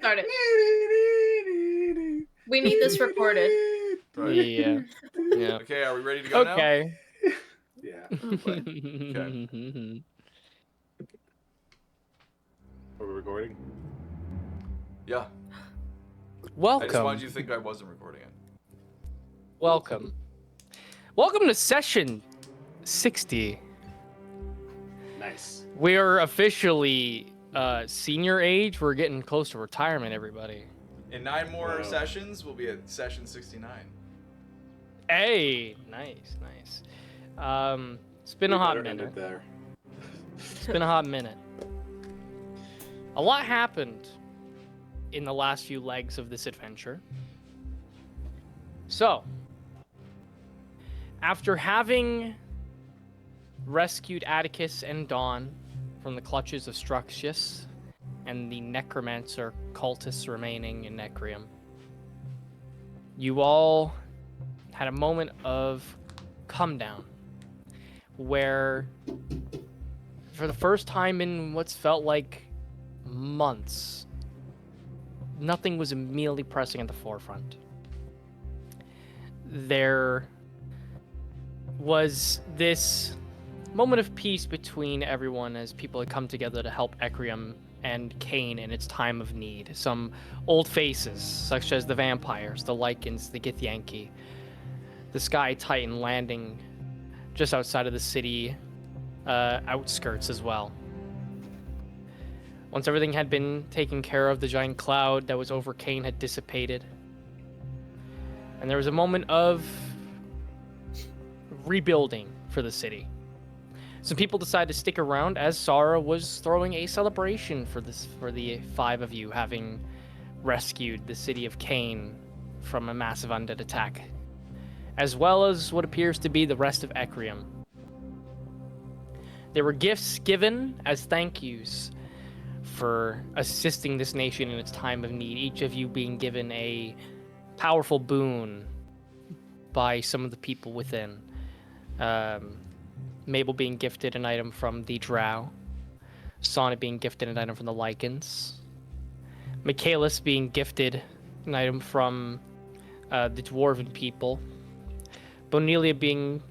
Start it. We need this recorded. Right. Yeah. Yeah. Okay, are we ready to go now? Okay. Yeah. Okay. Are we recording? Yeah. Welcome. I just wanted you to think I wasn't recording it. Welcome. Welcome to session 60. Nice. We are officially senior age. We're getting close to retirement, everybody. In 9 more Wow. sessions, we'll be at session 69. Hey, nice. It's been a hot minute. There. It's been a hot minute. A lot happened in the last few legs of this adventure. So, after having rescued Atticus and Dawn from the clutches of Structius and the necromancer cultists remaining in Necrium, you all had a moment of come down where, for the first time in what's felt like months, nothing was immediately pressing at the forefront. There was this moment of peace between everyone as people had come together to help Ecrium and Cain in its time of need. Some old faces, such as the vampires, the Lycans, the Githyanki, the Sky Titan landing just outside of the city outskirts as well. Once everything had been taken care of, the giant cloud that was over Cain had dissipated. And there was a moment of rebuilding for the city. Some people decided to stick around as Sara was throwing a celebration for the 5 of you having rescued the city of Cain from a massive undead attack, as well as what appears to be the rest of Ecrium. There were gifts given as thank yous for assisting this nation in its time of need, each of you being given a powerful boon by some of the people within. Mabel being gifted an item from the Drow, Sonnet being gifted an item from the Lycans, Michaelis being gifted an item from the Dwarven people, Bonelia being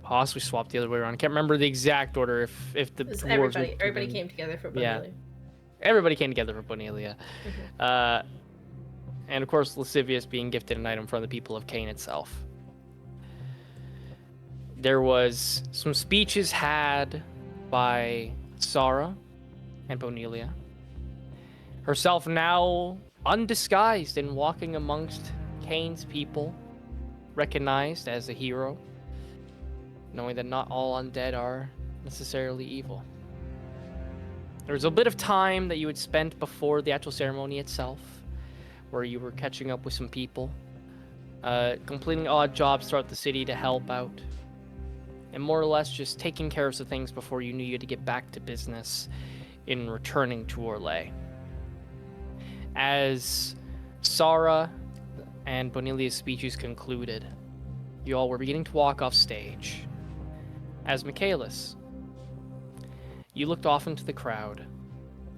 possibly swapped the other way around. I can't remember the exact order if the dwarves everybody came together for Bonelia. Yeah. Everybody came together for Bonelia. And of course, Lascivious being gifted an item from the people of Cain itself. There was some speeches had by Sara and Bonelia, herself now undisguised and walking amongst Cain's people, recognized as a hero, knowing that not all undead are necessarily evil. There was a bit of time that you had spent before the actual ceremony itself, where you were catching up with some people, completing odd jobs throughout the city to help out, and more or less just taking care of some things before you knew you had to get back to business in returning to Orlais. As Sara and Bonelia's speeches concluded, you all were beginning to walk off stage. As Michaelis, you looked off into the crowd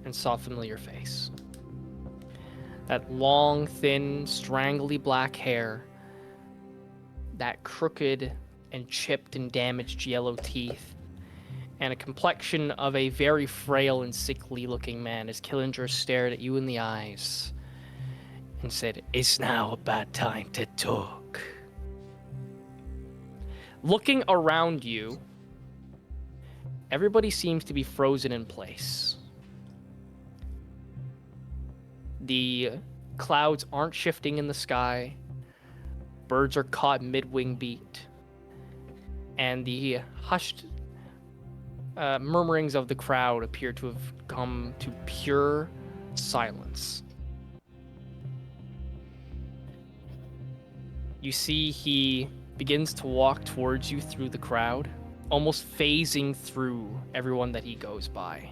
and saw a familiar face. That long, thin, strangly black hair, that crooked and chipped and damaged yellow teeth, and a complexion of a very frail and sickly looking man as Killinger stared at you in the eyes and said, "It's now a bad time to talk." Looking around you, everybody seems to be frozen in place. The clouds aren't shifting in the sky. Birds are caught mid-wing beat. And the hushed murmurings of the crowd appear to have come to pure silence. You see he begins to walk towards you through the crowd, almost phasing through everyone that he goes by,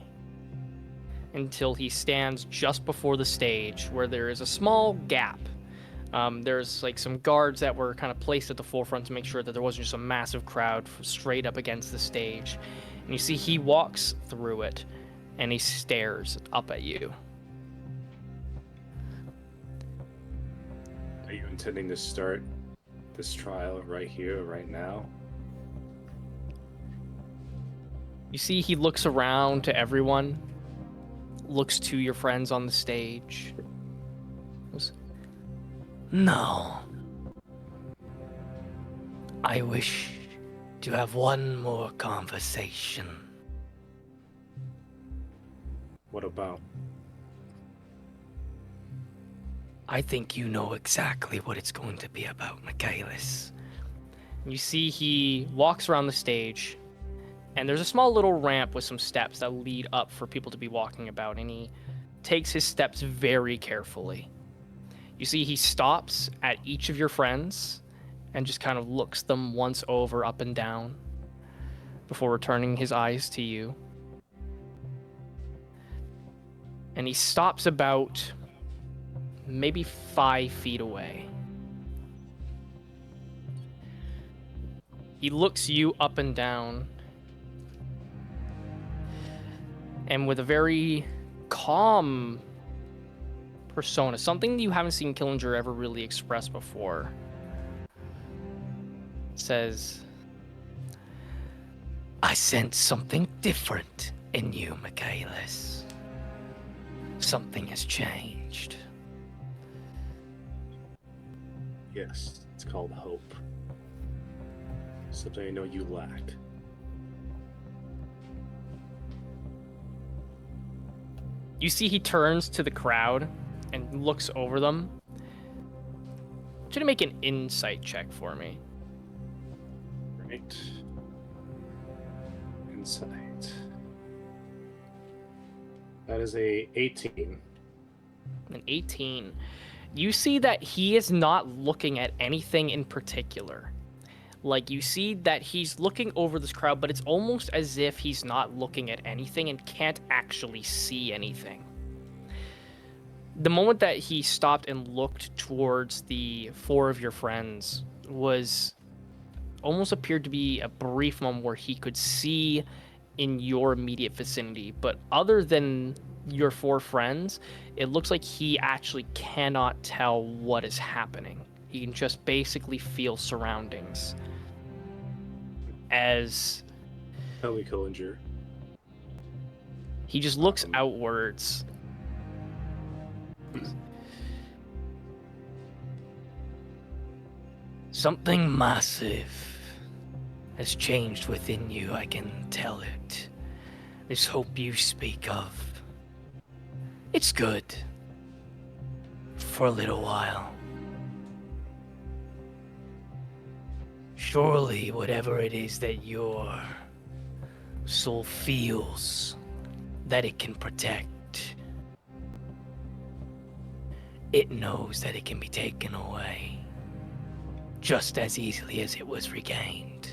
until he stands just before the stage where there is a small gap. There's like some guards that were kind of placed at the forefront to make sure that there wasn't just a massive crowd straight up against the stage. And you see he walks through it, and he stares up at you. Are you intending to start this trial right here, right now? You see, he looks around to everyone, looks to your friends on the stage. No. I wish to have one more conversation. What about? I think you know exactly what it's going to be about, Michaelis. You see, he walks around the stage, and there's a small little ramp with some steps that lead up for people to be walking about, and he takes his steps very carefully. You see, he stops at each of your friends and just kind of looks them once over, up and down, before returning his eyes to you. And he stops about maybe 5 feet away. He looks you up and down, and with a very calm persona, something you haven't seen Killinger ever really express before, says, I sense something different in you, Michaelis. Something has changed. Yes, it's called hope. Something I know you lack. you see he turns to the crowd and looks over them. I want you to make an insight check for me. Right. Insight. That is a 18. An 18. You see that he is not looking at anything in particular. Like, you see that he's looking over this crowd, but it's almost as if he's not looking at anything and can't actually see anything. The moment that he stopped and looked towards the 4 of your friends was almost appeared to be a brief moment where he could see in your immediate vicinity. But other than your 4 friends, it looks like he actually cannot tell what is happening. He can just basically feel surroundings. As Tell me, Killinger. he just looks outwards. Something massive has changed within you, I can tell it. This hope you speak of. It's good. For a little while. Surely whatever it is that your soul feels that it can protect, it knows that it can be taken away just as easily as it was regained.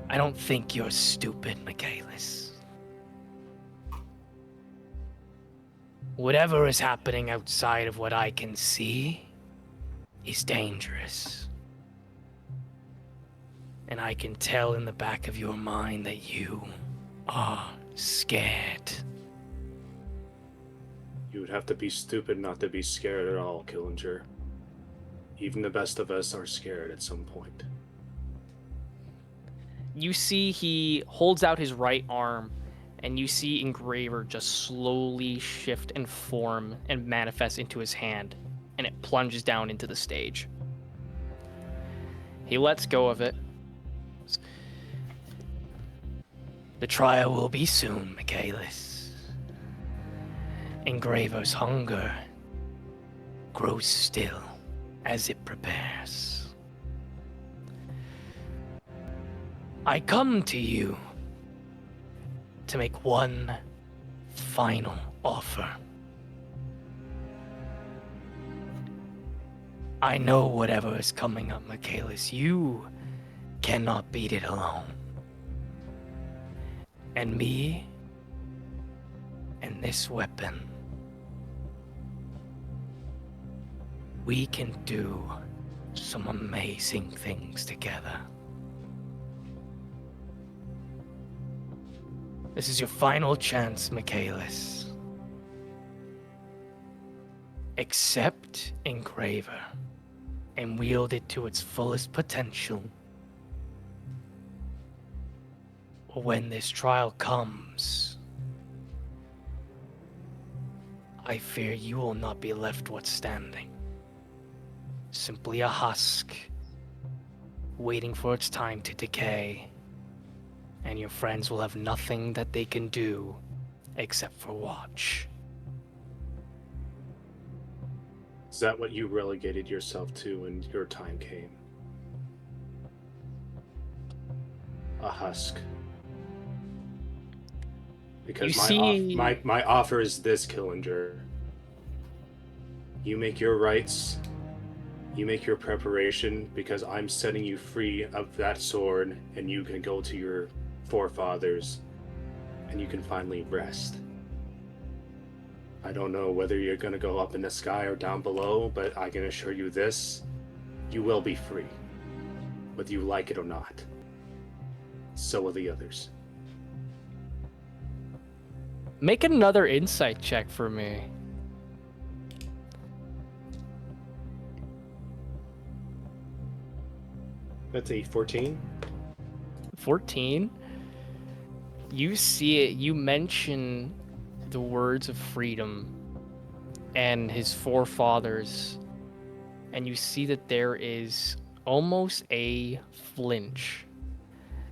I don't think you're stupid, Michaelis. Whatever is happening outside of what I can see is dangerous. And I can tell in the back of your mind that you are scared. You would have to be stupid not to be scared at all, Killinger. Even the best of us are scared at some point. You see he holds out his right arm, and you see Engraver just slowly shift and form and manifest into his hand, and it plunges down into the stage. He lets go of it. The trial will be soon, Michaelis. Engraver's hunger grows still as it prepares. I come to you to make one final offer. I know whatever is coming up, Michaelis. You cannot beat it alone. And me and this weapon, we can do some amazing things together. This is your final chance, Michaelis. Accept Engraver and wield it to its fullest potential. Or when this trial comes, I fear you will not be left what's standing. Simply a husk, waiting for its time to decay. And your friends will have nothing that they can do except for watch. Is that what you relegated yourself to when your time came? A husk. Because my offer is this, Killinger. You make your rights, you make your preparation, because I'm setting you free of that sword, and you can go to your forefathers, and you can finally rest. I don't know whether you're going to go up in the sky or down below, but I can assure you this, you will be free, whether you like it or not. So will the others. Make another insight check for me. That's a 14. 14. You see it. You mention the words of freedom and his forefathers, and you see that there is almost a flinch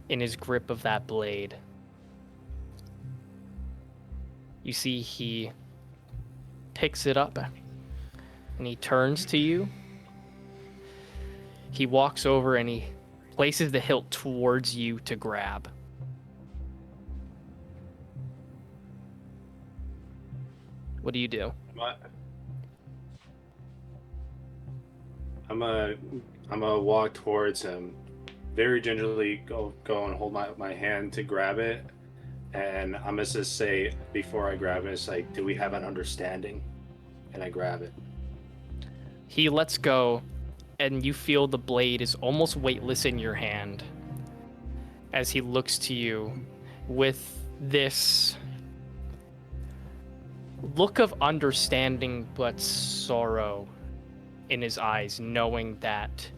in his grip of that blade. You see he picks it up and he turns to you. He walks over and he places the hilt towards you to grab. What do you do? I'm gonna walk towards him, very gingerly go and hold my hand to grab it, and I'm gonna just say before I grab it, it's like, do we have an understanding? And I grab it. He lets go, and you feel the blade is almost weightless in your hand as he looks to you with this look of understanding but sorrow in his eyes, knowing that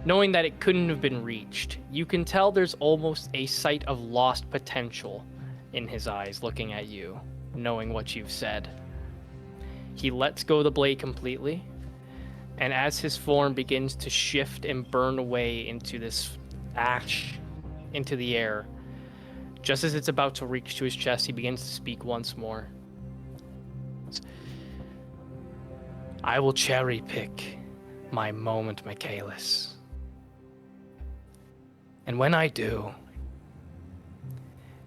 it couldn't have been reached. You can tell there's almost a sight of lost potential in his eyes looking at you, knowing what you've said. He lets go of the blade completely, and as his form begins to shift and burn away into this ash into the air, just as it's about to reach to his chest, he begins to speak once more. I will cherry pick my moment, Michaelis. And when I do,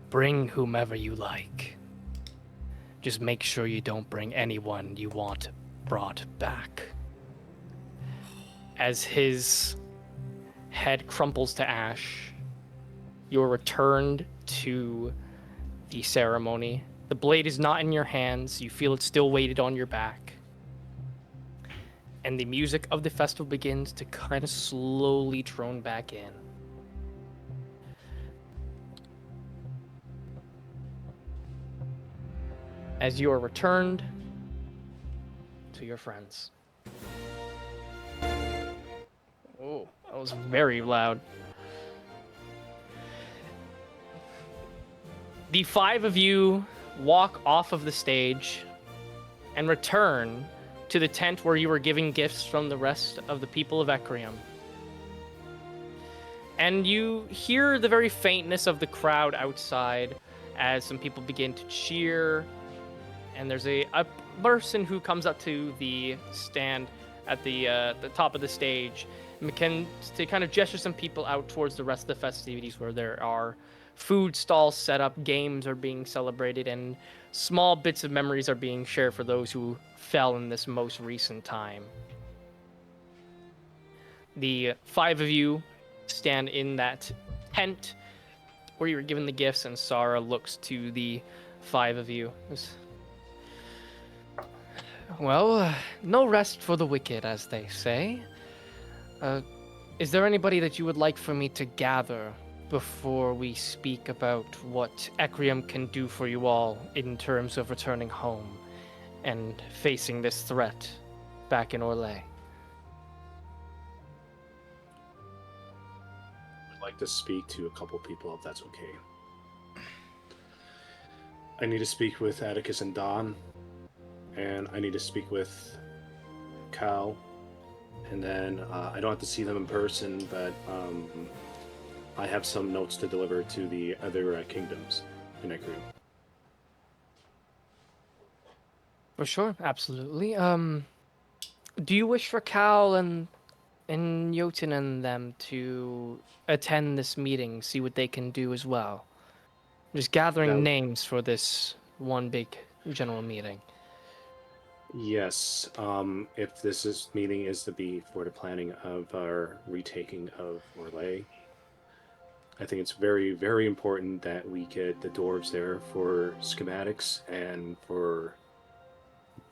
bring whomever you like. Just make sure you don't bring anyone you want brought back. As his head crumples to ash, you're returned to the ceremony. The blade is not in your hands. You feel it still weighted on your back. And the music of the festival begins to kind of slowly drone back in. As you are returned to your friends. Oh, that was very loud. The five of you walk off of the stage and return to the tent where you were giving gifts from the rest of the people of Ecrium. And you hear the very faintness of the crowd outside as some people begin to cheer. And there's a person who comes up to the stand at the top of the stage and to kind of gesture some people out towards the rest of the festivities where there are food stalls set up, games are being celebrated, and small bits of memories are being shared for those who fell in this most recent time. The five of you stand in that tent where you were given the gifts, and Sarah looks to the five of you. Well, no rest for the wicked, as they say. Is there anybody that you would like for me to gather before we speak about what Ecrium can do for you all in terms of returning home and facing this threat back in Orlais. I'd like to speak to a couple people, if that's okay. I need to speak with Atticus and Don, and I need to speak with Cal, and then I don't have to see them in person, but I have some notes to deliver to the other kingdoms in Ecrium. For sure, absolutely. Do you wish for Cal and Jotun and them to attend this meeting, see what they can do as well? Just gathering names for this one big general meeting. Yes, if meeting is to be for the planning of our retaking of Orlais, I think it's very, very important that we get the dwarves there for schematics and for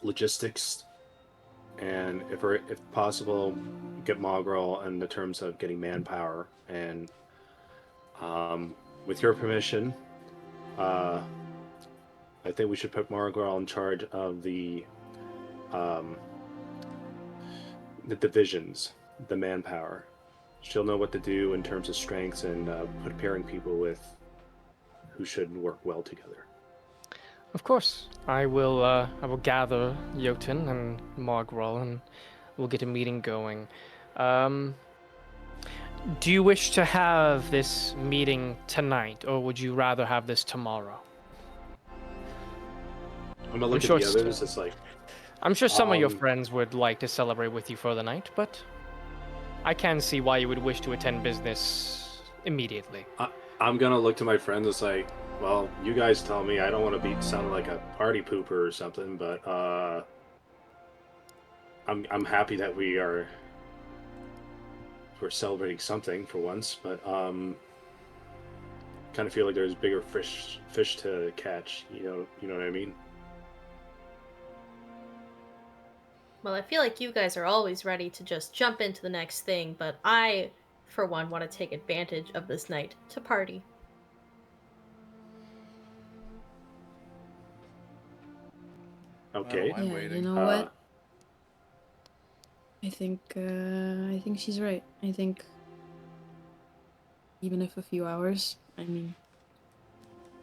logistics, and if possible, get Mogrel in the terms of getting manpower. And with your permission, I think we should put Mogrel in charge of the divisions, the manpower. She'll know what to do in terms of strengths and pairing people with who should work well together. Of course, I will gather Jotun and Mogrel, and we'll get a meeting going. Do you wish to have this meeting tonight, or would you rather have this tomorrow? I'm gonna look at the others. It's like, I'm sure some of your friends would like to celebrate with you for the night, but I can see why you would wish to attend business immediately. I'm gonna look to my friends. It's like, well, you guys tell me. I don't want to be sounding like a party pooper or something, but I'm happy that we're celebrating something for once. But kind of feel like there's bigger fish to catch. You know what I mean? Well, I feel like you guys are always ready to just jump into the next thing, but I, for one, want to take advantage of this night to party. Okay. I'm Yeah, waiting. you know what? I think she's right. I think even if a few hours, I mean,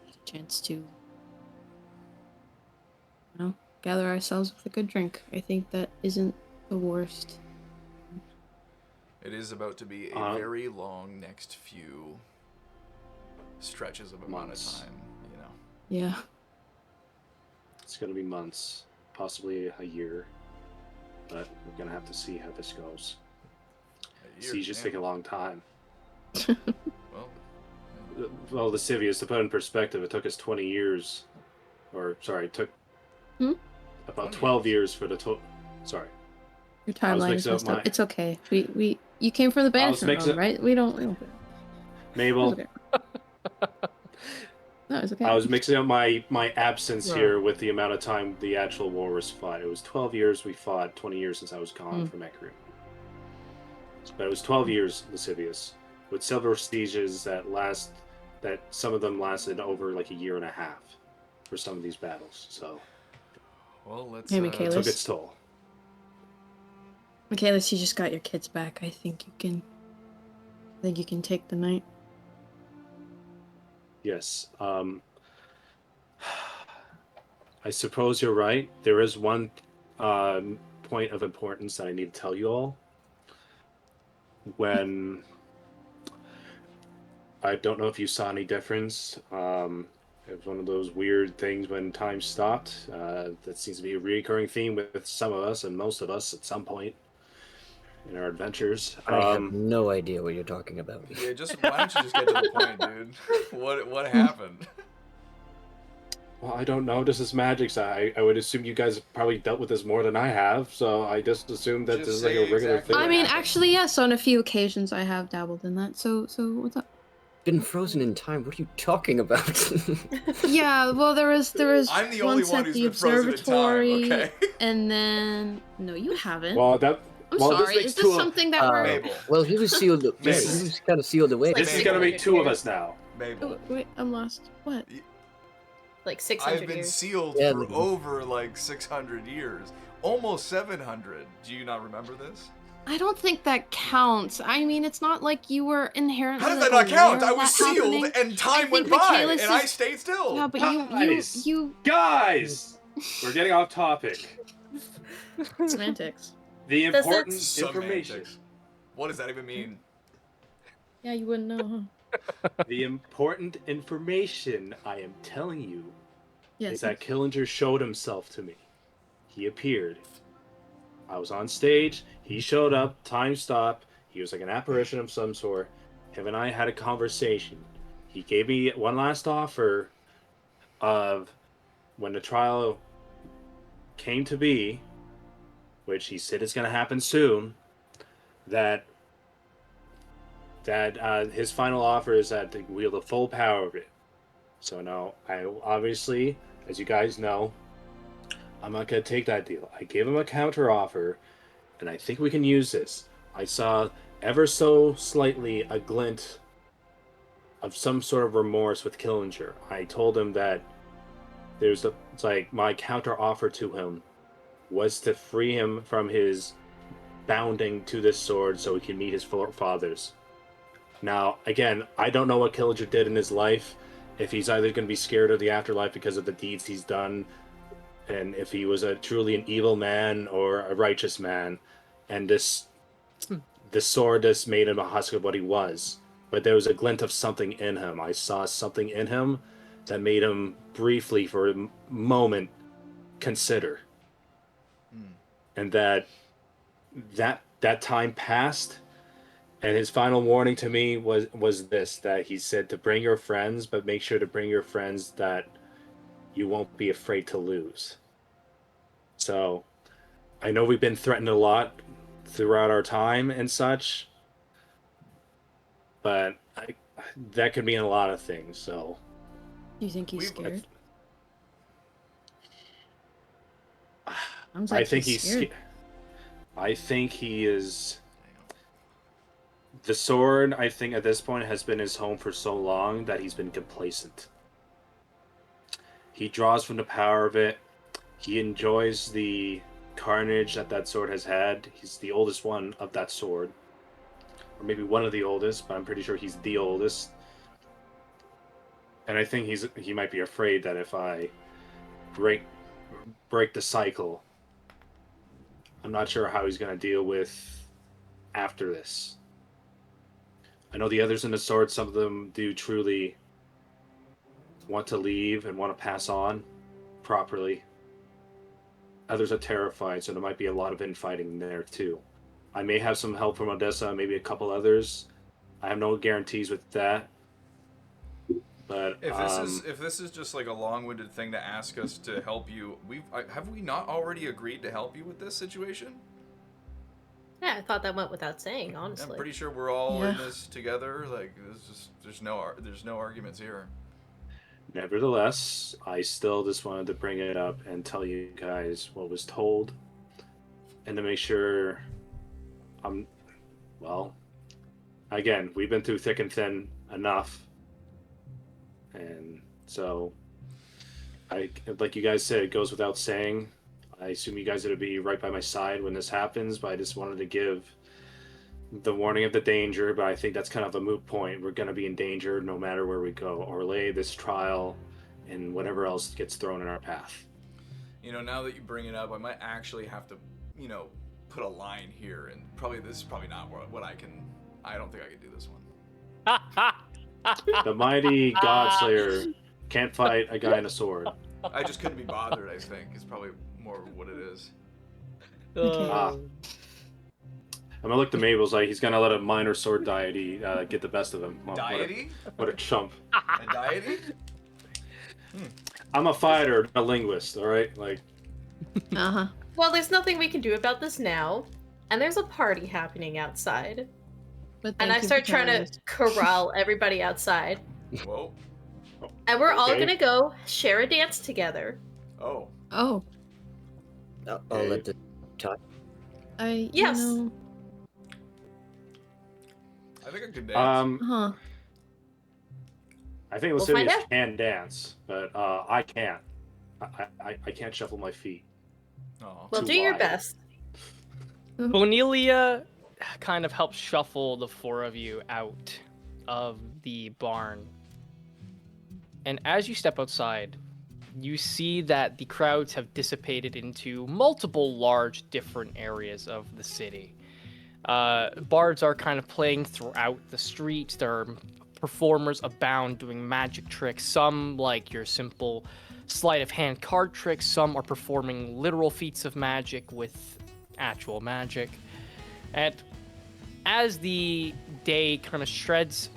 a chance to, gather ourselves with a good drink. I think that isn't the worst. It is about to be a very long next few stretches of amount of time, Yeah. It's gonna be months, possibly a year, but we're gonna have to see how this goes. Sieges take a long time. Well, the Civius, to put in perspective, it took us 20 years, it took about 12 years for the total. Sorry. Your timeline is messed up. It's okay. You came from the banishment room, right? We don't. Mabel. It's okay. No, it's okay. I was mixing up my absence here with the amount of time the actual war was fought. It was 12 years we fought, 20 years since I was gone from Ecrium. But it was 12 years, Lascivious, with several sieges that some of them lasted over like a year and a half for some of these battles. So, well, let's hey, it took its toll. Michaelis, you just got your kids back. I think you can take the night. Yes. I suppose you're right. There is one point of importance that I need to tell you all. When I don't know if you saw any difference. It was one of those weird things when time stopped. That seems to be a recurring theme with some of us and most of us at some point in our adventures. I have no idea what you're talking about. Yeah, why don't you just get to the point, dude? What happened? Well, I don't know. This is magic, so I would assume you guys have probably dealt with this more than I have, so I just assumed that this is like a regular thing. I mean, actually, yes, on a few occasions I have dabbled in that, so what's up? Been frozen in time. What are you talking about? Yeah, well, there was I'm the only one who's been frozen in time, okay? And then no, you haven't. Well, that I'm Well, this sorry. makes Is this two of- something that we're? Mabel. Well, he was sealed. Yeah, he This- was kind of sealed away. Like This is gonna be 600 two of years. us now. Mabel. Oh, wait, I'm lost. What? Like 600 I've been years. sealed Yeah, for like- over like 600 years. Almost 700. Do you not remember this? I don't think that counts. I mean, it's not like you were inherently. How does like, that not count? aware I of was that sealed happening. and time went think by Michaelis and I is- stayed still. Yeah, but Guys! you Guys, we're getting off topic. semantics. The important Semantics. information. What does that even mean? Yeah, you wouldn't know, huh? The important information I am telling you Yes. is that Killinger showed himself to me. He appeared. I was on stage. He showed up. Time stopped. He was like an apparition of some sort. Him and I had a conversation. He gave me one last offer of when the trial came to be, which he said is going to happen soon, that his final offer is that to wield the full power of it. So now, I obviously, as you guys know, I'm not going to take that deal. I gave him a counter offer, and I think we can use this. I saw ever so slightly a glint of some sort of remorse with Killinger. I told him that it's like my counter offer to him was to free him from his bounding to this sword so he can meet his fathers. Now, again, I don't know what Killinger did in his life. If he's either going to be scared of the afterlife because of the deeds he's done, and if he was truly an evil man or a righteous man, and the sword just made him a husk of what he was. But there was a glint of something in him. I saw something in him that made him briefly, for a moment, consider. And that time passed, and his final warning to me was this, that he said to bring your friends, but make sure to bring your friends that you won't be afraid to lose. So, I know we've been threatened a lot throughout our time and such, but that could mean a lot of things, so... Do you think he's scared? I think he's scared. I think he is... The sword, I think, at this point has been his home for so long that he's been complacent. He draws from the power of it. He enjoys the carnage that sword has had. He's the oldest one of that sword. Or maybe one of the oldest, but I'm pretty sure he's the oldest. And I think he might be afraid that if I break the cycle, I'm not sure how he's going to deal with after this. I know the others in the sword, some of them do truly want to leave and want to pass on properly. Others are terrified, so there might be a lot of infighting there too. I may have some help from Odessa, maybe a couple others. I have no guarantees with that. But if this is just like a long-winded thing to ask us to help you, have we not already agreed to help you with this situation? Yeah, I thought that went without saying, honestly. I'm pretty sure we're all in this together. Like, there's no arguments here. Nevertheless, I still just wanted to bring it up and tell you guys what was told, and to make sure again, we've been through thick and thin enough, and so like you guys said, it goes without saying. I assume you guys are to be right by my side when this happens, but I just wanted to give the warning of the danger, but I think that's kind of a moot point. We're going to be in danger no matter where we go. Orlais, this trial, and whatever else gets thrown in our path. You know, now that you bring it up, I might actually have to, put a line here, and this is probably not what I don't think I can do this one. The mighty Godslayer can't fight a guy in a sword. I just couldn't be bothered, I think, is probably more what it is. I'm gonna look to Mabel's like he's gonna let a minor sword deity get the best of him. Well, Deity? What a chump. A deity? I'm a fighter, a linguist, alright? Like Uh-huh. Well, there's nothing we can do about this now, and there's a party happening outside. And I start trying to corral everybody outside. Whoa. And we're all Okay. gonna go share a dance together. Oh. Oh. I'll let the talk. Yes. I think I could dance. I think Lascivious can dance, but I can't. I can't shuffle my feet. Oh. Well, do your best. Bonelia kind of helps shuffle the four of you out of the barn. And as you step outside, you see that the crowds have dissipated into multiple large different areas of the city. Bards are kind of playing throughout the streets. There are performers abound doing magic tricks. Some, like your simple sleight of hand card tricks. Some are performing literal feats of magic with actual magic. And as the day kind of sheds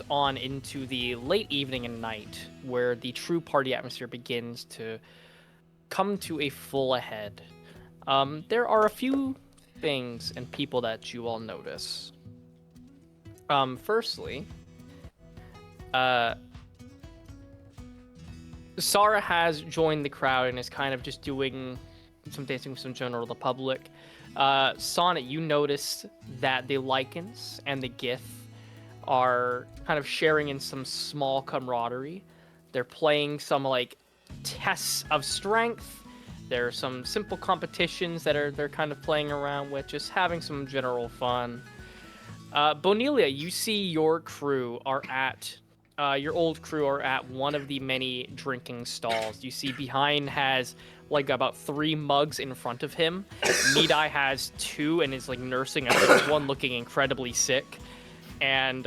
on into the late evening and night, where the true party atmosphere begins to come to a full ahead, there are a few things and people that you all notice. Firstly, Sarah has joined the crowd and is kind of just doing some dancing with some general the public. Sonnet, you notice that the Lycans and the Gith are kind of sharing in some small camaraderie. They're playing some like tests of strength. There are some simple competitions that they're kind of playing around with, just having some general fun. Bonelia, you see your crew are at your old crew are at one of the many drinking stalls. You see behind has like about 3 mugs in front of him. Nidai has 2 and is like nursing a third one, looking incredibly sick. And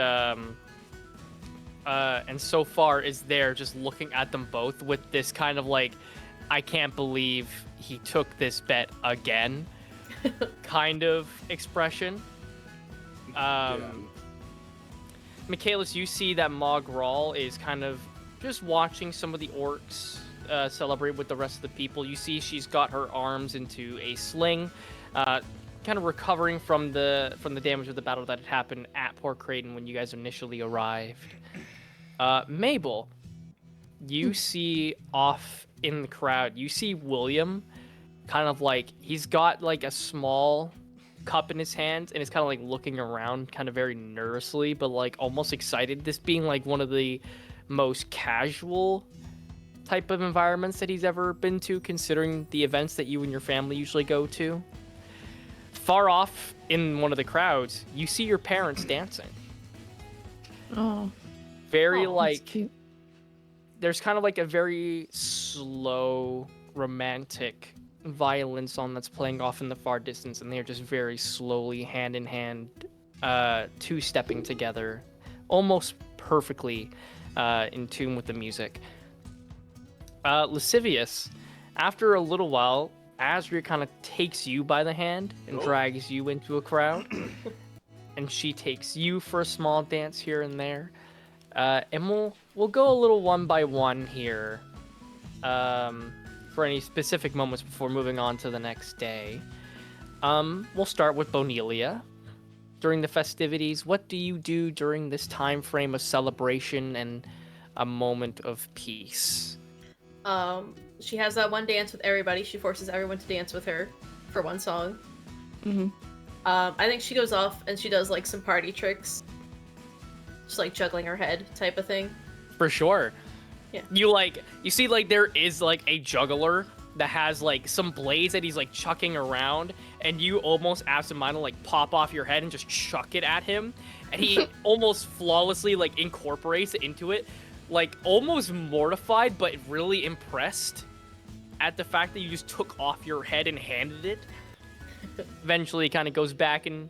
so far is there just looking at them both with this kind of like, I can't believe he took this bet again kind of expression. Michaelis, you see that Mogral is kind of just watching some of the orcs celebrate with the rest of the people. You see she's got her arms into a sling, kind of recovering from the damage of the battle that had happened at Port Creighton when you guys initially arrived. Mabel, you see off in the crowd, you see William kind of like, he's got like a small cup in his hands and is kind of like looking around kind of very nervously, but like almost excited. This being like one of the most casual type of environments that he's ever been to, considering the events that you and your family usually go to. Far off in one of the crowds, you see your parents dancing. Oh. Very that's cute. There's kind of like a very slow, romantic violin song that's playing off in the far distance, and they're just very slowly, hand in hand, two-stepping together, almost perfectly in tune with the music. Lascivious, after a little while, Azria kind of takes you by the hand and drags you into a crowd, and she takes you for a small dance here and there. And we'll go a little one by one here, for any specific moments before moving on to the next day. We'll start with Bonelia. During the festivities, what do you do during this time frame of celebration and a moment of peace? She has that one dance with everybody. She forces everyone to dance with her for one song. Mm-hmm. I think she goes off and she does like some party tricks. Just like juggling her head type of thing. For sure. Yeah. You see like there is like a juggler that has like some blades that he's like chucking around, and you almost absentmindedly like pop off your head and just chuck it at him, and he almost flawlessly like incorporates it into it, like almost mortified but really impressed at the fact that you just took off your head and handed it. Eventually, it kind of goes back and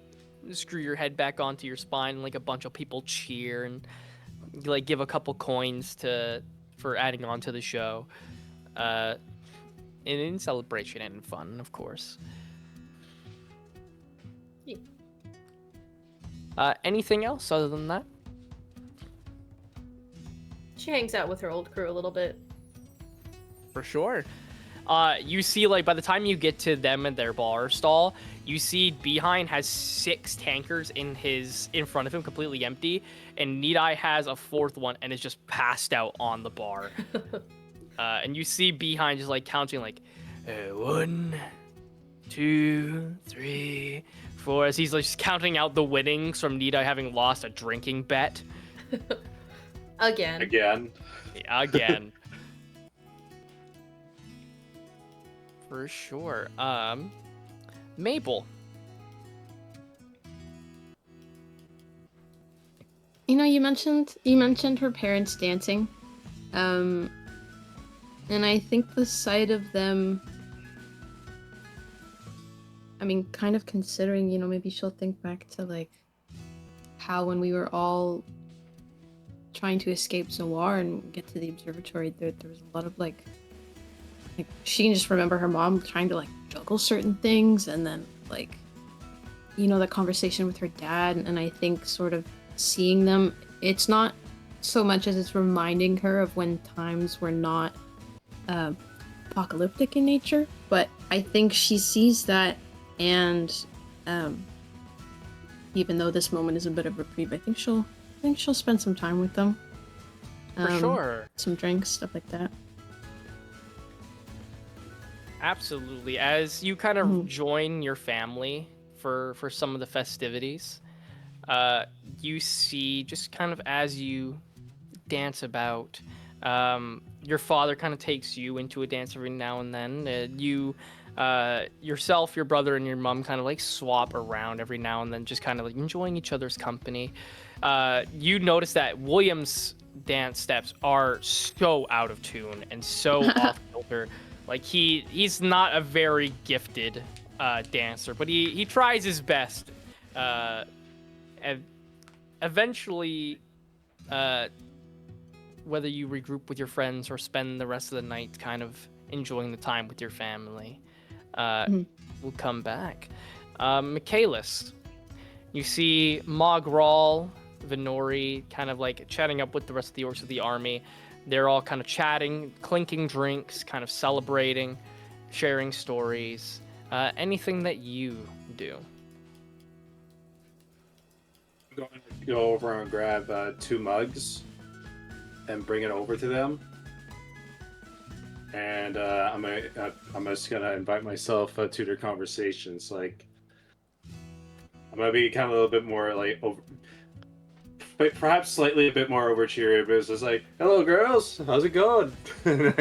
screw your head back onto your spine, and like a bunch of people cheer and like give a couple coins for adding on to the show, and in celebration and fun, of course. Yeah. Anything else other than that? She hangs out with her old crew a little bit. For sure. You see, like, by the time you get to them and their bar stall, you see Behind has 6 tankers in front of him, completely empty, and Nidai has a 4th one and is just passed out on the bar. And you see Behind just, like, counting, like, 1, 2, 3, 4. As he's like just counting out the winnings from Nita having lost a drinking bet. Again. Again. For sure. Mabel. You know, you mentioned her parents dancing. And I think the sight of them, I mean, kind of considering, you know, maybe she'll think back to like how when we were all trying to escape Zawar and get to the observatory, there was a lot of like she can just remember her mom trying to like juggle certain things, and then like, you know, that conversation with her dad, and I think sort of seeing them, it's not so much as it's reminding her of when times were not apocalyptic in nature, but I think she sees that, and even though this moment is a bit of reprieve, I think she'll spend some time with them. For sure. Some drinks, stuff like that. Absolutely. As you kind of join your family for some of the festivities, you see, just kind of as you dance about, your father kind of takes you into a dance every now and then. You yourself, your brother, and your mom kind of like swap around every now and then, just kind of like enjoying each other's company. You notice that William's dance steps are so out of tune and so off kilter. Like he's not a very gifted dancer, but he tries his best. Eventually, whether you regroup with your friends or spend the rest of the night kind of enjoying the time with your family, we'll come back. Michaelis, you see Mogral, Venori kind of like chatting up with the rest of the orcs of the army. They're all kind of chatting, clinking drinks, kind of celebrating, sharing stories. Anything that you do? I'm going to go over and grab 2 mugs and bring it over to them. And I'm just gonna invite myself to their conversations. Like, I'm gonna be kind of a little bit more like over. But perhaps slightly a bit more overcheery, but it's just like, "Hello, girls, how's it going?" and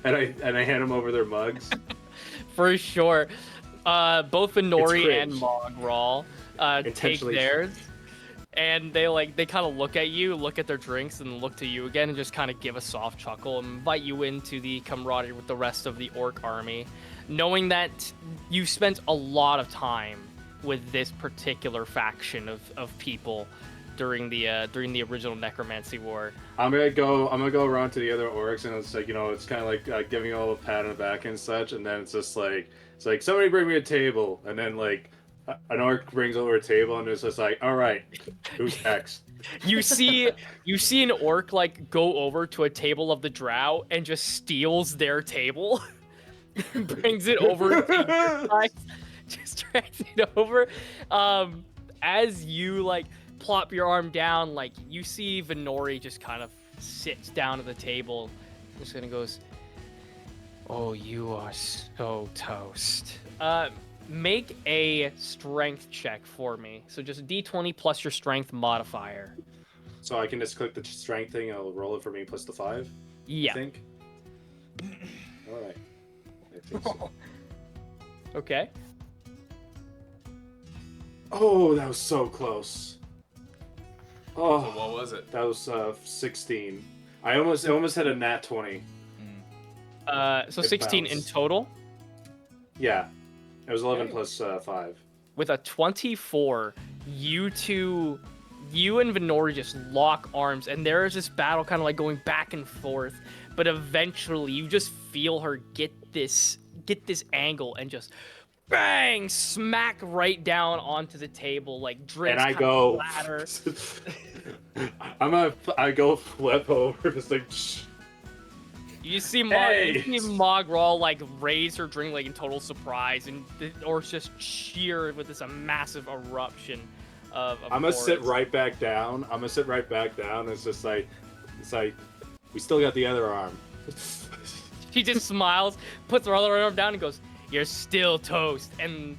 I hand them over their mugs. For sure, both Venori and Mogral take theirs, and they kind of look at you, look at their drinks, and look to you again, and just kind of give a soft chuckle and invite you into the camaraderie with the rest of the orc army, knowing that you've spent a lot of time with this particular faction of people during the original Necromancy War. I'm gonna go around to the other orcs, and it's like, you know, it's kind of like giving all a pat on the back and such, and then it's just like, somebody bring me a table, and then like an orc brings over a table, and it's just like, all right, who's next? You see an orc like go over to a table of the drow and just steals their table, brings it over to your side, just drags it over. As you like plop your arm down, like you see Venori just kind of sits down at the table, just kind of goes, "Oh, you are so toast." Make a strength check for me. So just D20 plus your strength modifier. So I can just click the strength thing, it'll roll it for me plus the 5? Yeah. I think. All right. I think so. Okay. Oh, that was so close. Oh, So what was it? That was 16. I almost had a nat 20. So 16 in total? Yeah. It was 11 plus 5. With a 24, you and Venori just lock arms, and there is this battle kind of like going back and forth, but eventually you just feel her get this angle and just bang, smack right down onto the table, like drinks. And I go splatter. I go flip over, just like. You see Hey! Mogral like raise her drink like in total surprise, and the orcs just cheer with this massive eruption of I'm gonna sit right back down. It's just like, we still got the other arm. She just smiles, puts her other arm down, and goes, you're still toast. And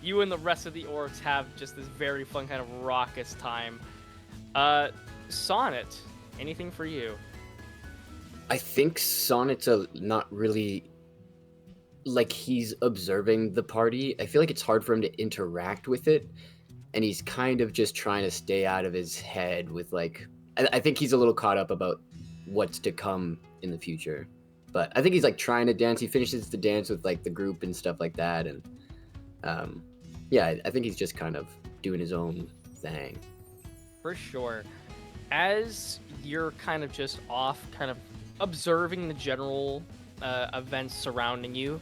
you and the rest of the orcs have just this very fun kind of raucous time. Sonnet, anything for you? I think Sonnet's not really like he's observing the party. I feel like it's hard for him to interact with it, and he's kind of just trying to stay out of his head with like. I think he's a little caught up about what's to come in the future, but I think he's like trying to dance. He finishes the dance with like the group and stuff like that, and yeah, I think he's just kind of doing his own thing. For sure. As you're kind of just off, kind of observing the general events surrounding you,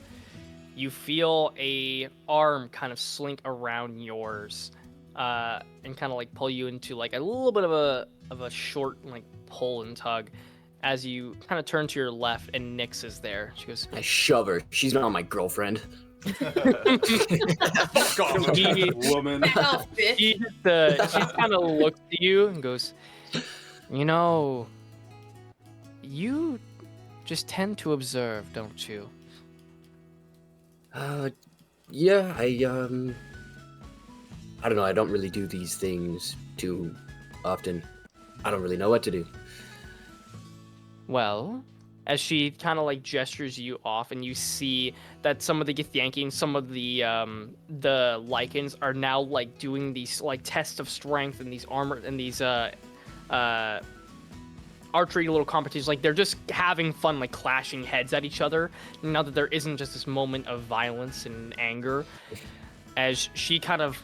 you feel a arm kind of slink around yours and kind of like pull you into like a little bit of a short like pull and tug as you kind of turn to your left and Nyx is there. She goes, I shove her. She's not my girlfriend. Woman. she kind of looks at you and goes, you know, you just tend to observe, don't you? Yeah, I don't know, I don't really do these things too often. I don't really know what to do. Well, as she kind of like gestures you off, and you see that some of the Githyanki and some of the Lycans are now like doing these like tests of strength and these armor and these archery little competitions. Like they're just having fun, like clashing heads at each other. Now that there isn't just this moment of violence and anger, as she kind of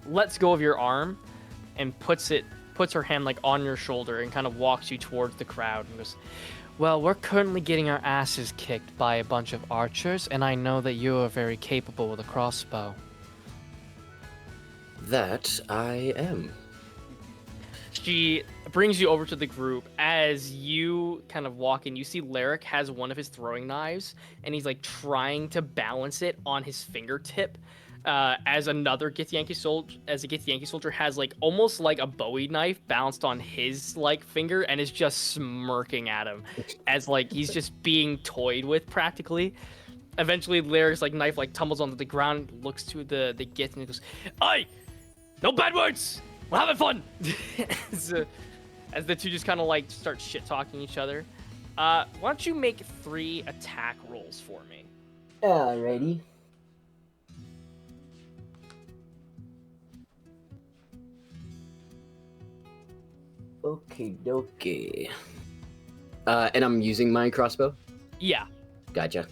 lets go of your arm and puts her hand like on your shoulder and kind of walks you towards the crowd and goes, well, we're currently getting our asses kicked by a bunch of archers, and I know that you are very capable with a crossbow. That I am. She brings you over to the group. As you kind of walk in, you see Lyric has one of his throwing knives, and he's like trying to balance it on his fingertip. As another Githyanki soldier has like almost like a Bowie knife balanced on his like finger and is just smirking at him as like he's just being toyed with practically. Eventually, Lyric's like knife like tumbles onto the ground, looks to the Gith and he goes, "Hey, no bad words. We're having fun." As the two just kind of like start shit talking each other. Why don't you make 3 attack rolls for me? Alrighty. Okay, dokie. And I'm using my crossbow? Yeah. Gotcha.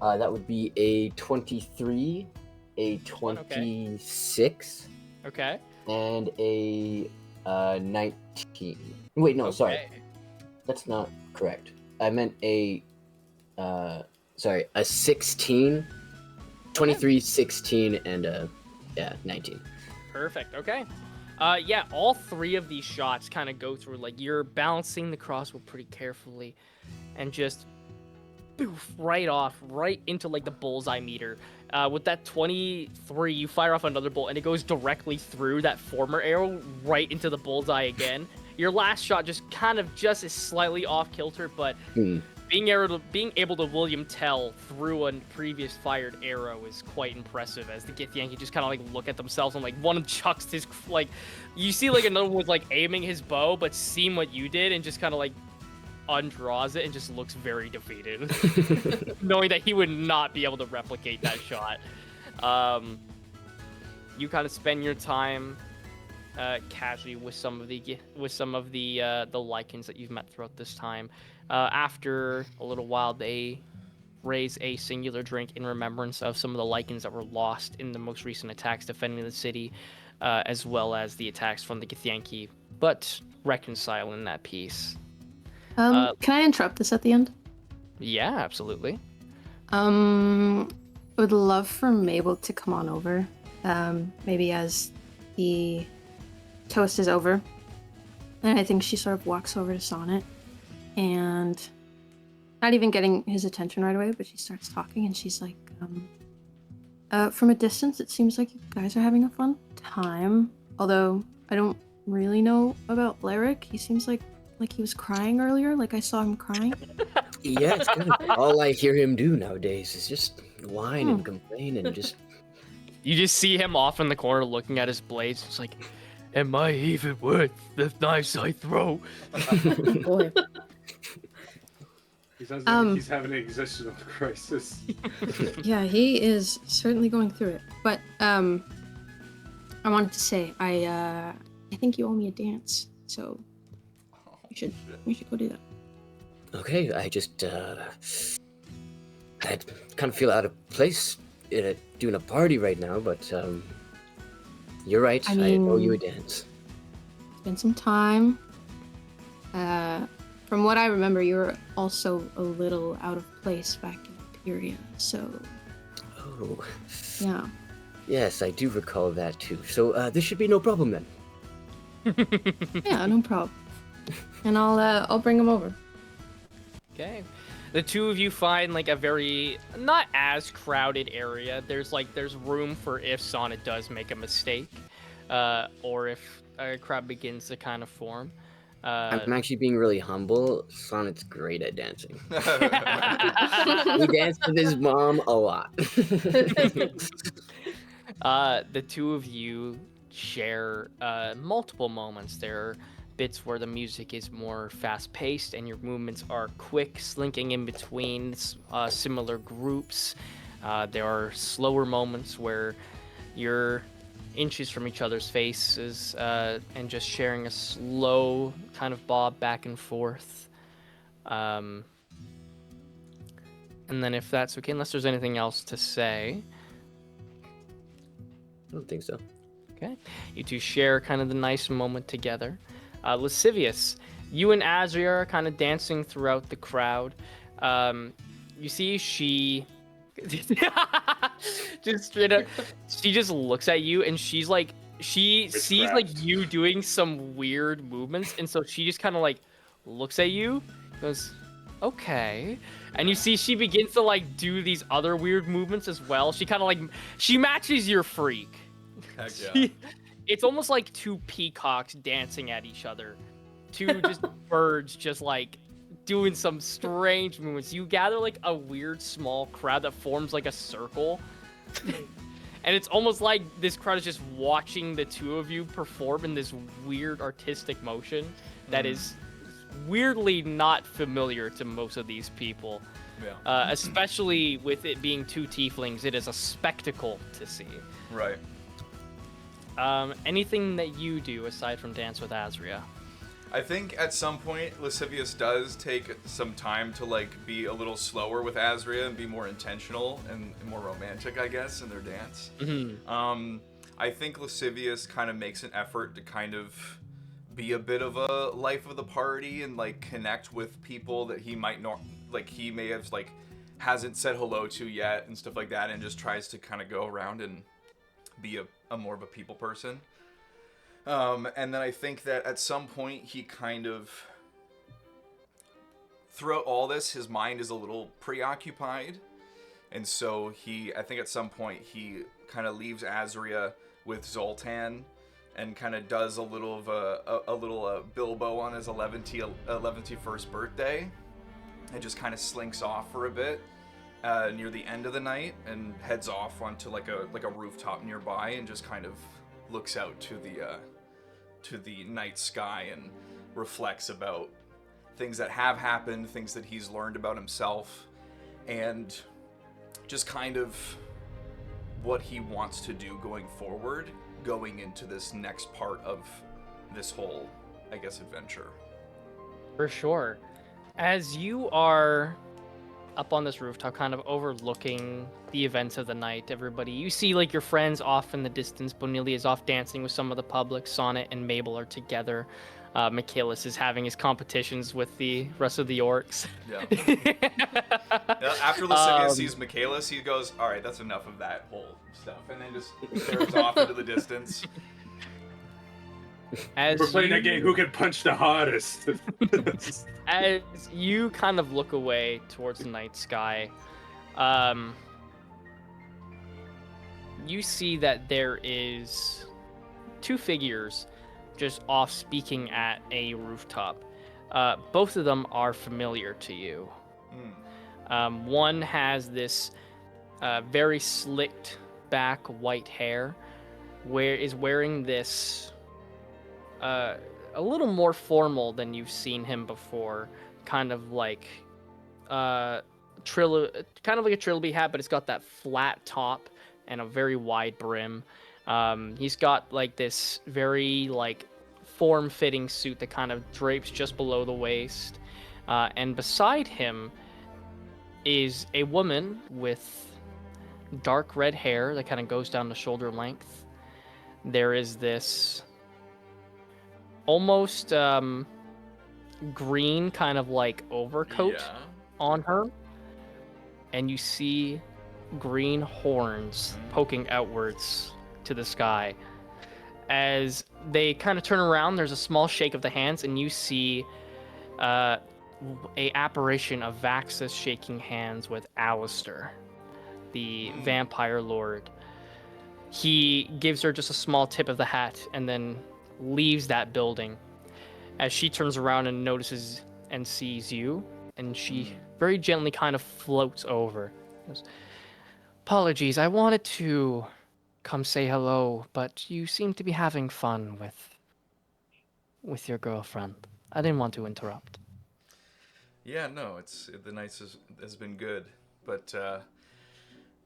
That would be a 23, a 26, Okay. and a 19. Wait, no, sorry. That's not correct. I meant a 16, 23, 16, and 19. Perfect. Okay. Yeah, all 3 of these shots kind of go through, like, you're balancing the crossbow pretty carefully and just boof, right off, right into, like, the bullseye meter. With that 23, you fire off another bolt, and it goes directly through that former arrow right into the bullseye again. Your last shot just is slightly off kilter, but being able to William Tell through a previous fired arrow is quite impressive. As the Githyanki just kind of like look at themselves and like one chucks his like, you see like another one was like aiming his bow, but seeing what you did and just kind of like undraws it and just looks very defeated, knowing that he would not be able to replicate that shot. You kind of spend your time casually with some of the Lycans that you've met throughout this time. After a little while, they raise a singular drink in remembrance of some of the Lycans that were lost in the most recent attacks defending the city, as well as the attacks from the Githyanki, but reconcile in that peace. Can I interrupt this at the end? Yeah, absolutely. Would love for Mabel to come on over, maybe as the toast is over. And I think she sort of walks over to Sonnet and not even getting his attention right away, but she starts talking and she's like, from a distance, it seems like you guys are having a fun time. Although I don't really know about Lyric. He seems like he was crying earlier. Like I saw him crying. Yeah, it's good. All I hear him do nowadays is just whine and complain and just. You just see him off in the corner looking at his blades. It's like, am I even worth the knives I throw? Boy. He sounds like he's having an existential crisis. Yeah, he is certainly going through it. But I wanted to say, I think you owe me a dance, so we should go do that. Okay, I just I kind of feel out of place doing a party right now, but you're right. I I mean- owe you a dance. It's been some time. From what I remember, you were also a little out of place back in Imperia, so Oh, yeah. yes, I do recall that too. So this should be no problem then. Yeah, no problem. And I'll bring him over. Okay. The two of you find like a very not as crowded area. There's room for if Sonnet does make a mistake, or if a crowd begins to kind of form. I'm actually being really humble. Sonnet's great at dancing. He danced with his mom a lot. The two of you share multiple moments. There are bits where the music is more fast-paced and your movements are quick, slinking in between similar groups. There are slower moments where you're inches from each other's faces and just sharing a slow kind of bob back and forth. And then if that's okay, unless there's anything else to say. I don't think so. Okay. You two share kind of the nice moment together. Lascivious, you and Azria are kind of dancing throughout the crowd. You see she just straight up, she just looks at you and she's like, she sees like you doing some weird movements, and so she just kind of like looks at you, goes, okay. And you see she begins to like do these other weird movements as well. She kind of like, she matches your freak. Heck yeah. It's almost like two peacocks dancing at each other. Two just birds just like doing some strange movements. You gather like a weird small crowd that forms like a circle. And it's almost like this crowd is just watching the two of you perform in this weird artistic motion that is weirdly not familiar to most of these people. Yeah. Especially with it being two tieflings, it is a spectacle to see. Right. Anything that you do aside from dance with Azria? I think at some point Lascivious does take some time to like be a little slower with Azria and be more intentional and more romantic, I guess, in their dance. Mm-hmm. I think Lascivious kind of makes an effort to kind of be a bit of a life of the party and like connect with people that he might not like he may have like hasn't said hello to yet and stuff like that, and just tries to kind of go around and be a more of a people person. And then I think that at some point he kind of, throughout all this, his mind is a little preoccupied. And so I think at some point he kind of leaves Azria with Zoltan and kind of does a little of a Bilbo on his 11th birthday, and just kind of slinks off for a bit near the end of the night and heads off onto like a rooftop nearby and just kind of looks out to the night sky and reflects about things that have happened, things that he's learned about himself, and just kind of what he wants to do going forward, going into this next part of this whole, I guess, adventure. For sure. As you are up on this rooftop, kind of overlooking the events of the night, everybody, you see like your friends off in the distance. Bonilia is off dancing with some of the public. Sonnet and Mabel are together. Michaelis is having his competitions with the rest of the orcs. Yeah. After Lascivious sees Michaelis, he goes, all right, that's enough of that whole stuff, and then just stares off into the distance. As We're playing that game, who can punch the hardest? As you kind of look away towards the night sky, you see that there is two figures just off speaking at a rooftop. Both of them are familiar to you. One has this very slicked back white hair, is wearing this a little more formal than you've seen him before, kind of like kind of like a trilby hat, but it's got that flat top and a very wide brim. He's got like this very like form-fitting suit that kind of drapes just below the waist, and beside him is a woman with dark red hair that kind of goes down to shoulder length. There is this almost green kind of like overcoat on her, and you see green horns poking outwards to the sky. As they kind of turn around, there's a small shake of the hands, and you see a apparition of Vaxus shaking hands with Alistair, the vampire lord. He gives her just a small tip of the hat and then leaves that building. As she turns around and notices and sees you, and she very gently kind of floats over. Goes, apologies, I wanted to come say hello, but you seem to be having fun with your girlfriend. I didn't want to interrupt. Yeah, no, the night has been good, but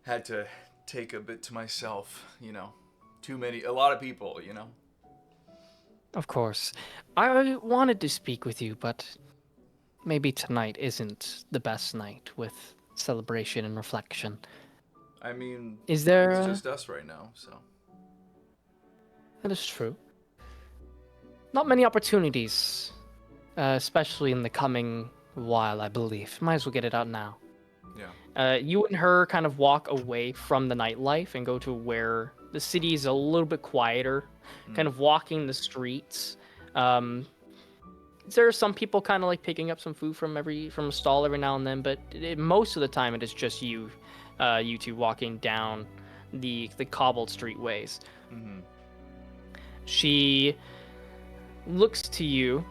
had to take a bit to myself, a lot of people, Of course. I wanted to speak with you, but maybe tonight isn't the best night with celebration and reflection. I mean, is there... It's just us right now, so. That is true. Not many opportunities, especially in the coming while, I believe. Might as well get it out now. Yeah. You and her kind of walk away from the nightlife and go to where the city is a little bit quieter, kind of walking the streets. There are some people kind of like picking up some food from a stall every now and then, but most of the time it is just you two walking down the cobbled streetways. Mm-hmm. She looks to you.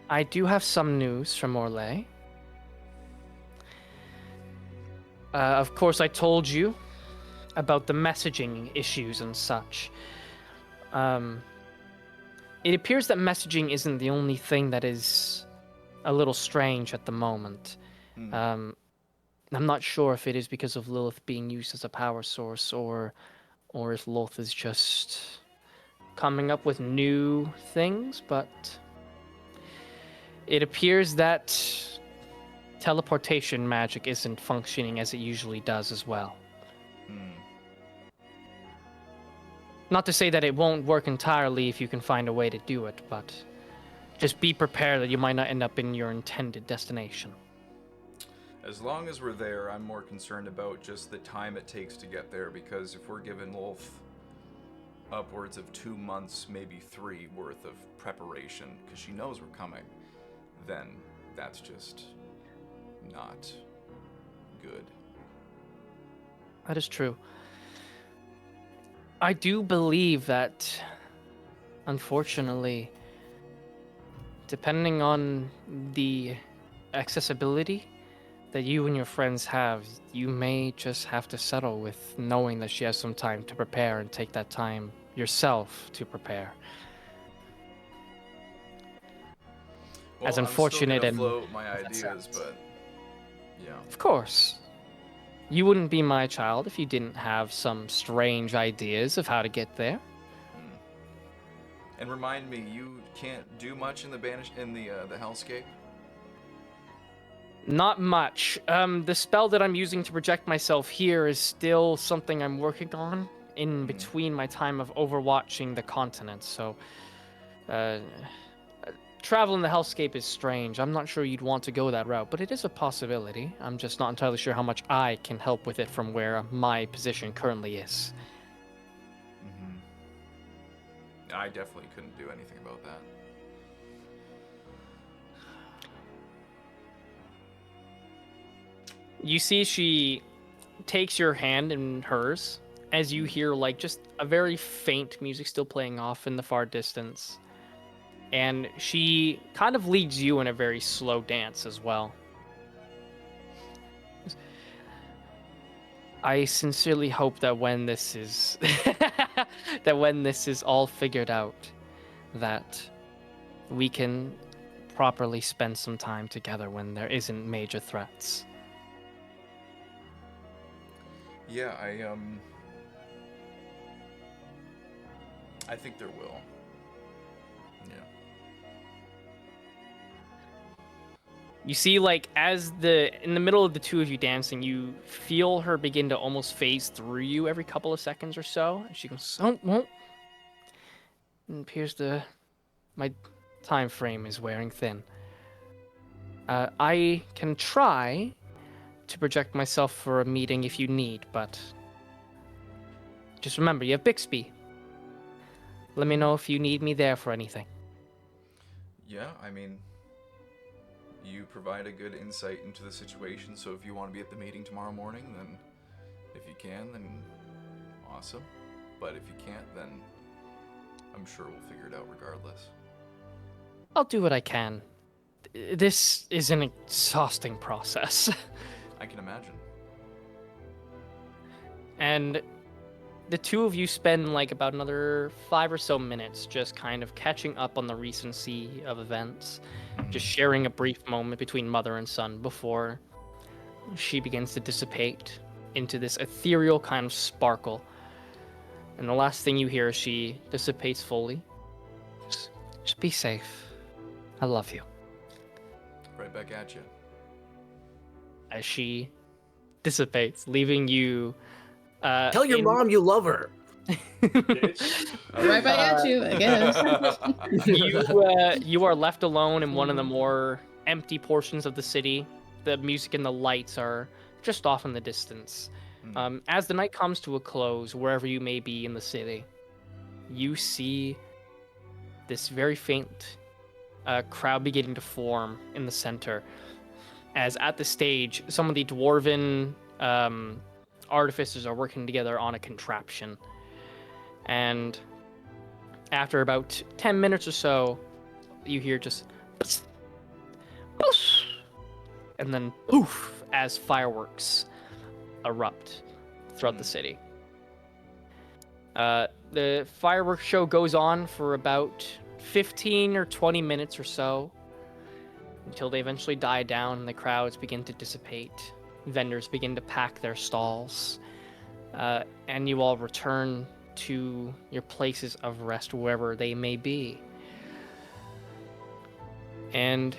I do have some news from Orlais. Of course, I told you about the messaging issues and such. It appears that messaging isn't the only thing that is a little strange at the moment. I'm not sure if it is because of Lilith being used as a power source, or if Lilith is just coming up with new things, but it appears that teleportation magic isn't functioning as it usually does as well. Not to say that it won't work entirely if you can find a way to do it, but just be prepared that you might not end up in your intended destination. As long as we're there, I'm more concerned about just the time it takes to get there, because if we're giving Wolf upwards of 2 months, maybe 3 worth of preparation, because she knows we're coming, then that's just not good. That is true. I do believe that, unfortunately, depending on the accessibility that you and your friends have, you may just have to settle with knowing that she has some time to prepare and take that time yourself to prepare. Well, as unfortunate I'm still gonna and float my ideas, but yeah. Of course. You wouldn't be my child if you didn't have some strange ideas of how to get there. And remind me, you can't do much in the hellscape? Not much. The spell that I'm using to project myself here is still something I'm working on in between my time of overwatching the continent, so travel in the hellscape is strange. I'm not sure you'd want to go that route, but it is a possibility. I'm just not entirely sure how much I can help with it from where my position currently is. I definitely couldn't do anything about that. You see she takes your hand in hers as you hear like just a very faint music still playing off in the far distance. and she kind of leads you in a very slow dance as well. I sincerely hope that when this is that when this is all figured out, that we can properly spend some time together when there isn't major threats. Yeah, I think there will. Yeah. You see, like, in the middle of the two of you dancing, you feel her begin to almost phase through you every couple of seconds or so. And she goes, "Oh, well, it appears my time frame is wearing thin. I can try to project myself for a meeting if you need, but just remember, you have Bixby. Let me know if you need me there for anything." Yeah, I mean, you provide a good insight into the situation, so if you want to be at the meeting tomorrow morning, then if you can, then awesome. But if you can't, then I'm sure we'll figure it out regardless. I'll do what I can. This is an exhausting process. I can imagine. And the two of you spend like about another 5 or so minutes just kind of catching up on the recency of events, just sharing a brief moment between mother and son before she begins to dissipate into this ethereal kind of sparkle. And the last thing you hear as she dissipates fully, just be safe. I love you. Right back at you. As she dissipates, leaving you. Tell your mom you love her. Right back at you, I guess. You are left alone in one of the more empty portions of the city. The music and the lights are just off in the distance. As the night comes to a close, wherever you may be in the city, you see this very faint crowd beginning to form in the center. As at the stage, some of the dwarven artificers are working together on a contraption. And after about 10 minutes or so, you hear just and then poof as fireworks erupt throughout the city. The fireworks show goes on for about 15 or 20 minutes or so until they eventually die down and the crowds begin to dissipate. Vendors begin to pack their stalls, and you all return to your places of rest wherever they may be. And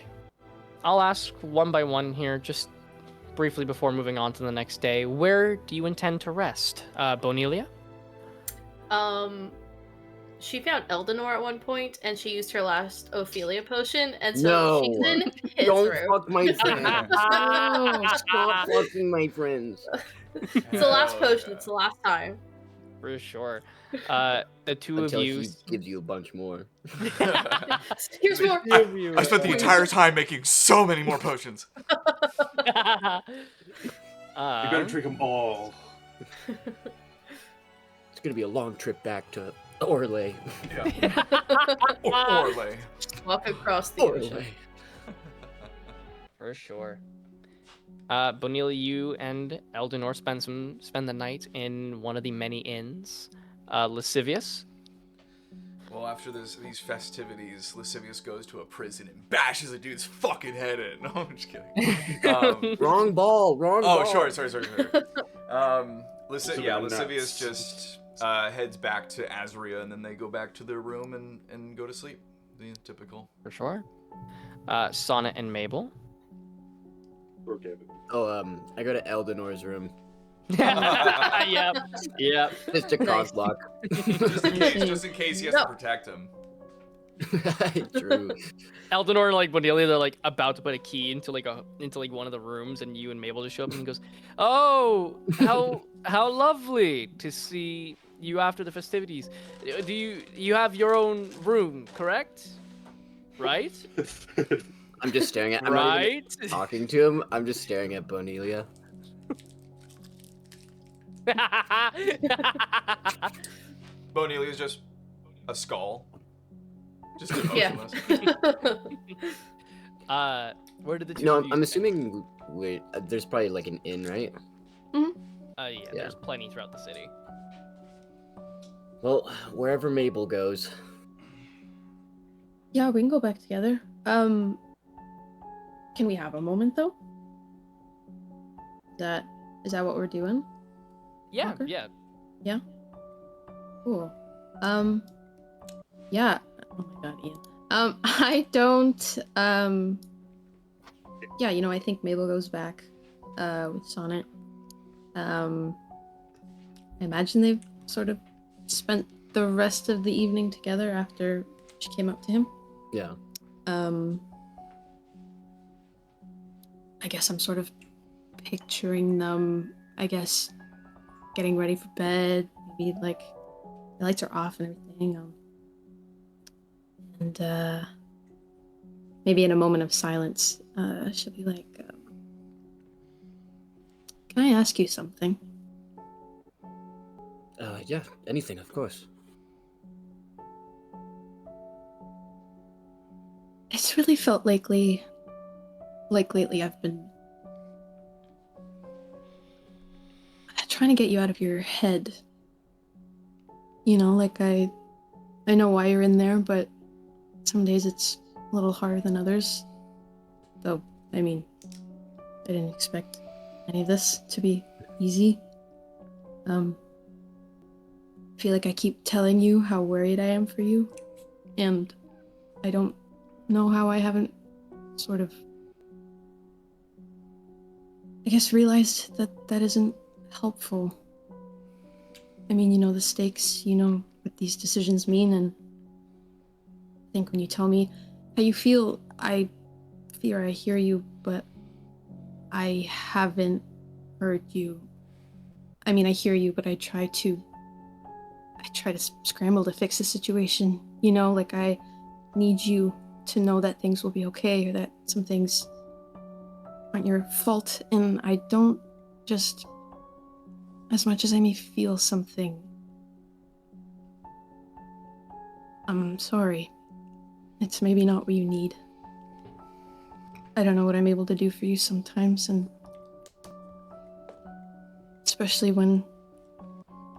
I'll ask one by one here, just briefly before moving on to the next day. Where do you intend to rest, Bonelia? She found Eldenor at one point, and she used her last Ophelia potion, and so she's in his Don't room. fuck my friends. Stop fucking my friends. It's the last Hell potion. yeah. It's the last time. For sure. The two Until of you. he gives you a bunch more. Here's more. I spent the entire time making so many more potions. You better drink them all. It's gonna be a long trip back to Orlais. Yeah. Orlais. Walk across the ocean. Orlais. For sure. Bonelia, you and Eldenor spend the night in one of the many inns. Lascivious. Well, after these festivities, Lascivious goes to a prison and bashes a dude's fucking head in. No, I'm just kidding. Wrong ball. Wrong ball. Oh, sorry. Lascivious nuts. just heads back to Azria, and then they go back to their room and go to sleep. The typical. For sure. Sonnet and Mabel. Forgiven. Oh, I go to Eldenor's room. Yep. Just a Nice. cockblock. Just in case he has to protect him. True. Eldenor and like Bonelia, they're like about to put a key into one of the rooms, and you and Mabel just show up and he goes, "Oh, how lovely to see you after the festivities. Do you have your own room, correct? Right? I'm just staring at. I'm not even Right? talking to him. I'm just staring at Bonelia. Bonelia's just a skull. Just emotionless. Where did the two No, of you I'm spend- assuming there's probably like an inn, right? Yeah, Yeah. there's plenty throughout the city. Well, wherever Mabel goes. Yeah, we can go back together. Can we have a moment though? Is that what we're doing? Yeah, Walker? yeah. Yeah. Cool. Yeah. Oh my god, Ian. I don't. Yeah, I think Mabel goes back, with Sonnet. I imagine they've sort of spent the rest of the evening together after she came up to him. Yeah. I guess I'm sort of picturing them, getting ready for bed. Maybe like the lights are off and everything. And maybe in a moment of silence, she'll be like, "Can I ask you something?" Yeah, anything, of course. It's really felt lately I've been trying to get you out of your head. Like I know why you're in there, but some days it's a little harder than others. Though, I mean, I didn't expect any of this to be easy. I feel like I keep telling you how worried I am for you, and I don't know how I haven't sort of, realized that that isn't helpful. I mean, the stakes, what these decisions mean, and I think when you tell me how you feel, I fear I hear you, but I haven't heard you. I mean, I hear you, but I try to scramble to fix the situation. Like I need you to know that things will be okay, or that some things aren't your fault, and I don't just, as much as I may feel something, I'm sorry. It's maybe not what you need. I don't know what I'm able to do for you sometimes, and especially when it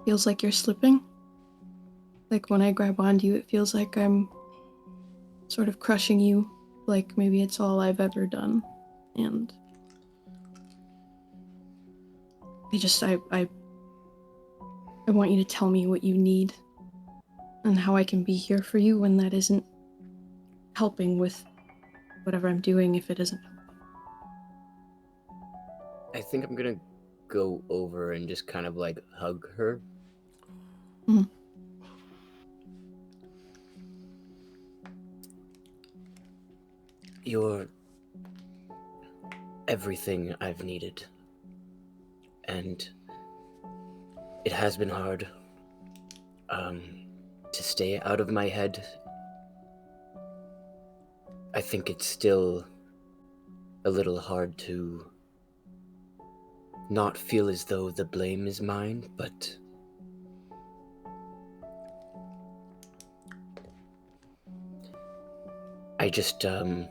feels like you're slipping. Like when I grab onto you, it feels like I'm sort of crushing you, like maybe it's all I've ever done. And I want you to tell me what you need and how I can be here for you when that isn't helping with whatever I'm doing, if it isn't helping. I think I'm gonna go over and just kind of like hug her. Mhm. You're everything I've needed. And it has been hard to stay out of my head. I think it's still a little hard to not feel as though the blame is mine, but I just want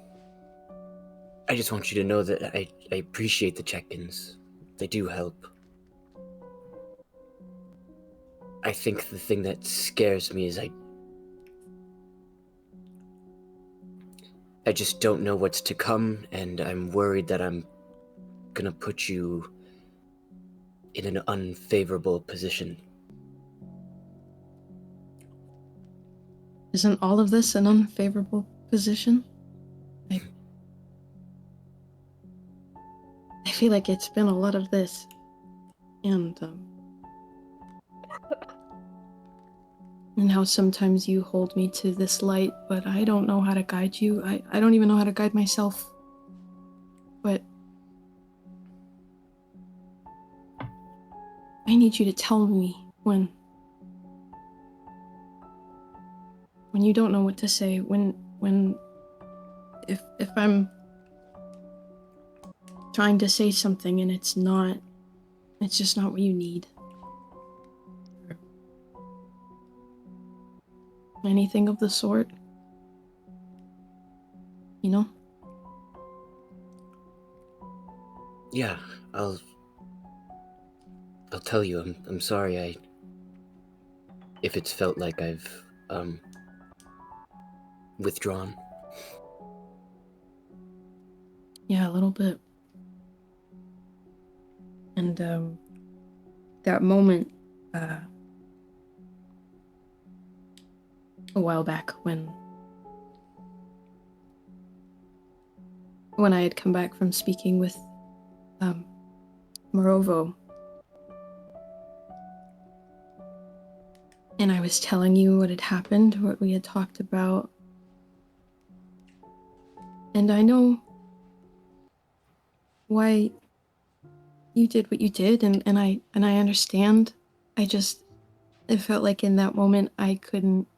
you to know that I appreciate the check-ins. They do help. I think the thing that scares me is I just don't know what's to come, and I'm worried that I'm gonna put you in an unfavorable position. Isn't all of this an unfavorable position? I feel like it's been a lot of this. And how sometimes you hold me to this light, but I don't know how to guide you. I don't even know how to guide myself. But I need you to tell me when you don't know what to say, if I'm trying to say something and it's just not what you need. Anything of the sort. you know? Yeah, I'll tell you. I'm sorry. If it's felt like I've withdrawn. Yeah, a little bit. And that moment a while back when I had come back from speaking with Morovo, and I was telling you what had happened, what we had talked about, and I know why you did what you did, and I understand. It felt like in that moment I couldn't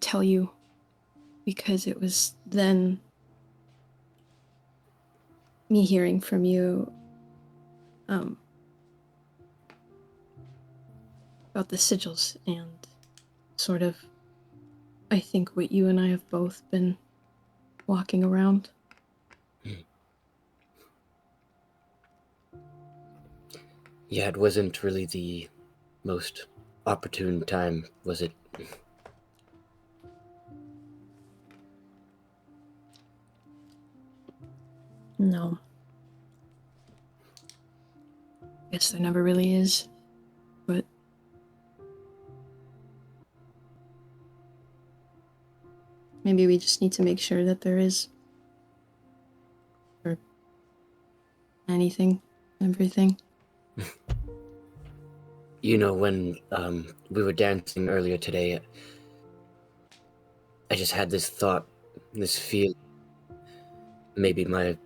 tell you because it was then me hearing from you about the sigils and sort of, I think, what you and I have both been walking around. Yeah, it wasn't really the most opportune time, was it? No. Guess there never really is, but maybe we just need to make sure that there is. For anything, everything. You know, when we were dancing earlier today, I just had this thought, this feel. Maybe my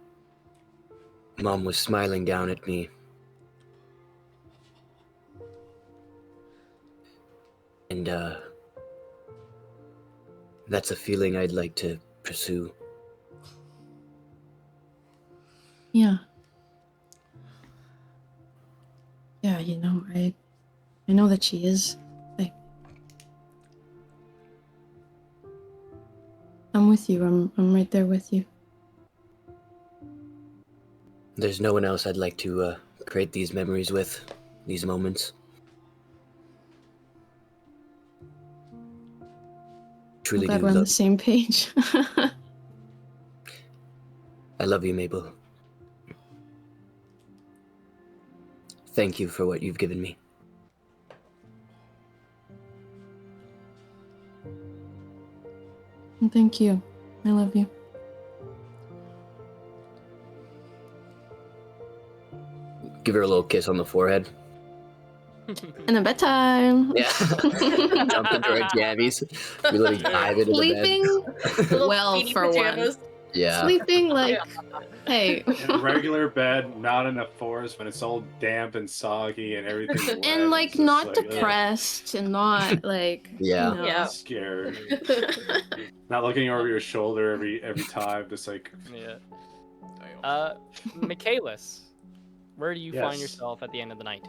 mom was smiling down at me. And that's a feeling I'd like to pursue. Yeah. Yeah, you know, I know that she is. I'm with you. I'm right there with you. There's no one else I'd like to create these memories with, these moments. I'm Truly glad do we're on the love. same page. I love you, Mabel. Thank you for what you've given me. Thank you. I love you. Give her a little kiss on the forehead. And then bedtime. Yeah. Jump into her jammies. Really dive into the Sleeping Little well beanie for pajamas. one. Yeah. Sleeping like, hey. In a regular bed, not in a forest when it's all damp and soggy and everything's wet. And like it's just not like, ugh, depressed and not like, Yeah. you know. Yeah. scared. Not looking over your shoulder every time, just like Yeah. Damn. Michaelis, where do you find Yes. yourself at the end of the night?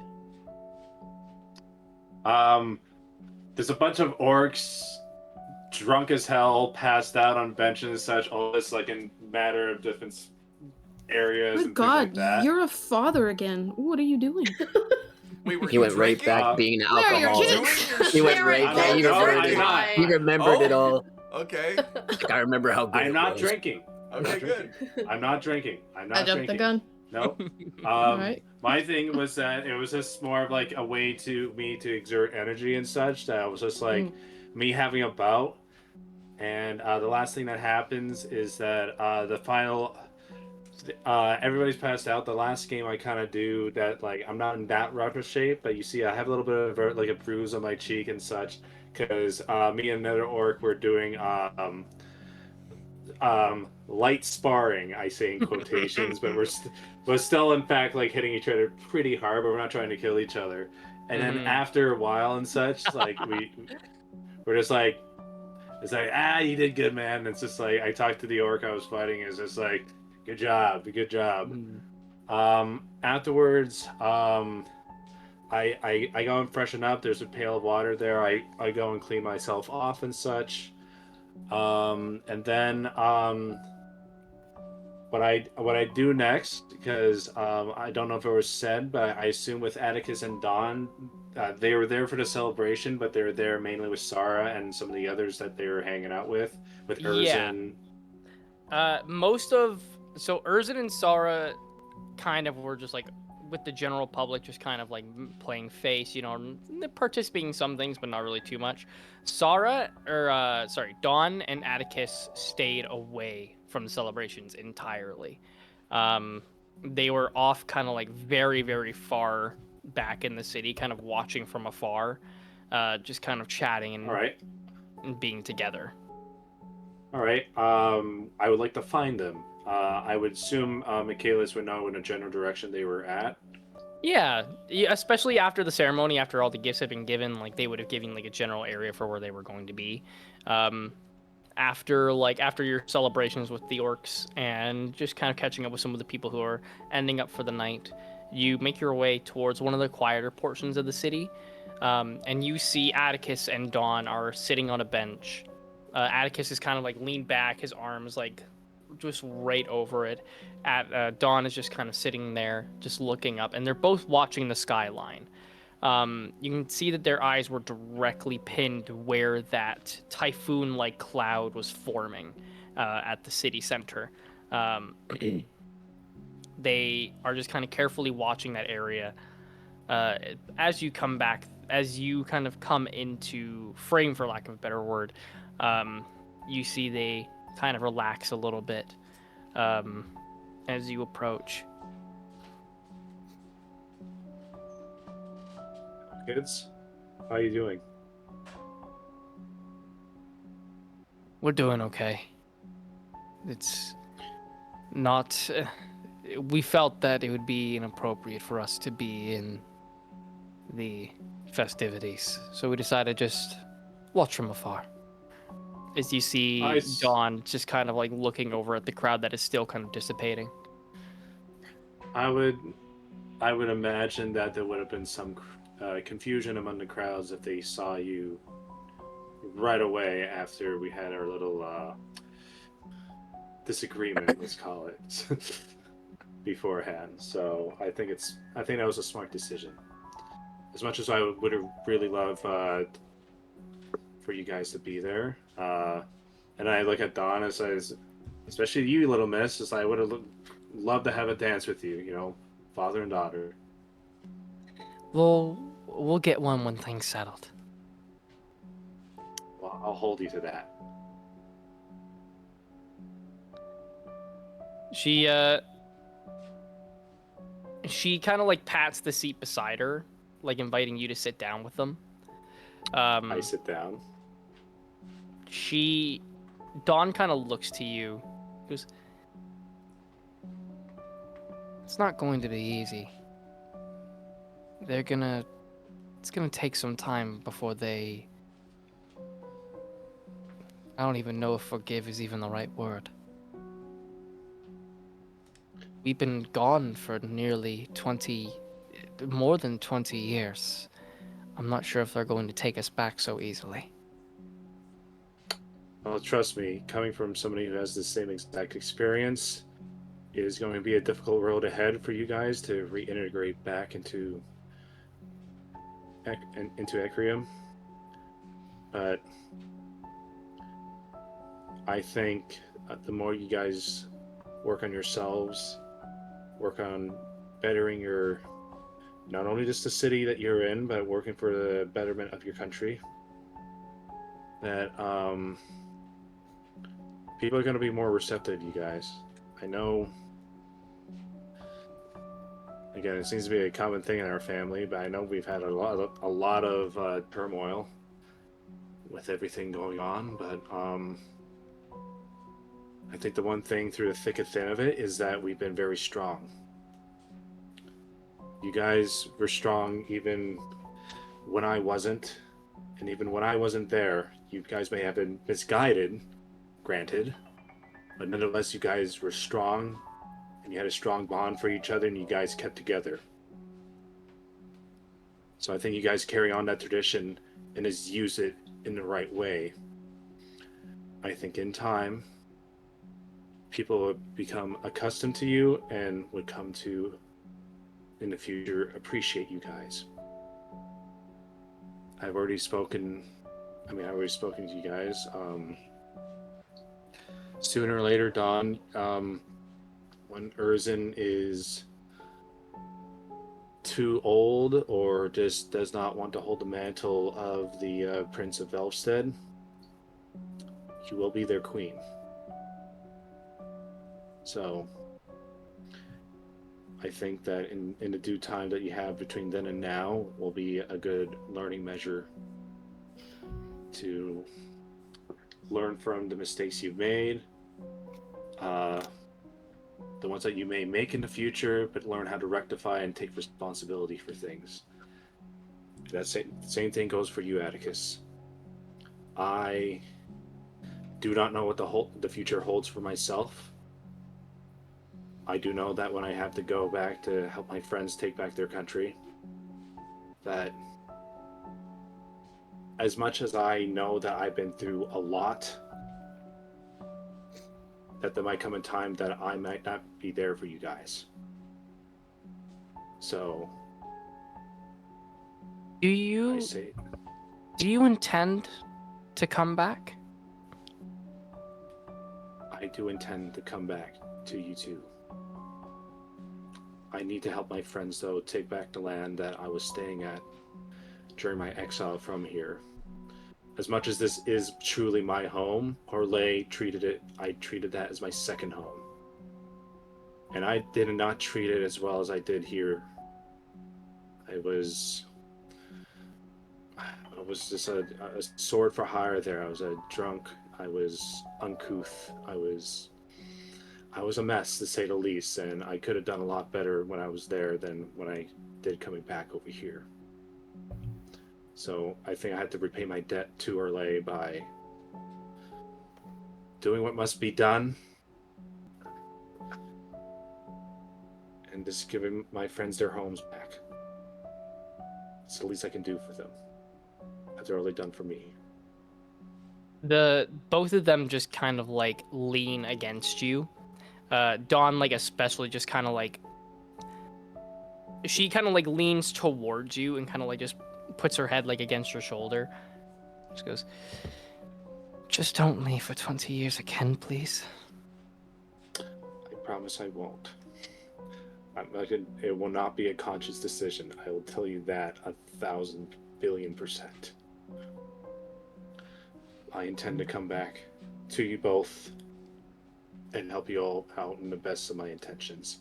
there's a bunch of orcs drunk as hell, passed out on benches and such, all this like in matter of different areas Good and God, things like that. you're a father again. What are you doing? Wait, were He you went right drinking? back being an Where are your alcoholic. kids? He went Where are right your back. He kids? remembered I'm it. not. He remembered it all. Okay. Like, I remember how good I'm it not was. drinking. Okay, good. I'm not drinking. I'm not I jumped the drinking. gun. Nope. Alright. My thing was that it was just more of like a way to me to exert energy and such. That was just like me having a bout. And the last thing that happens is that the final, everybody's passed out. The last game I kind of do that, like I'm not in that rough of shape, but you see I have a little bit of like a bruise on my cheek and such because me and another orc were doing light sparring, I say in quotations, but we're still in fact like hitting each other pretty hard, but we're not trying to kill each other. And then after a while and such, like we're just like, it's like, you did good, man. And it's just like I talked to the orc I was fighting. It's just like, good job. Afterwards, I go and freshen up. There's a pail of water there. I go and clean myself off and such. And then what I do next, because I don't know if it was said, but I assume with Atticus and Dawn, they were there for the celebration, but they were there mainly with Sarah and some of the others that they were hanging out with Yeah. Erzin. So Urzin and Sara kind of were just like with the general public, just kind of like playing face, participating in some things, but not really too much. Dawn and Atticus stayed away from the celebrations entirely. They were off kind of like very, very far back in the city, kind of watching from afar, just kind of chatting All right. and being together. All right. I would like to find them. I would assume Michaelis would know in a general direction they were at. Yeah, especially after the ceremony, after all the gifts had been given, like they would have given like a general area for where they were going to be. After your celebrations with the orcs and just kind of catching up with some of the people who are ending up for the night, you make your way towards one of the quieter portions of the city, and you see Atticus and Dawn are sitting on a bench. Atticus is kind of like leaned back, his arms like just right over it. Dawn is just kind of sitting there, just looking up, and they're both watching the skyline. You can see that their eyes were directly pinned where that typhoon-like cloud was forming at the city center. They are just kind of carefully watching that area. As you come back, as you kind of come into frame, for lack of a better word, you see they kind of relax a little bit as you approach. Kids, how are you doing? We're doing okay. It's not. We felt that it would be inappropriate for us to be in the festivities, so we decided to just watch from afar. As you see Dawn just kind of like looking over at the crowd that is still kind of dissipating. I would imagine that there would have been some confusion among the crowds if they saw you right away after we had our little disagreement, let's call it, beforehand. So I think that was a smart decision. As much as I would have really loved for you guys to be there, and I look at Dawn and says, especially you, little miss, as I would have loved to have a dance with you, father and daughter. We'll get one when things settled. Well, I'll hold you to that. She kind of like pats the seat beside her, like inviting you to sit down with them. I sit down. Dawn kind of looks to you. Goes, it's not going to be easy. It's gonna take some time before they. I don't even know if forgive is even the right word. We've been gone for more than 20 years. I'm not sure if they're going to take us back so easily. Well, trust me, coming from somebody who has the same exact experience, it is going to be a difficult road ahead for you guys to reintegrate back into Ecrium. But I think the more you guys work on yourselves, work on bettering your, not only just the city that you're in, but working for the betterment of your country, that people are going to be more receptive, you guys. I know, again, it seems to be a common thing in our family, but I know we've had a lot of turmoil with everything going on, but I think the one thing through the thick and thin of it is that we've been very strong. You guys were strong even when I wasn't, and even when I wasn't there, you guys may have been misguided, granted, but nonetheless, you guys were strong, and you had a strong bond for each other, and you guys kept together. So I think you guys carry on that tradition and just use it in the right way. I think in time, people would become accustomed to you and would come to, in the future, appreciate you guys. I've already spoken. I've already spoken to you guys. Sooner or later, Dawn, when Erzin is too old or just does not want to hold the mantle of the Prince of Velfstead, you will be their queen. So I think that in the due time that you have between then and now will be a good learning measure to learn from the mistakes you've made, the ones that you may make in the future, but learn how to rectify and take responsibility for things. That same thing goes for you, Atticus. I do not know what the future holds for myself. I do know that when I have to go back to help my friends take back their country, that as much as I know that I've been through a lot, that there might come a time that I might not be there for you guys. So Do I you say, intend to come back? I do intend to come back to you too. I need to help my friends, though, take back the land that I was staying at during my exile from here. As much as this is truly my home, I treated that as my second home. And I did not treat it as well as I did here. I was just a sword for hire there. I was a drunk. I was uncouth. I was a mess, to say the least, and I could have done a lot better when I was there than when I did coming back over here. So I think I had to repay my debt to Orlais by doing what must be done and just giving my friends their homes back. It's the least I can do for them. That's already done for me. Both of them just kind of like lean against you. Dawn, like, especially just kind of like, she kind of like leans towards you and kind of like just puts her head like against your shoulder. Just goes, just don't leave for 20 years again, please. I promise I won't. It will not be a conscious decision. I will tell you that 1,000 billion%. I intend to come back to you both and help you all out in the best of my intentions.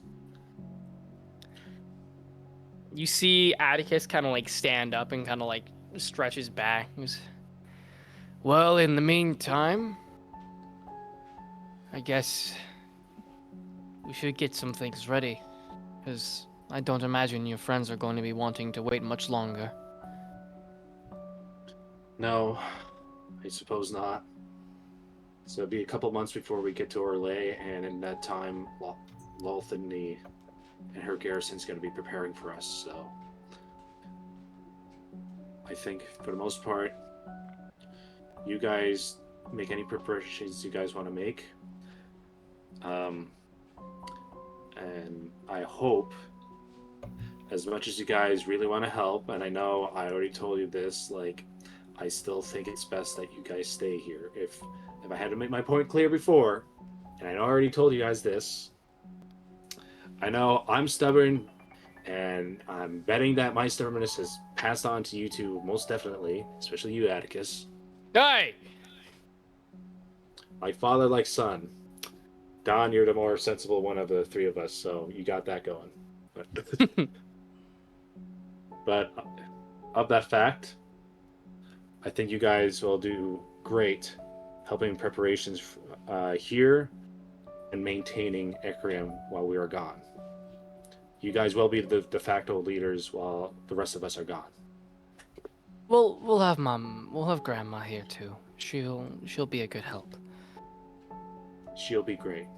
You see Atticus kind of like stand up and kind of like stretch his back. He goes, well, in the meantime, I guess we should get some things ready, because I don't imagine your friends are going to be wanting to wait much longer. No, I suppose not. So it'll be a couple months before we get to Orlais, and in that time, Lolth and her garrison's going to be preparing for us. So I think, for the most part, you guys make any preparations you guys want to make. And I hope, as much as you guys really want to help, and I know I already told you this, like, I still think it's best that you guys stay here. If I had to make my point clear before, and I already told you guys this, I know I'm stubborn, and I'm betting that my stubbornness has passed on to you two, most definitely, especially you, Atticus. Hey! Like father, like son. Don, you're the more sensible one of the three of us, so you got that going. But of that fact, I think you guys will do great helping preparations here and maintaining Ecrium while we are gone. You guys will be the de facto leaders while the rest of us are gone. We'll have Grandma here too. She'll be a good help. She'll be great.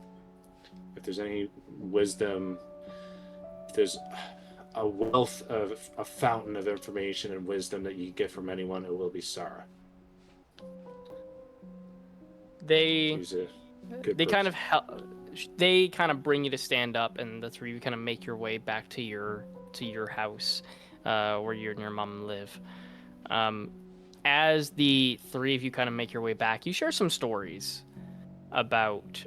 If there's any wisdom, if there's a wealth of a fountain of information and wisdom that you get from anyone, it will be Sarah. They He's a good they kind person. of they kind of bring you to stand up, and the three of you kind of make your way back to your house, where you and your mom live. As the three of you kind of make your way back, you share some stories about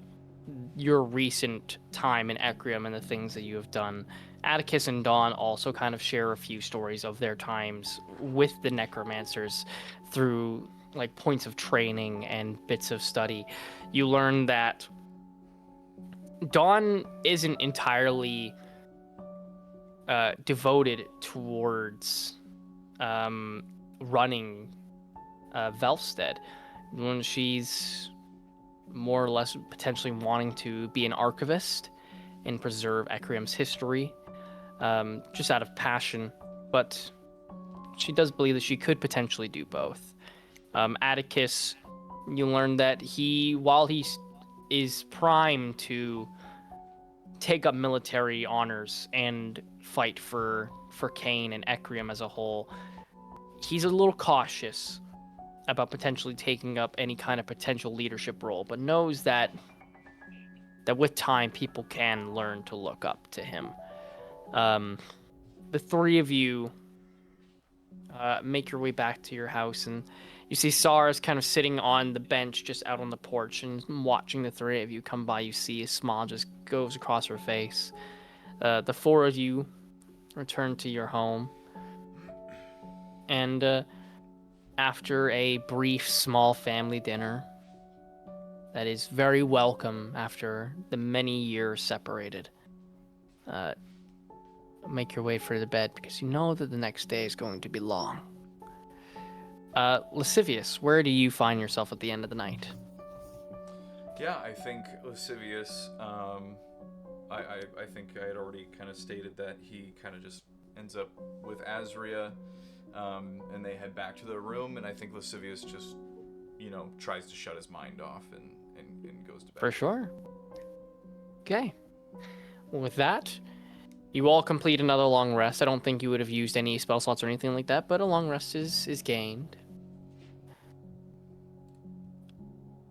your recent time in Ecrium and the things that you have done. Atticus and Dawn also kind of share a few stories of their times with the necromancers through like points of training and bits of study. You learn that Dawn isn't entirely devoted towards running Velstead. When she's more or less potentially wanting to be an archivist and preserve Ecrium's history, just out of passion, but she does believe that she could potentially do both. Atticus, you learn that while he is primed to take up military honors and fight for Kane and Ecrium as a whole, he's a little cautious about potentially taking up any kind of potential leadership role, but knows that with time people can learn to look up to him. The three of you make your way back to your house, and you see Sarah's kind of sitting on the bench just out on the porch and watching the three of you come by. You see a smile just goes across her face. The four of you return to your home, and after a brief small family dinner that is very welcome after the many years separated, make your way for the bed because you know that the next day is going to be long. Lascivious, where do you find yourself at the end of the night? Yeah, I think Lascivious, I think I had already kind of stated that he kind of just ends up with Azria, and they head back to their room, and I think Lascivious just, tries to shut his mind off and goes to bed. For sure. Okay. Well, with that, you all complete another long rest. I don't think you would have used any spell slots or anything like that, but a long rest is gained.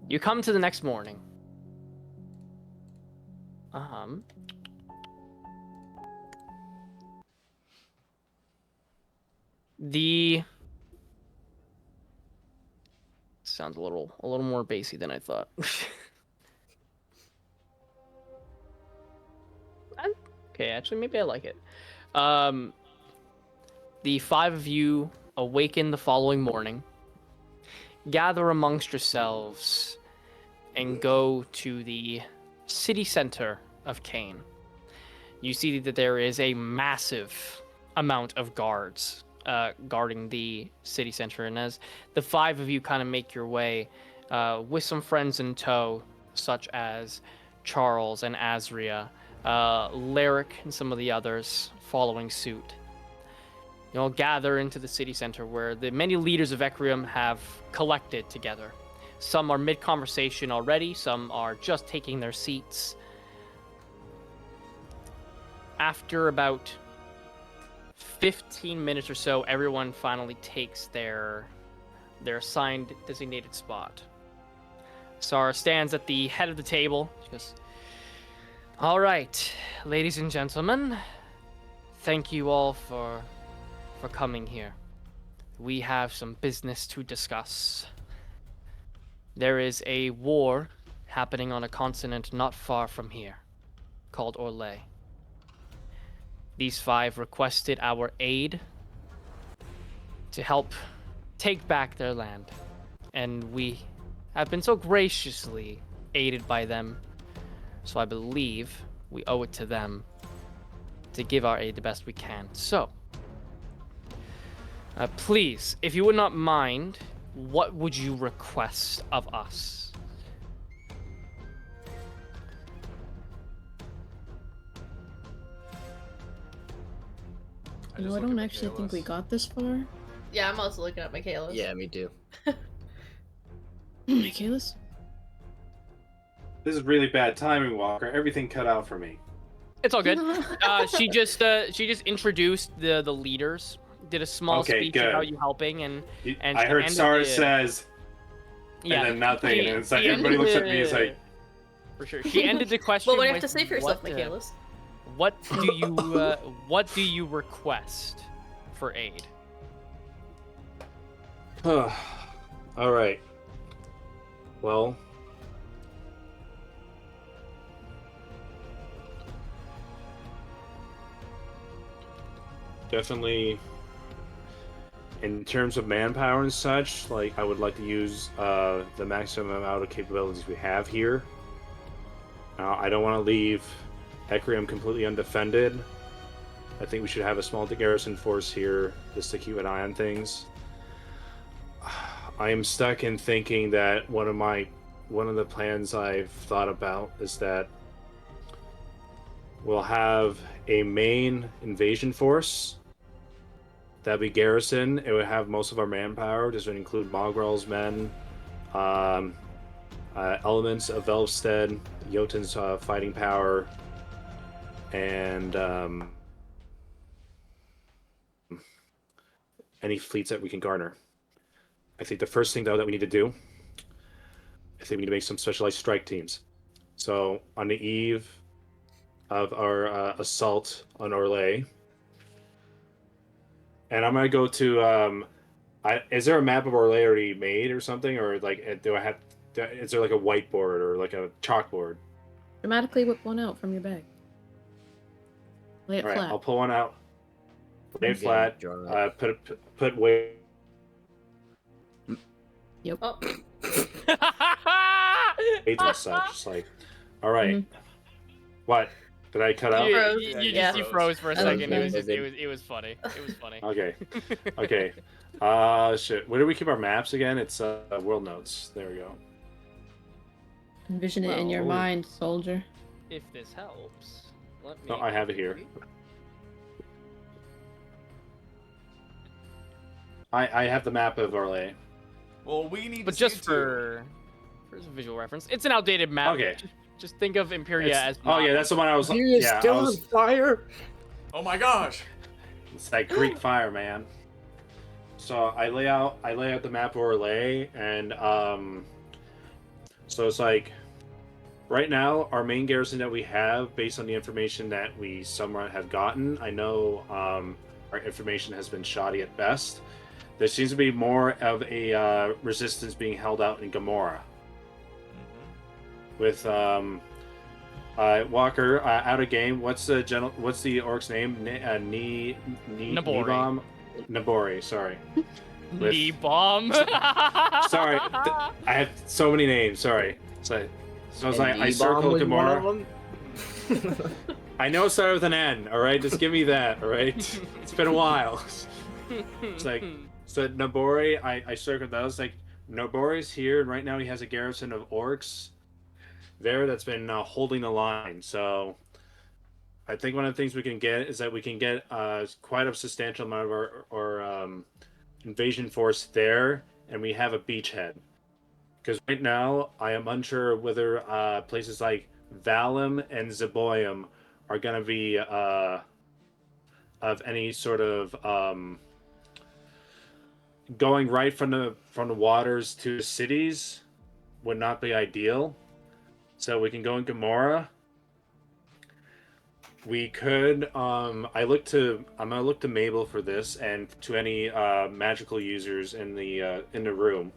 You come to the next morning. The sounds a little more bassy than I thought. Okay, actually, maybe I like it. The five of you awaken the following morning, gather amongst yourselves, and go to the city center of Kane. You see that there is a massive amount of guards guarding the city center, and as the five of you kind of make your way with some friends in tow, such as Charles and Azria, Lyric and some of the others following suit, you all gather into the city center where the many leaders of Ecrium have collected together. Some are mid-conversation already, some are just taking their seats. After about 15 minutes or so, everyone finally takes their assigned designated spot. Sarah stands at the head of the table. She goes, "All right, ladies and gentlemen, thank you all for coming here. We have some business to discuss. There is a war happening on a continent not far from here, called Orlais. These five requested our aid to help take back their land, and we have been so graciously aided by them, so I believe we owe it to them to give our aid the best we can. So, please, if you would not mind, what would you request of us?" I don't actually think we got this far. Yeah, I'm also looking at Michaela's. Yeah, me too. Michaela's? This is really bad timing, Walker. Everything cut out for me. It's all good. She just introduced the leaders, did a small Okay, speech good. about you helping, and I heard ended Sarah the- says, Yeah. And then nothing. And it's like She everybody ended looks at me. It's like, for sure. She ended the question. Well, what do you have with to say for yourself, what, Michaelis? what do you request for aid? all right. Well, definitely in terms of manpower and such, like I would like to use the maximum amount of capabilities we have here. I don't want to leave Ecrium completely undefended. I think we should have a small garrison force here just to keep an eye on things. I am stuck in thinking that one of the plans I've thought about is that we'll have a main invasion force. That'd be garrison. It would have most of our manpower. This would include Mogrel's men, elements of Velvstead, Jotun's fighting power, and any fleets that we can garner. I think the first thing, though, that we need to do, I think we need to make some specialized strike teams. So on the eve of our assault on Orlais, and I'm gonna go to. Is there a map of Orlais already made or something, or like do I have? Is there like a whiteboard or like a chalkboard? Dramatically whip one out from your bag. Lay it All right, flat. I'll pull one out. Lay it Again, flat. draw it. Put weight. Yep. Oh, Weights and such. Just like, all right. Mhm. What? Did I cut out? You, froze. you Yeah. just you froze for a I love second. that. It was funny. It was funny. Okay. Okay. Shit. Where do we keep our maps again? It's world notes. There we go. Envision it in your Well, mind, soldier. If this helps, let me. No, I have it here. I have the map of Orlais. Well, we need But to see just it too. for some visual reference, it's an outdated map. Okay. Just think of Imperia It's- as. oh yeah, that's the one I was. Imperia's Yeah, still I on was. fire. Oh my gosh. It's that Greek fire, man. So I lay out the map of Orlais, and so it's like right now our main garrison that we have, based on the information that we somewhat have gotten. I know our information has been shoddy at best. There seems to be more of a resistance being held out in Gamora. With Walker out of game. What's the orc's name? Nabori. Nibom? Nabori. Sorry. With- Knee bomb. Sorry, I have so many names. Sorry. So I was like, I And circled E-bomb was one of Gamora. them? I know it started with an N. All right, just give me that. All right. It's been a while. It's like, so Nabori, I circled those. Like Nabori's here, and right now he has a garrison of orcs there that's been holding the line. So I think one of the things we can get is that we can get quite a substantial amount of our invasion force there, and we have a beachhead. Because right now I am unsure whether places like Valum and Zeboyum are going to be of any sort of going right from the waters to the cities would not be ideal. So we can go in Gamora. We could. I'm gonna look to Mabel for this, and to any magical users in the room.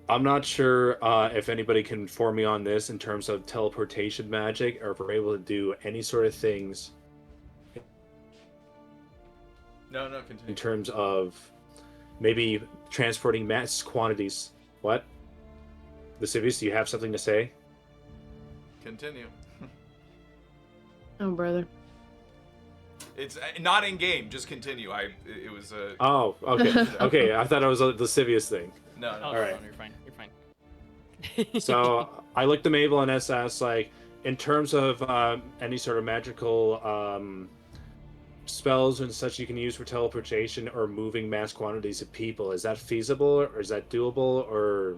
I'm not sure if anybody can inform me on this in terms of teleportation magic, or if we're able to do any sort of things No, in continue. terms of maybe transporting mass quantities. What? Vesuvius, do you have something to say? Continue. Oh, brother. It's not in game. Just continue. It was a. Oh, okay. Okay, I thought it was a lascivious thing. No, no. Oh, All right. You're fine. You're fine. So I looked at Mabel and SS, like, in terms of any sort of magical spells and such you can use for teleportation or moving mass quantities of people, is that feasible, or is that doable, or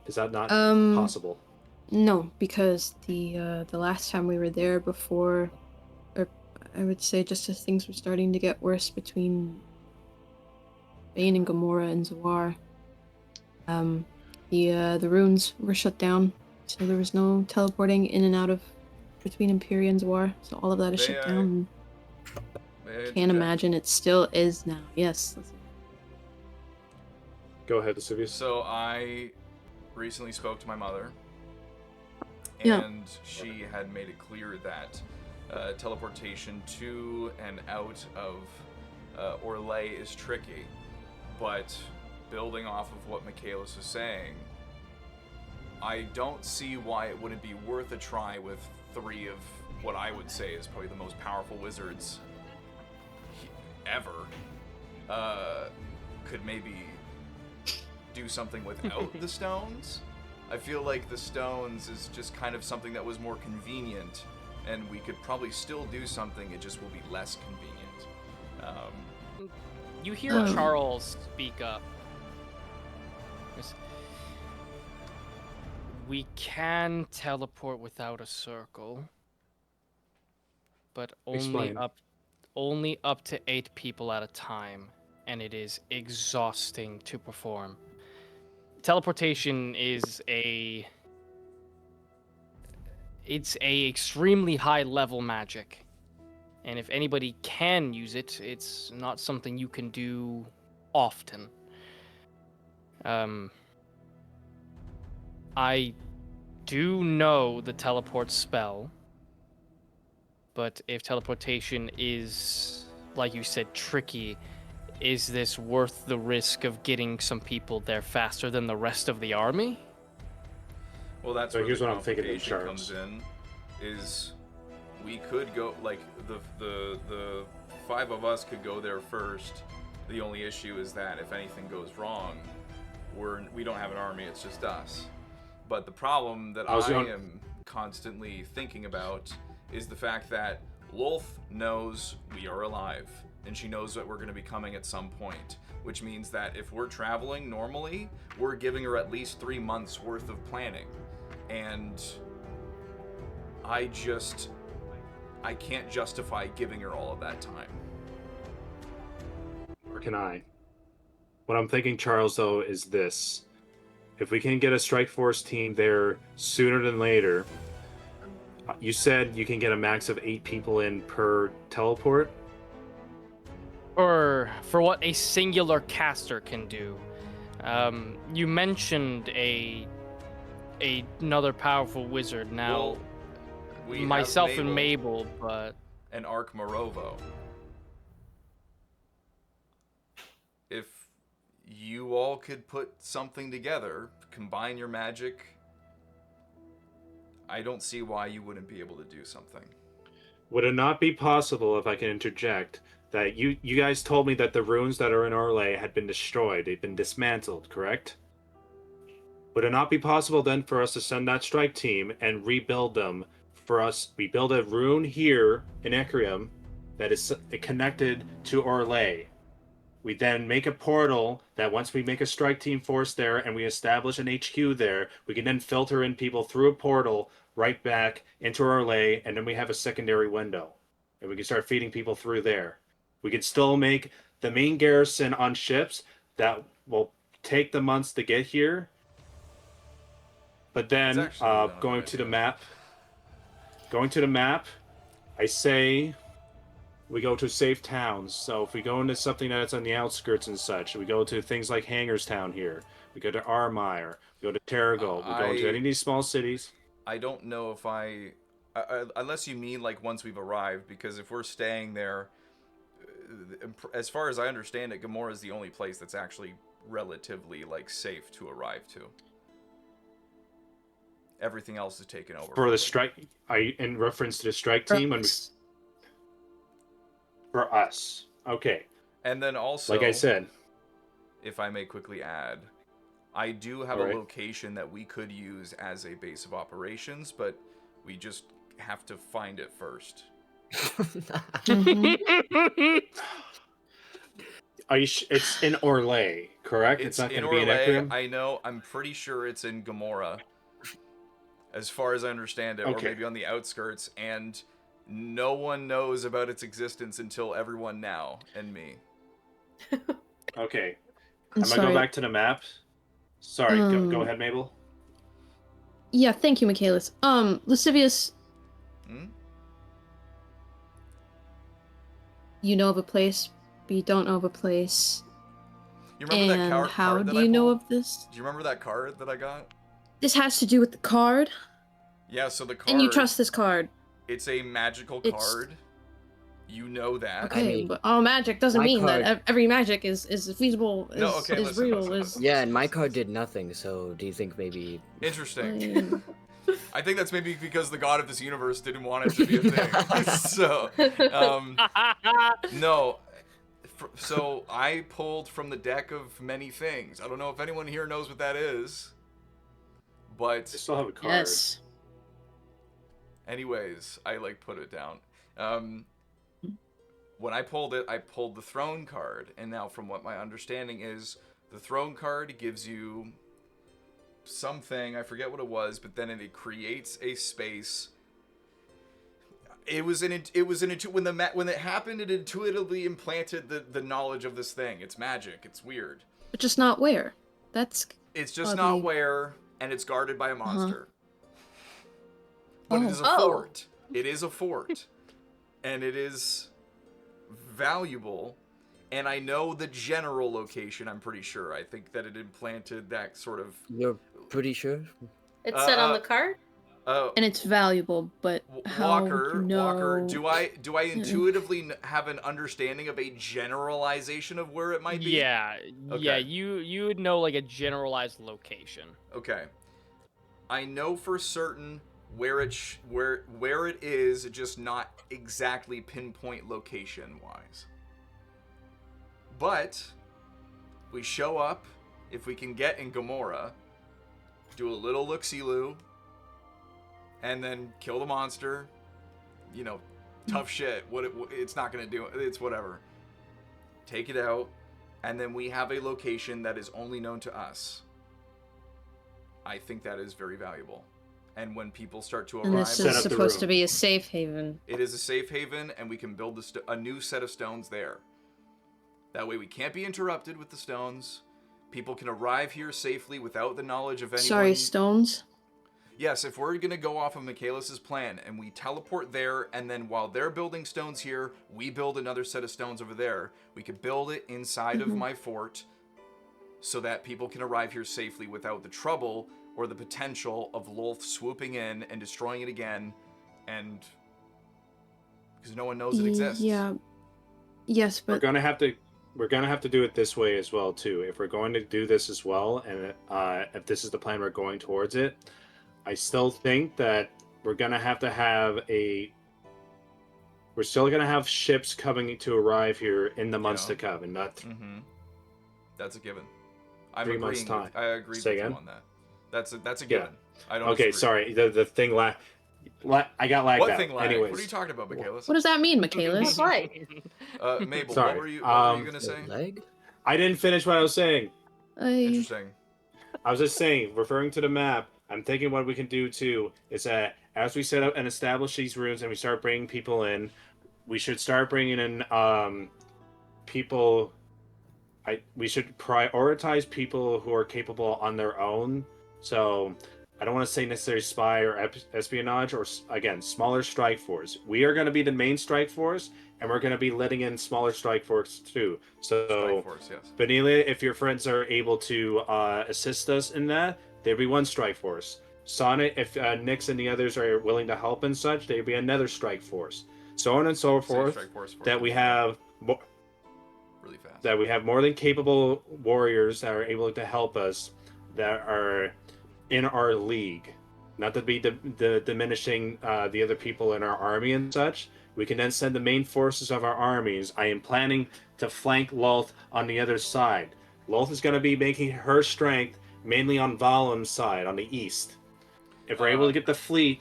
is that not possible? No, because the last time we were there before, or I would say just as things were starting to get worse between Bane and Gamora and Zawar, The runes were shut down, so there was no teleporting in and out of between Imperia and Zwar. So all of that is May shut I- down. May I And can't interject? imagine it still is now. Yes. Go ahead, Vesuvius. So I recently spoke to my mother, Yeah. and she had made it clear that teleportation to and out of Orlais is tricky, but building off of what Michaelis was saying, I don't see why it wouldn't be worth a try with 3 of what I would say is probably the most powerful wizards ever. Could maybe do something without the stones. I feel like the stones is just kind of something that was more convenient, and we could probably still do something, it just will be less convenient. You hear Oh. Charles speak up. Yes. We can teleport without a circle, but Explain. only up to 8 people at a time, and it is exhausting to perform. Teleportation is it's a extremely high level magic. And if anybody can use it, it's not something you can do often. I do know the teleport spell, but if teleportation is, like you said, tricky, is this worth the risk of getting some people there faster than the rest of the army? Well, that's So where here's the what I'm thinking in complication charts. comes in. Is we could go like the 5 of us could go there first. The only issue is that if anything goes wrong, we don't have an army. It's just us. But the problem that I am constantly thinking about is the fact that Lolth knows we are alive, and she knows that we're going to be coming at some point, which means that if we're traveling normally, we're giving her at least 3 months worth of planning. And I can't justify giving her all of that time. Or can I? What I'm thinking, Charles, though, is this. If we can get a strike force team there sooner than later, you said you can get a max of 8 people in per teleport? Or for what a singular caster can do. You mentioned another powerful wizard. Now, Well, we myself have and Mabel, but and Ark Morovo. If you all could put something together, combine your magic, I don't see why you wouldn't be able to do something. Would it not be possible, if I can interject, that you guys told me that the runes that are in Orlais had been destroyed, they've been dismantled, correct? Would it not be possible then for us to send that strike team and rebuild them for us? We build a rune here in Ecrium that is connected to Orlais. We then make a portal that once we make a strike team force there and we establish an HQ there, we can then filter in people through a portal right back into Orlais, and then we have a secondary window. And we can start feeding people through there. We can still make the main garrison on ships that will take the months to get here. But then It's actually not a going bad to the idea. map, I say we go to safe towns. So if we go into something that's on the outskirts and such, we go to things like Hangerstown here. We go to Armire. We go to Terrigal. We go into any of these small cities. I don't know if I unless you mean like once we've arrived, because if we're staying there, as far as I understand it, Gamora is the only place that's actually relatively like safe to arrive to. Everything else is taken over. For the strike, in reference to the strike team? For us. Okay. And then also, like I said, if I may quickly add, I do have a location that we could use as a base of operations, but we just have to find it first. It's in Orlais, correct? It's not going to be in Ecrium? I know. I'm pretty sure it's in Gamora, as far as I understand it, or maybe on the outskirts, and no one knows about its existence until everyone now and me. Okay. I'm going to go back to the map. Sorry, go ahead, Mabel. Yeah, thank you, Michaelis. Lascivious, Hmm? you know of a place, but you don't know of a place. You remember that And how card that do I you know pulled? of this? Do you remember that card that I got? This has to do with the card, Yeah, so the card... and you trust this card. It's a magical It's card. You know that. okay, I mean, but all magic doesn't my mean card- that every magic is feasible, No, okay, is listen, real, listen, is... Yeah, and my card did nothing, so do you think maybe... Interesting. I think that's maybe because the god of this universe didn't want it to be a thing. So, no. So I pulled from the deck of many things. I don't know if anyone here knows what that is, I but still have a card. Yes. anyways, I like put it down. When I pulled it, I pulled the throne card, and now from what my understanding is, the throne card gives you something, I forget what it was, but then it creates a space. When it happened, it intuitively implanted the knowledge of this thing. It's magic. It's weird. But just not where. That's... It's just oddly... not where, and it's guarded by a monster. But it is a Oh. fort. It is a fort. And it is valuable. And I know the general location, I'm pretty sure. I think that it implanted that sort of... You're pretty sure? It's said on the card? And it's valuable, but how Walker, no... Walker, do I intuitively have an understanding of a generalization of where it might be? Yeah, Okay. yeah. You would know like a generalized location. Okay. I know for certain where it is, just not exactly pinpoint location wise. But we show up, if we can get in Gamora, do a little look-see-loo, and then kill the monster. You know, tough shit. It's not gonna do it. It's whatever. Take it out, and then we have a location that is only known to us. I think that is very valuable. And when people start to arrive, And this Set is up the supposed room. to be a safe haven. it is a safe haven, and we can build a new set of stones there. That way we can't be interrupted with the stones. People can arrive here safely without the knowledge of anyone. Sorry, stones? Yes, if we're going to go off of Michaelis' plan and we teleport there, and then while they're building stones here, we build another set of stones over there, we could build it inside of my fort so that people can arrive here safely without the trouble or the potential of Lolth swooping in and destroying it again, and because no one knows it exists. Yeah. Yes, We're but... gonna have to do it this way as well too. If we're going to do this as well, and if this is the plan we're going towards it, I still think that we're gonna have to have we're still gonna have ships coming to arrive here in the months Yeah. to come, and not That's a given. I'm 3 months' agreeing. time. I agree Say with you again? on that. That's a Yeah. given. I don't. Okay, disagree. sorry. The thing I got lagged What out. thing lag? Anyways, What are you talking about, Michaelis? What does that mean, It's Michaelis? like... Mabel, Sorry. what were you gonna say? Leg? I didn't finish what I was saying. Interesting. I was just saying, referring to the map, I'm thinking what we can do too is that as we set up and establish these rooms and we start bringing people in, we should start bringing in people. We should prioritize people who are capable on their own. So I don't want to say necessarily spy or espionage, or again, smaller strike force. We are going to be the main strike force, and we're going to be letting in smaller strike force too. So Strike force, yes. Vanilla, if your friends are able to assist us in that, there'd be one strike force. Sonnet, if Nyx and the others are willing to help and such, there'd be another strike force. So on and so Same forth. strike force for That we have really fast. that we have more than capable warriors that are able to help us, that are in our league. Not to be diminishing the other people in our army and such. We can then send the main forces of our armies. I am planning to flank Lolth on the other side. Lolth is going to be making her strength mainly on Valim's side, on the east. If we're able to get the fleet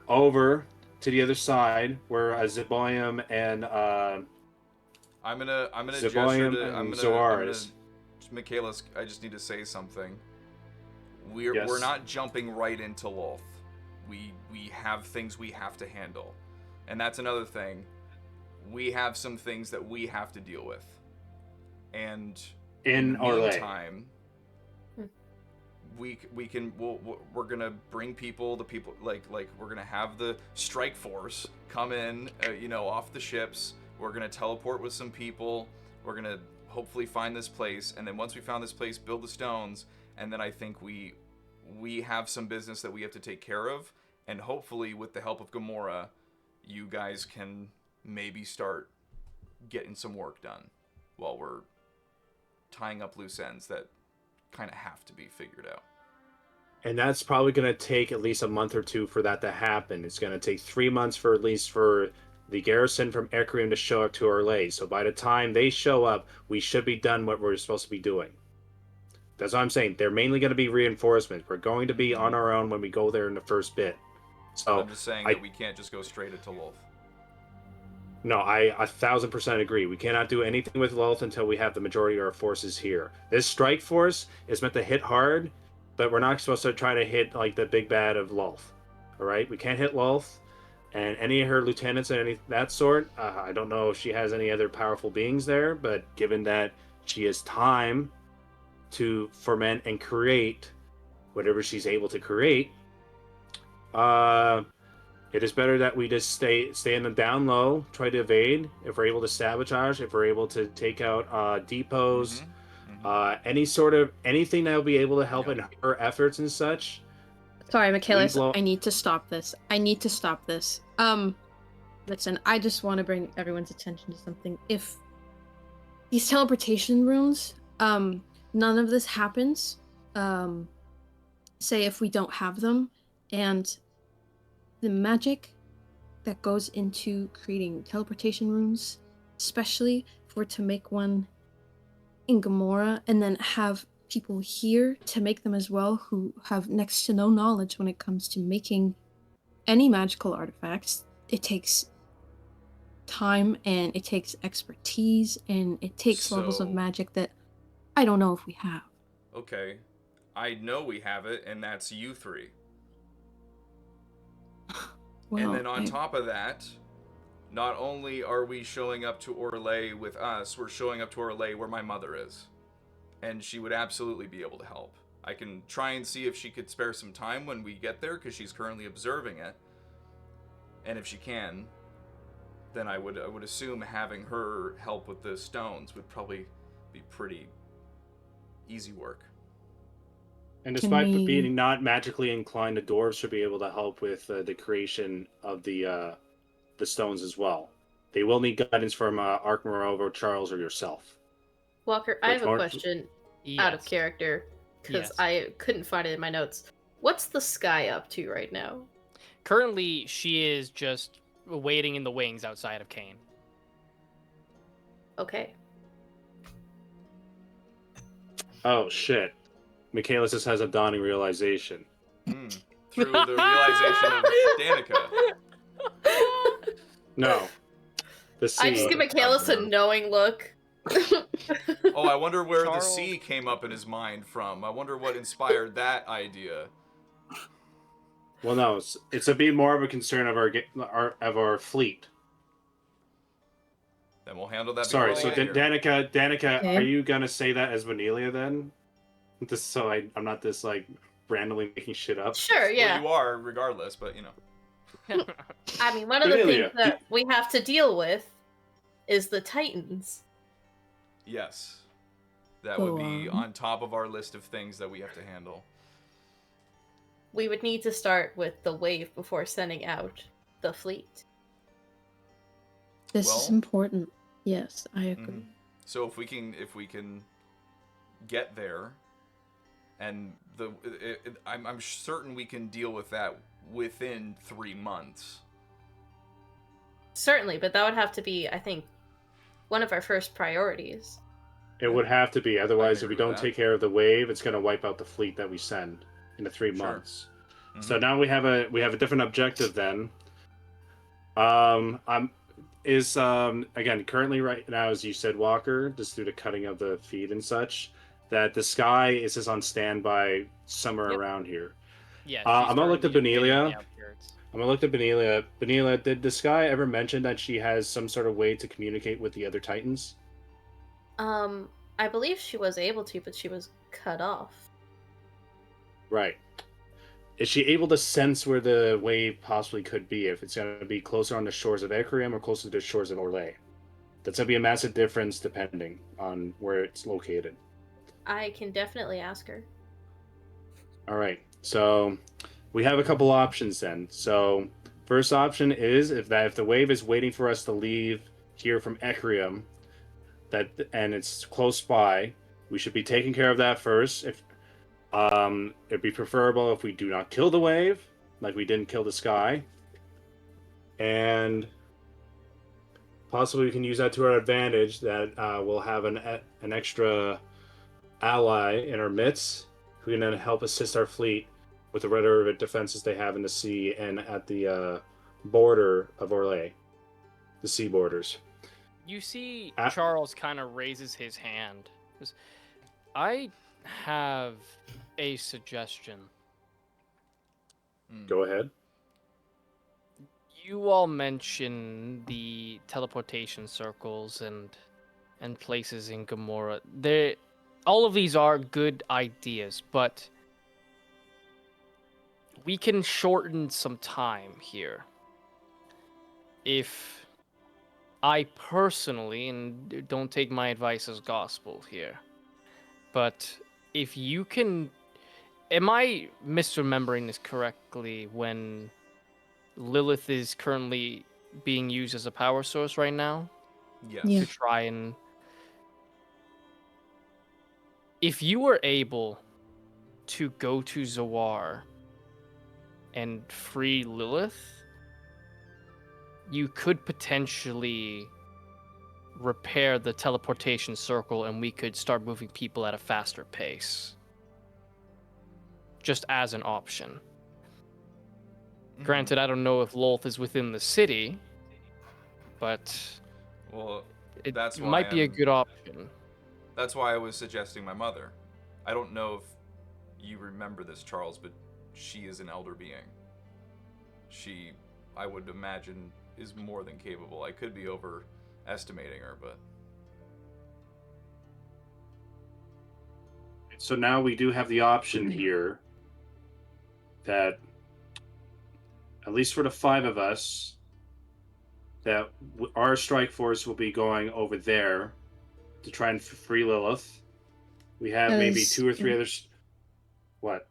over to the other side, where Zeboium and I'm gonna gesture Zeboium to. and I'm gonna. Zoaris. Michaelis, I just need to say something. We're Yes. not jumping right into Lolth. We have things we have to handle, and that's another thing. We have some things that we have to deal with, and in Orlais. meantime, we're gonna bring people, the people like we're gonna have the strike force come in, off the ships. We're gonna teleport with some people. We're gonna hopefully find this place, and then once we found this place, build the stones, and then I think we have some business that we have to take care of, and hopefully with the help of Gamora, you guys can maybe start getting some work done while we're tying up loose ends that kind of have to be figured out. And that's probably going to take at least a month or two for that to happen. It's going to take 3 months for at least for the garrison from Ecrium to show up to Orlais. So by the time they show up, we should be done what we're supposed to be doing. That's what I'm saying. They're mainly going to be reinforcements. We're going to be on our own when we go there in the first bit. So I'm just saying that we can't just go straight into Lolth. No, I 1000% agree. We cannot do anything with Lolth until we have the majority of our forces here. This strike force is meant to hit hard, but we're not supposed to try to hit like the big bad of Lolth. All right, we can't hit Lolth, and any of her lieutenants and any that sort. I don't know if she has any other powerful beings there, but given that she has time to ferment and create whatever she's able to create, it is better that we just stay in the down low, try to evade. If we're able to sabotage, if we're able to take out depots, anything that will be able to help in her efforts and such. Sorry, Michaelis, I need to stop this. Listen, I just want to bring everyone's attention to something. If these teleportation runes, none of this happens, say if we don't have them, and the magic that goes into creating teleportation runes, especially if we're to make one in Gamora and then have people here to make them as well who have next to no knowledge when it comes to making any magical artifacts. It takes time and it takes expertise and it takes levels of magic that I don't know if we have. Okay. I know we have it, and that's you three. Well, and then on top of that, not only are we showing up to Orlais with us, we're showing up to Orlais where my mother is. And she would absolutely be able to help. I can try and see if she could spare some time when we get there, because she's currently observing it. And if she can, then I would assume having her help with the stones would probably be pretty easy work. And despite being not magically inclined, the dwarves should be able to help with the creation of the stones as well. They will need guidance from Arkmarova, Charles, or yourself. Walker, I have a question out of character, because I couldn't find it in my notes. What's the Sky up to right now? Currently, she is just waiting in the wings outside of Kane. Okay. Oh, shit. Michaelis just has a dawning realization. Through the realization of Danica. No. The sea. I just give Michaelis a knowing look. Oh, I wonder where the sea came up in his mind from. I wonder what inspired that idea. Well, no, it's a bit more of a concern of our fleet. Then we'll handle that. Sorry, so Danica, okay. Are you gonna say that as Vanelia then? Just so I'm not just like randomly making shit up. Sure, yeah. Well, you are, regardless, but you know. I mean, one of the things that we have to deal with is the Titans. Yes. That would be on top of our list of things that we have to handle. We would need to start with the wave before sending out the fleet. This is important. Yes, I agree. So if we can get there, and I'm certain we can deal with that within 3 months. Certainly, but that would have to be, I think, one of our first priorities. It would have to be. Otherwise, if we don't take care of the wave, it's going to wipe out the fleet that we send in the 3 months. Mm-hmm. So now we have a different objective then. Again, currently right now, as you said, Walker, just through the cutting of the feed and such, that the Sky is just on standby somewhere around here. Yeah. I'm gonna look at Benelia. Benelia, did the Sky ever mention that she has some sort of way to communicate with the other Titans? I believe she was able to, but she was cut off. Right. Is she able to sense where the wave possibly could be? If it's going to be closer on the shores of Ecrium or closer to the shores of Orlais? That's going to be a massive difference depending on where it's located. I can definitely ask her. All right. So we have a couple options then. So first option is if the wave is waiting for us to leave here from Ecrium, and it's close by, we should be taking care of that first. If it'd be preferable if we do not kill the wave, like we didn't kill the sky, and possibly we can use that to our advantage. That we'll have an extra ally in our midst who can then help assist our fleet with the rudder defenses they have in the sea and at the border of Orlais, the sea borders. You see Charles kind of raises his hand. I have a suggestion. Go ahead. You all mentioned the teleportation circles and places in Gamora. All of these are good ideas, but we can shorten some time here. If I personally, and don't take my advice as gospel here, but if you can... Am I misremembering this correctly when Lilith is currently being used as a power source right now? Yes. Yeah. To try and... If you were able to go to Zawar and free Lilith, you could potentially repair the teleportation circle and we could start moving people at a faster pace. Just as an option. Granted, I don't know if Lolth is within the city, but Well, it that's why might be a good option. That's why I was suggesting my mother. I don't know if you remember this, Charles, but she is an elder being. She, I would imagine, is more than capable. I could be overestimating her, but... So now we do have the option here that, at least for the 5 of us, that our strike force will be going over there to try and free Lilith. We have maybe 2 or 3 others. What?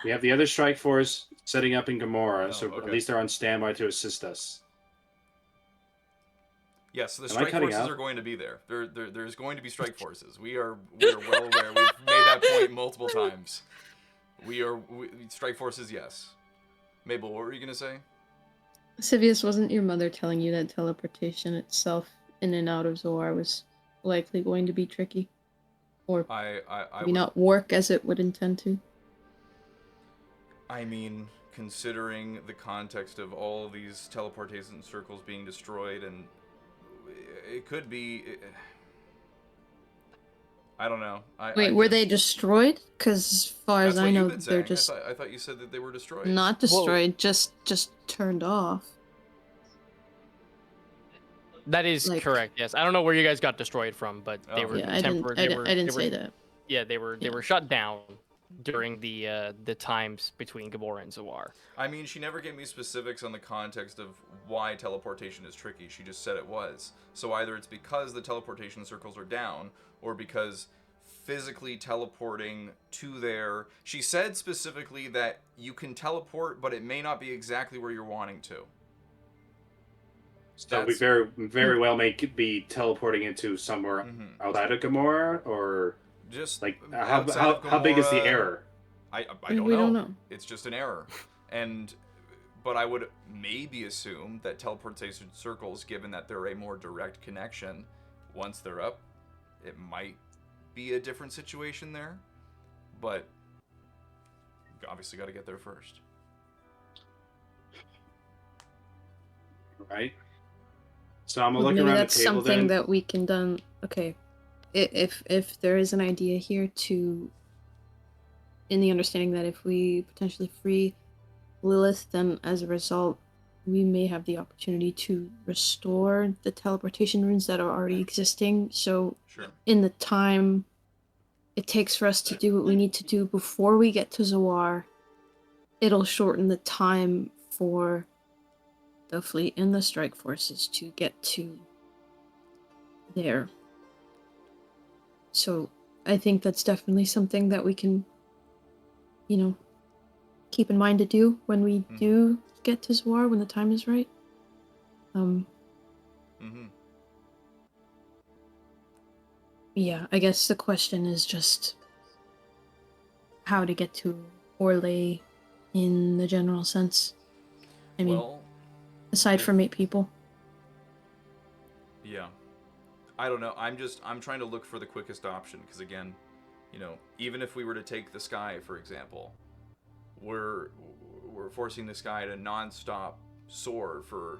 We have the other strike force setting up in Gamora, so okay. At least they're on standby to assist us. Yes, so the Am I strike cutting forces out? are going to be there. There's going to be strike forces. We are well aware. We've made that point multiple times. Strike forces, yes. Mabel, what were you going to say? Sivius, wasn't your mother telling you that teleportation itself in and out of Zoar was likely going to be tricky? Or maybe not work as it would intend to? I mean, considering the context of all of these teleportation circles being destroyed, and it could be... I don't know. Wait, were they destroyed? Because as far as I know, they're just... I thought you said that they were destroyed. Not destroyed, just turned off. That is correct. Yes, I don't know where you guys got destroyed from, but they were temporary. I didn't say that. Yeah, they were shut down during the times between Gamora and Zawar. I mean, she never gave me specifics on the context of why teleportation is tricky. She just said it was. So either it's because the teleportation circles are down, or because physically teleporting to there... She said specifically that you can teleport, but it may not be exactly where you're wanting to. So we very well may be teleporting into somewhere outside of Gamora, or just like how big is the error? I We don't know. It's just an error, but I would maybe assume that teleportation circles, given that they're a more direct connection, once they're up, it might be a different situation there, but obviously got to get there first. Right. So I'm looking maybe around that's the table something then. that we can done. Okay, if there is an idea here to, in the understanding that if we potentially free Lilith, then as a result, we may have the opportunity to restore the teleportation runes that are already existing. So Sure. in the time it takes for us to do what we need to do before we get to Zawar, it'll shorten the time for the fleet and the strike forces to get to there. So I think that's definitely something that we can, keep in mind to do when we do get to Zawar, when the time is right. Yeah, I guess the question is just how to get to Orlais in the general sense. I mean, Well, aside from 8 people. yeah. I don't know. I'm trying to look for the quickest option because again, even if we were to take the sky for example, we're forcing the sky to non-stop soar for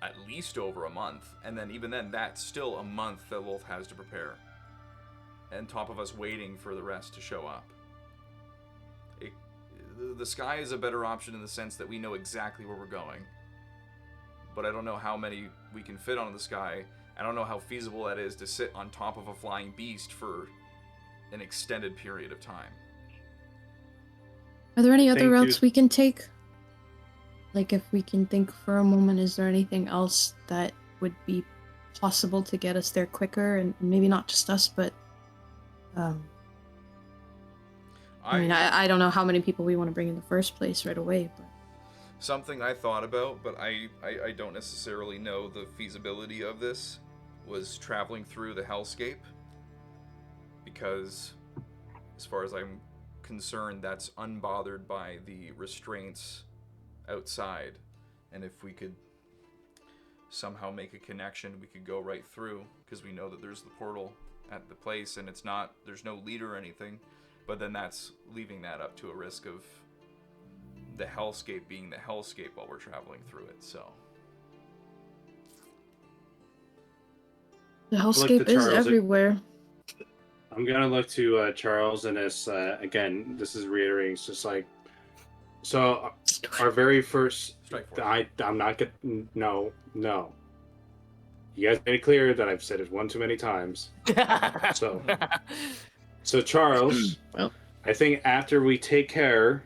at least over a month, and then even then that's still a month that Wolf has to prepare. And top of us waiting for the rest to show up. The sky is a better option in the sense that we know exactly where we're going. But I don't know how many we can fit on the sky. I don't know how feasible that is to sit on top of a flying beast for an extended period of time. Are there any other routes we can take? Like, if we can think for a moment, is there anything else that would be possible to get us there quicker? And maybe not just us, but... I don't know how many people we want to bring in the first place right away, but... Something I thought about, but I don't necessarily know the feasibility of this, was traveling through the hellscape. Because, as far as I'm concerned, that's unbothered by the restraints outside. And if we could somehow make a connection, we could go right through, because we know that there's the portal at the place, and there's no leader or anything. But then that's leaving that up to a risk of the hellscape being the hellscape while we're traveling through it, so. The hellscape is everywhere. I'm gonna look to Charles and this, again, this is reiterating, it's just like, so our very first, I'm not getting, no. You guys made it clear that I've said it one too many times. So Charles, well, I think after we take care,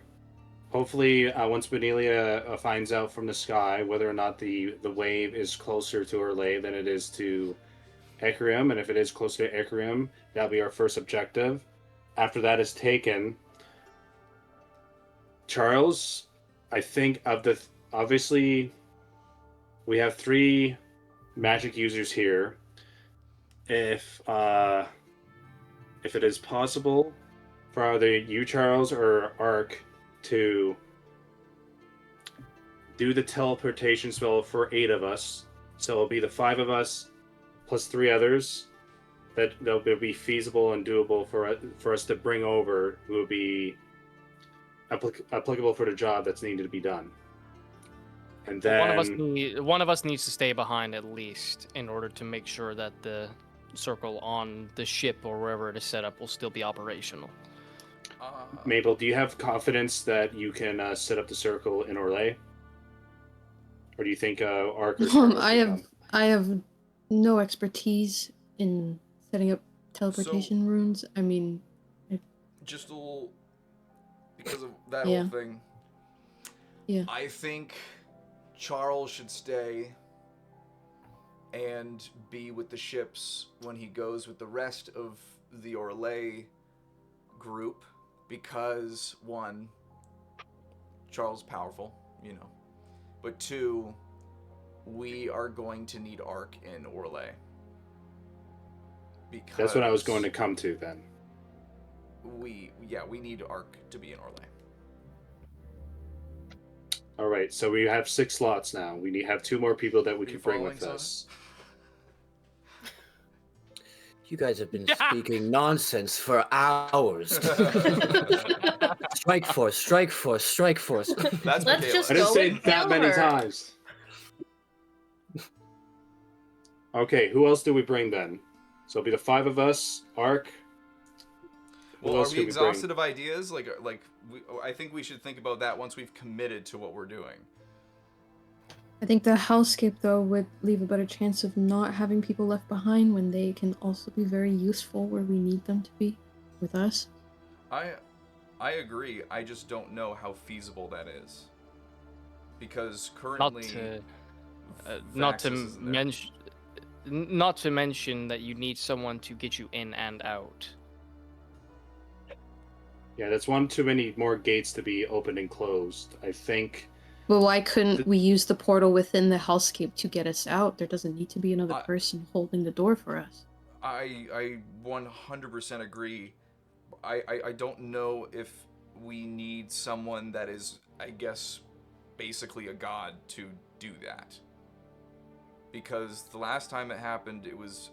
hopefully once Benelia finds out from the sky whether or not the wave is closer to Orlais than it is to Ekrium, and if it is closer to Ekrium, that'll be our first objective. After that is taken, Charles, I think obviously we have 3 magic users here. If it is possible for either you, Charles, or Ark to do the teleportation spell for 8 of us, so it'll be the 5 of us plus 3 others, that'll be feasible and doable for us to bring over, who will be applicable for the job that's needed to be done. And then one of us needs to stay behind at least in order to make sure that the circle on the ship or wherever it is set up will still be operational. Mabel, do you have confidence that you can set up the circle in Orlais? Or do you think Ark or Charles I have no expertise in setting up teleportation runes. I mean, just a little, because of that whole thing. Yeah. I think Charles should stay and be with the ships when he goes with the rest of the Orlais group, because 1, Charles is powerful, but 2, we are going to need Ark in Orlais. Because that's what I was going to come to then. We need Ark to be in Orlais. All right, so we have 6 slots now. We have 2 more people that we can bring with us. You guys have been speaking nonsense for hours. Strike force, strike force, strike force. That's Let's Michaela. just I didn't go say and that kill many her. times. Okay, who else do we bring then? So it'll be the 5 of us, Ark. Well, are we exhausted of ideas? I think we should think about that once we've committed to what we're doing. I think the hellscape, though, would leave a better chance of not having people left behind when they can also be very useful where we need them to be with us. I agree. I just don't know how feasible that is. Because Not currently to not to Vaxis isn't there. mention not to mention that you need someone to get you in and out. Yeah, that's one too many more gates to be opened and closed. I think. But why couldn't we use the portal within the hellscape to get us out? There doesn't need to be another I- person holding the door for us. I 100% agree. I don't know if we need someone that is, I guess, basically a god to do that. Because the last time it happened, it was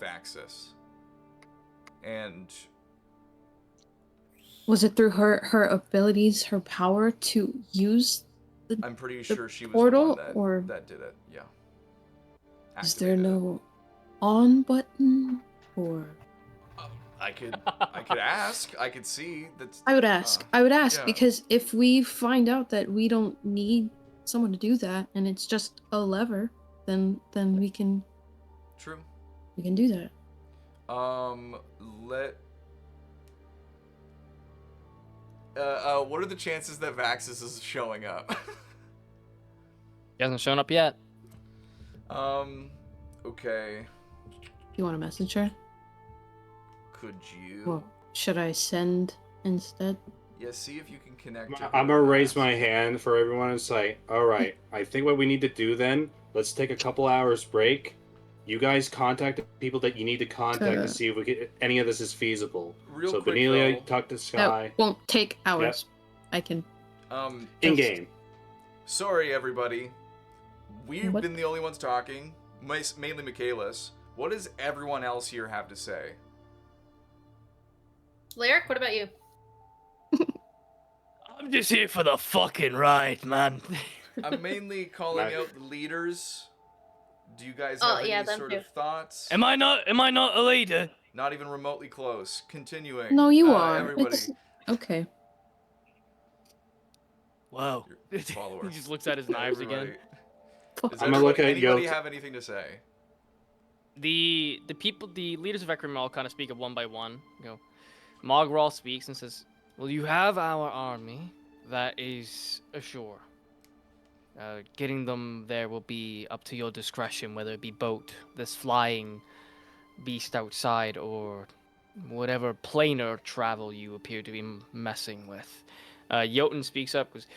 Vaxis. And Was it through her abilities, her power to use the I'm pretty sure she was the portal, one or that did it. Yeah. is there Activated it. no on button? Or I could ask. I could see that. I would ask. I would ask yeah. because if we find out that we don't need someone to do that and it's just a lever, then we can True. do that. Let. What are the chances that Vaxis is showing up? He hasn't shown up yet. Okay. You want to message her? Could you? Well, should I send instead? Yeah, see if you can connect. to I'm her gonna raise fast. my hand for everyone and say, all right, I think what we need to do then, let's take a couple hours break. You guys contact the people that you need to contact to see if we get any of this is feasible. Real so quick, Benelia, though. talk to Sky. That won't take hours. I can. In game. Sorry, everybody. We've What? been the only ones talking. Mainly Michaelis. What does everyone else here have to say? Lyric, what about you? I'm just here for the fucking ride, man. I'm mainly calling Right. out the leaders. Do you guys Oh, have yeah, any them sort too. of thoughts? Am I not a leader? Not even remotely close. Continuing. No, you are. Everybody. It's okay. Wow. Your follower. He just looks at his knives again. Everybody. Does I'm gonna look at anybody Yote. have anything to say? The leaders of Ekrim all kind of speak up one by one. Go. Mogral speaks and says, "Well, you have our army. That is ashore. Getting them there will be up to your discretion, whether it be boat, this flying beast outside, or whatever planar travel you appear to be messing with." Jotun speaks up, goes,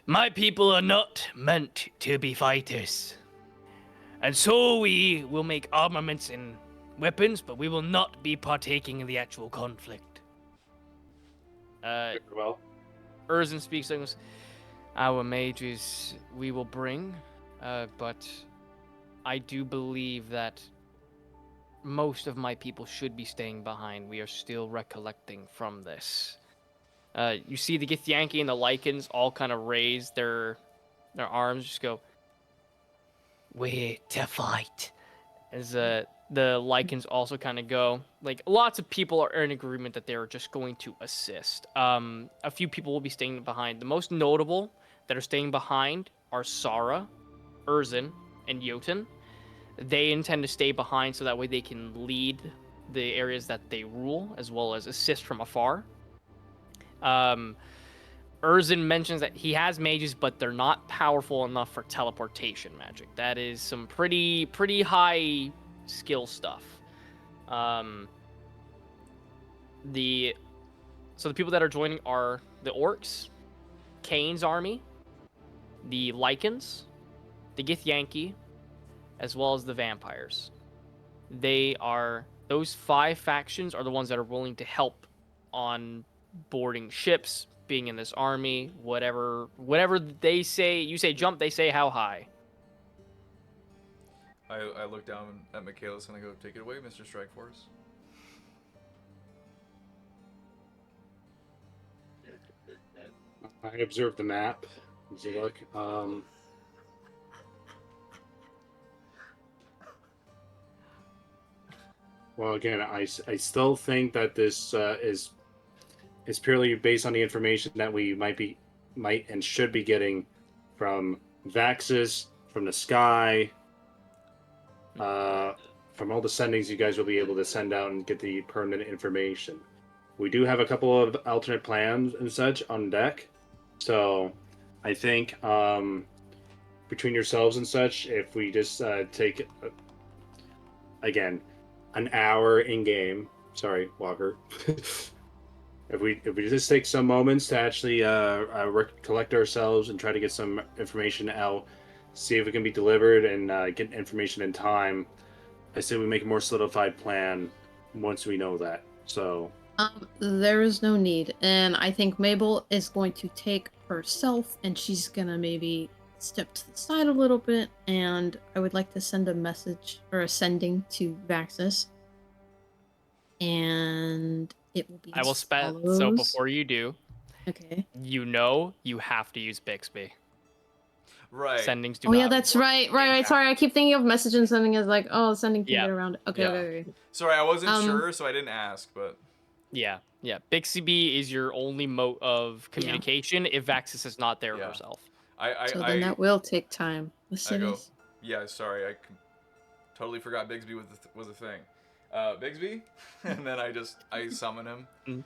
My people are not meant to be fighters. And so we will make armaments and weapons, but we will not be partaking in the actual conflict. Well, Urzin speaks and goes, "Our mages we will bring, but I do believe that most of my people should be staying behind. We are still recollecting from this." You see the Githyanki and the Lycans all kind of raise their arms, just go, We're to fight. as the Lycans also kind of go. Like, lots of people are in agreement that they're just going to assist. A few people will be staying behind. The most notable that are staying behind are Sara, Urzin, and Jotun. They intend to stay behind so that way they can lead the areas that they rule, as well as assist from afar. Urzin mentions that he has mages, but they're not powerful enough for teleportation magic. That is some pretty high skill stuff. The people that are joining are the orcs, Kane's army, the Lycans, the Githyanki, as well as the vampires. Those 5 factions are the ones that are willing to help on boarding ships, being in this army, whatever they say. You say jump, they say how high. I look down at Michaelis and I go, "Take it away, Mr. Strikeforce." I observed the map. Let's look. Well, again, I still think that this is purely based on the information that we might and should be getting from Vaxis, from the sky. From all the sendings, you guys will be able to send out and get the permanent information. We do have a couple of alternate plans and such on deck. So I think between yourselves and such, if we just take, again, an hour in game. Sorry, Walker. If we just take some moments to actually collect ourselves and try to get some information out, see if it can be delivered and get information in time, I say we make a more solidified plan once we know that. So There is no need, and I think Mabel is going to take herself, and she's gonna maybe step to the side a little bit, and I would like to send a message or a sending to Vaxis, and it will be I will as spend. So follows. before you do, Okay. you have to use Bixby. Right. Sendings do Oh not. yeah, that's right. Right. Sorry, I keep thinking of message and sending as like, oh, sending can Yeah. get around it. Okay, Yeah. okay. Sorry, I wasn't sure, so I didn't ask, but... Yeah. Bixby is your only mode of communication if Vaxis is not there Yeah. herself. So then that will take time. The I go, cities. yeah, sorry, totally forgot Bigsby was a thing. Bigsby? And then I summon him.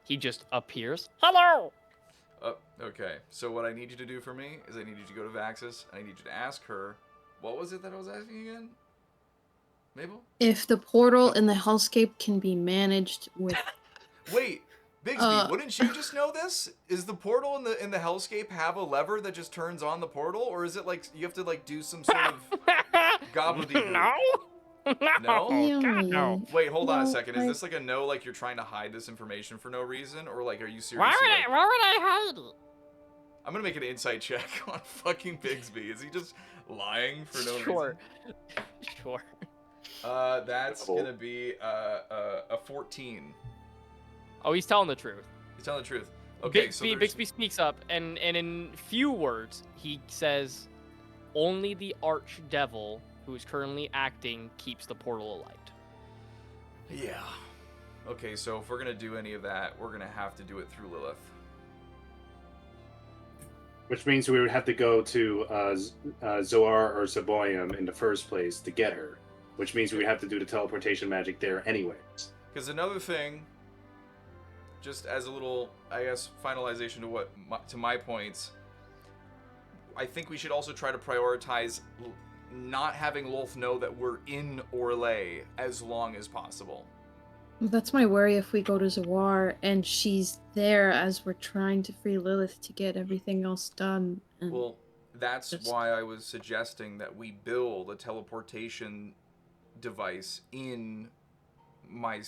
He just appears. Hello! Okay, so what I need you to do for me is I need you to go to Vaxis, and I need you to ask her, what was it that I was asking again? Mabel? If the portal in the hellscape can be managed with... Wait, Bigsby, wouldn't you just know this? Is the portal in the hellscape have a lever that just turns on the portal, or is it like you have to like do some sort of gobbledygook? No. No? God, no. Wait, hold on a No, second. Is this like a no, like you're trying to hide this information for no reason, or like are you seriously? Why would I hide it? I'm gonna make an insight check on fucking Bigsby. Is he just lying for no reason? Sure. That's gonna be a 14. Oh, he's telling the truth. He's telling the truth. Okay, Bixby speaks up, and in few words, he says, only the archdevil who is currently acting keeps the portal alight. Yeah. Okay, so if we're gonna do any of that, we're gonna have to do it through Lilith. which means we would have to go to Zoar or Zaboyum in the first place to get her, which means we would have to do the teleportation magic there anyways. Because another thing, just as a little, I guess, finalization to my points, I think we should also try to prioritize not having Lolth know that we're in Orlais as long as possible. That's my worry if we go to Zawar and she's there as we're trying to free Lilith to get everything else done. And Well, that's why I was suggesting that we build a teleportation device in my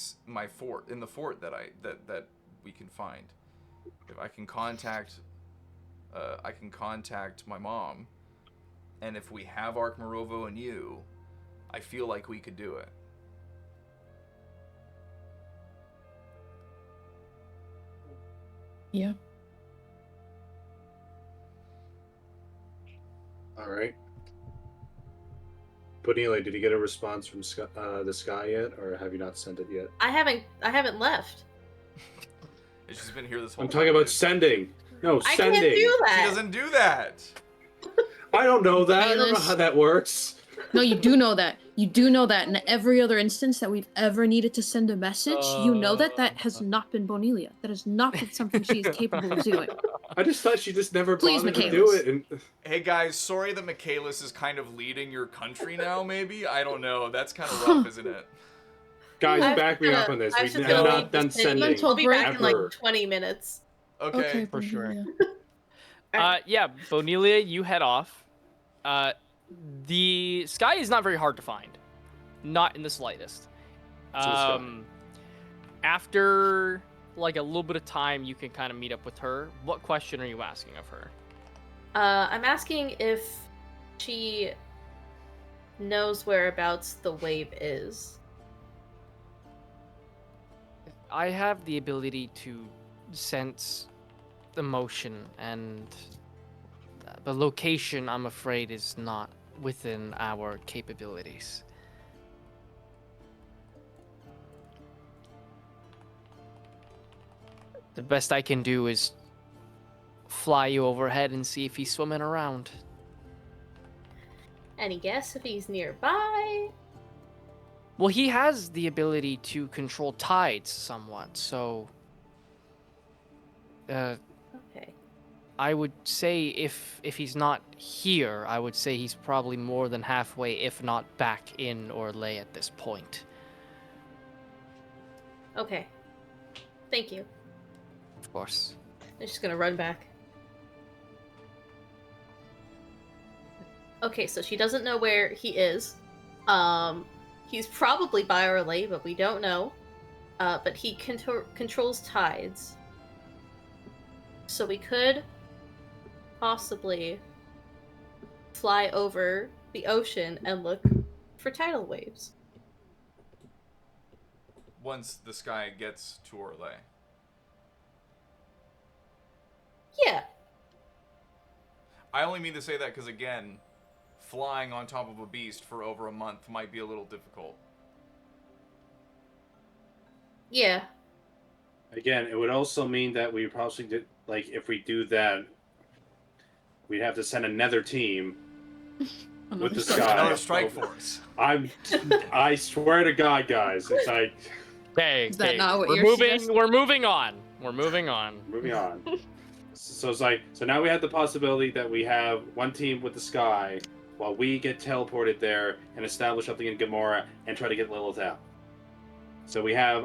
fort, in the fort that we can find. If I can contact my mom, and if we have Arkmarovo and you, I feel like we could do it. Yeah. All right. Cornelia, did you get a response from the sky yet, or have you not sent it yet? I haven't left. She's been here this whole I'm time. talking about sending. No, I sending. can't do that. She doesn't do that. I don't know that. I don't know Bayless. how that works. No, you do know that. You do know that in every other instance that we've ever needed to send a message, you know that has not been Bonelia. That has not been something she is capable of doing. I just thought she just never Please, bothered to do Michaelis. it. And Hey guys, sorry that Michaelis is kind of leading your country now, maybe? I don't know. That's kind of rough, isn't it? guys, I have back me to- up on this. I We have to have go not eat done this thing. sending. Mental I'll be back in ever. like 20 minutes. Okay. For sure. Bonelia. Yeah, Bonelia, you head off. The sky is not very hard to find. Not in the slightest. the sky. After like a little bit of time, you can kind of meet up with her. What question are you asking of her? I'm asking if she knows whereabouts the wave is. I have the ability to sense the motion, and the location, I'm afraid, is not within our capabilities. The best I can do is fly you overhead and see if he's swimming around. Any guess if he's nearby? Well, he has the ability to control tides somewhat, so Okay. I would say if he's not here, I would say he's probably more than halfway, if not back in Orlais at this point. Okay. Thank you. Of course. I'm just gonna run back. Okay, so she doesn't know where he is. He's probably by Orlais, but we don't know. But he controls tides. So we could possibly fly over the ocean and look for tidal waves. Once the sky gets to Orlais. Yeah. I only mean to say that because, again, flying on top of a beast for over a month might be a little difficult. Yeah. Again, it would also mean that we probably did, like, if we do that, we'd have to send another team with the sky. Another strike force. I swear to God, guys, it's like. Okay, Is that okay. not what we're you're moving. suggesting? We're moving on. We're moving on. Moving on. So it's like, so now we have the possibility that we have one team with the sky while we get teleported there and establish something in Gamora and try to get Lilith out. So we have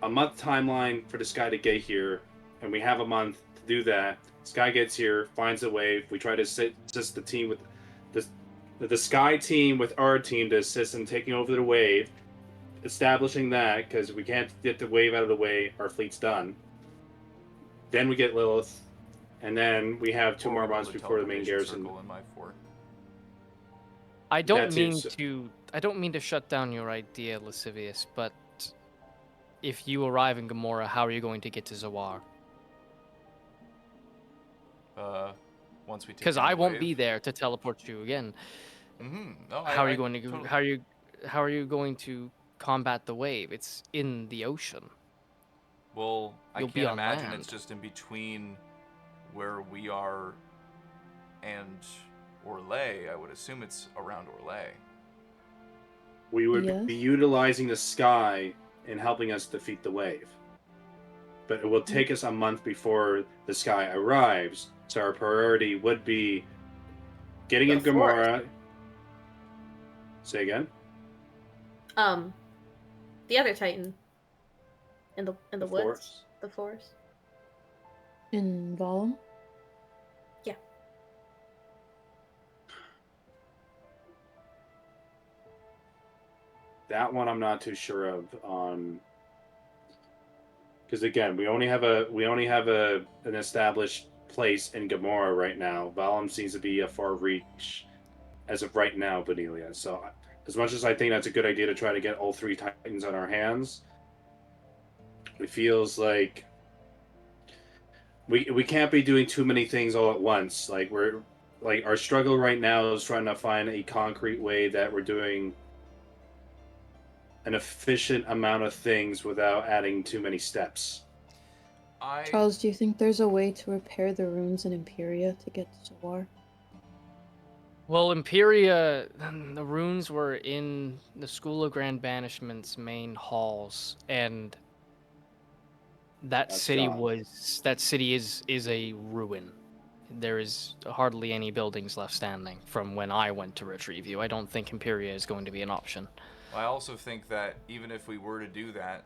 a month timeline for the sky to get here, and we have a month to do that. Sky gets here, finds a wave. We try to assist the team with the sky team with our team to assist in taking over the wave, establishing that because we can't get the wave out of the way. Our fleet's done. Then we get Lilith, and then we have two more months before the main garrison. In my fort. I don't That's mean it. to. I don't mean to shut down your idea, Lascivious, but if you arrive in Gamora, how are you going to get to Zawar? Once we take Because in I the won't wave. be there to teleport you again. Mm-hmm. No, How are I you going to? totally- How are you going to combat the wave? It's in the ocean. Well, I You'll be can't on imagine land. it's just in between where we are and Orlais. I would assume it's around Orlais. We would Yes. be utilizing the sky in helping us defeat the wave. But it will take us a month before the sky arrives, so our priority would be getting in The forest. Gamora. Say again? The other Titan. In the woods. forest? The forest. In Volume? Yeah. That one I'm not too sure of. Because again, we only have an established place in Gamora right now. Valum seems to be a far reach as of right now, Benelia. So as much as I think that's a good idea to try to get all three Titans on our hands, it feels like we can't be doing too many things all at once. Like our struggle right now is trying to find a concrete way that we're doing an efficient amount of things without adding too many steps. Charles, do you think there's a way to repair the runes in Imperia to get to Zawar? Well, Imperia, the runes were in the School of Grand Banishment's main halls, and that That's city gone. is a ruin. There is hardly any buildings left standing from when I went to retrieve you. I don't think Imperia is going to be an option. I also think that even if we were to do that,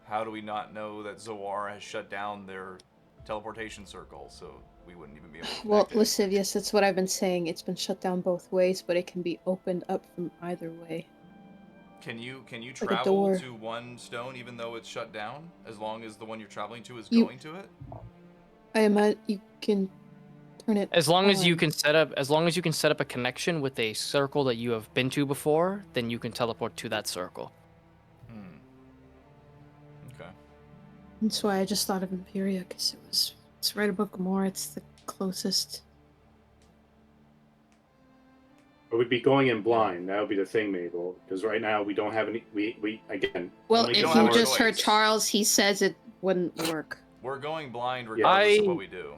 how do we not know that Zawar has shut down their teleportation circle, so we wouldn't even be able to Well, connect it? Lascivious, that's what I've been saying. It's been shut down both ways, but it can be opened up from either way. Can you Like a travel door. to one stone even though it's shut down, as long as the one you're traveling to is You- going to it? I imagine you can turn it As long as you on. can set up a connection with a circle that you have been to before, then you can teleport to that circle. Okay. That's why I just thought of Imperia, because it's right above Gamora. It's the closest. Or we'd be going in blind. That would be the thing, Mabel. Because right now we don't have any. We again. Well, only don't if have you a just heard choice. Charles, he says it wouldn't work. We're going blind regardless of I- what we do.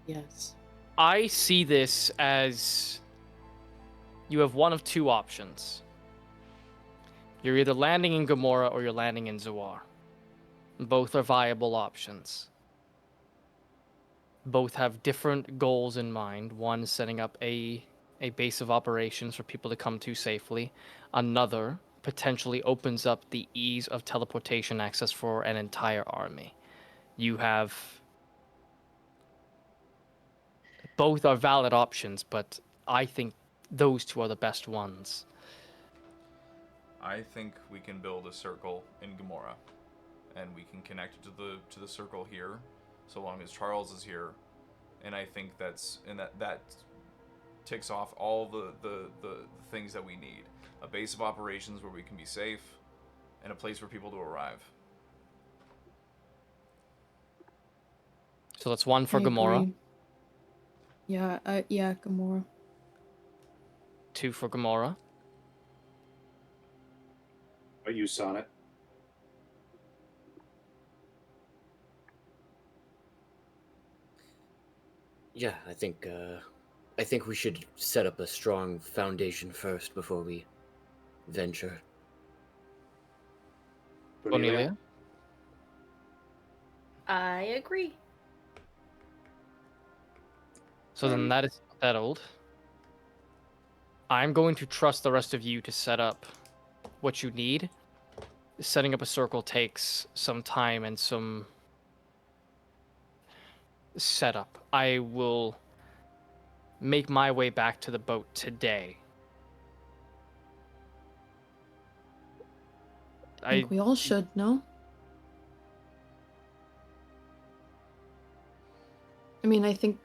Yes. I see this as you have one of two options. You're either landing in Gamora or you're landing in Zawar. Both are viable options. Both have different goals in mind. One setting up a base of operations for people to come to safely. Another potentially opens up the ease of teleportation access for an entire army. You have... Both are valid options, but I think those two are the best ones. I think we can build a circle in Gamora, and we can connect it to the circle here, so long as Charles is here. And I think that ticks off all the things that we need: a base of operations where we can be safe, and a place for people to arrive. So that's one for I Gamora, agree. Yeah, Gamora. 2 for Gamora. What you, Sonnet? Yeah, I think we should set up a strong foundation first before we venture. Cornelia? I agree. So then that is settled. I'm going to trust the rest of you to set up what you need. Setting up a circle takes some time and some setup. I will make my way back to the boat today. I think we all should, no? I mean, I think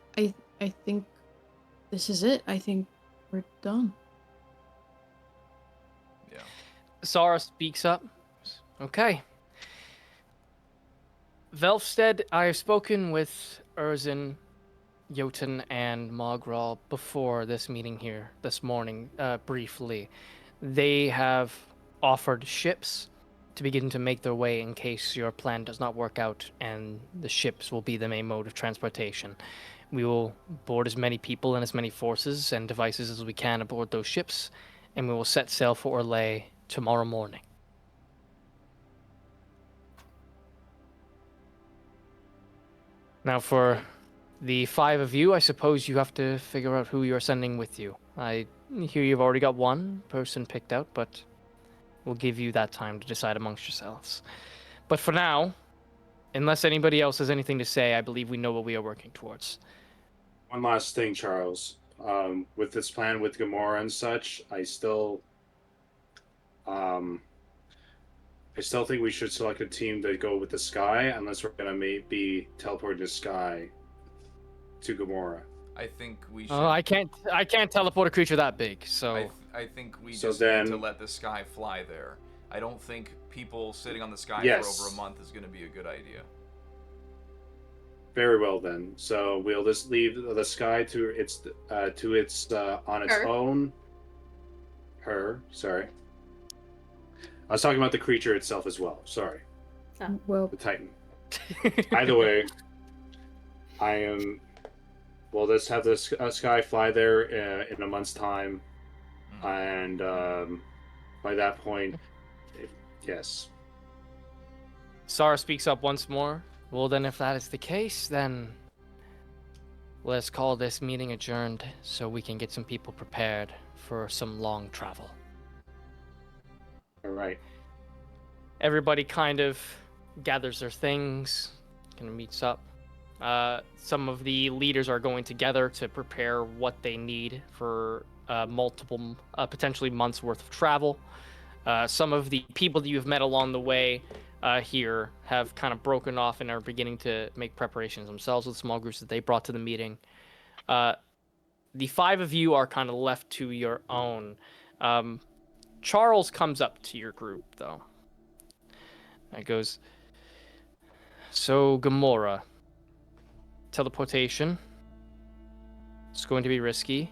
this is it. I think we're done. Yeah. Sara speaks up. Okay. Velfstead, I have spoken with Erzin, Jotun, and Mogral before this meeting here this morning, briefly. They have offered ships to begin to make their way in case your plan does not work out, and the ships will be the main mode of transportation. We will board as many people and as many forces and devices as we can aboard those ships, and we will set sail for Orlais tomorrow morning. Now, for the 5 of you, I suppose you have to figure out who you're sending with you. I hear you've already got one person picked out, but we'll give you that time to decide amongst yourselves. But for now, unless anybody else has anything to say, I believe we know what we are working towards. One last thing, Charles. With this plan with Gamora and such, I still think we should select a team that go with the Sky, unless we're gonna be teleporting the Sky to Gamora. I think we should. I can't teleport a creature that big, so I think we So just then- need to let the Sky fly there. I don't think people sitting on the Sky Yes. for over a month is going to be a good idea. Very well then. So we'll just leave the Sky to its on its Her. own. Her, sorry. I was talking about the creature itself as well. Sorry, Well, the Titan. Either way, we'll just have the Sky fly there in a month's time, and by that point, yes. Sara speaks up once more. Well, then, if that is the case, then let's call this meeting adjourned so we can get some people prepared for some long travel. All right. Everybody kind of gathers their things, kind of meets up. Some of the leaders are going together to prepare what they need for multiple, potentially months worth of travel. Some of the people that you've met along the way here have kind of broken off and are beginning to make preparations themselves with small groups that they brought to the meeting. The 5 of you are kind of left to your own. Charles comes up to your group, though. And goes, so Gamora, teleportation, it's going to be risky.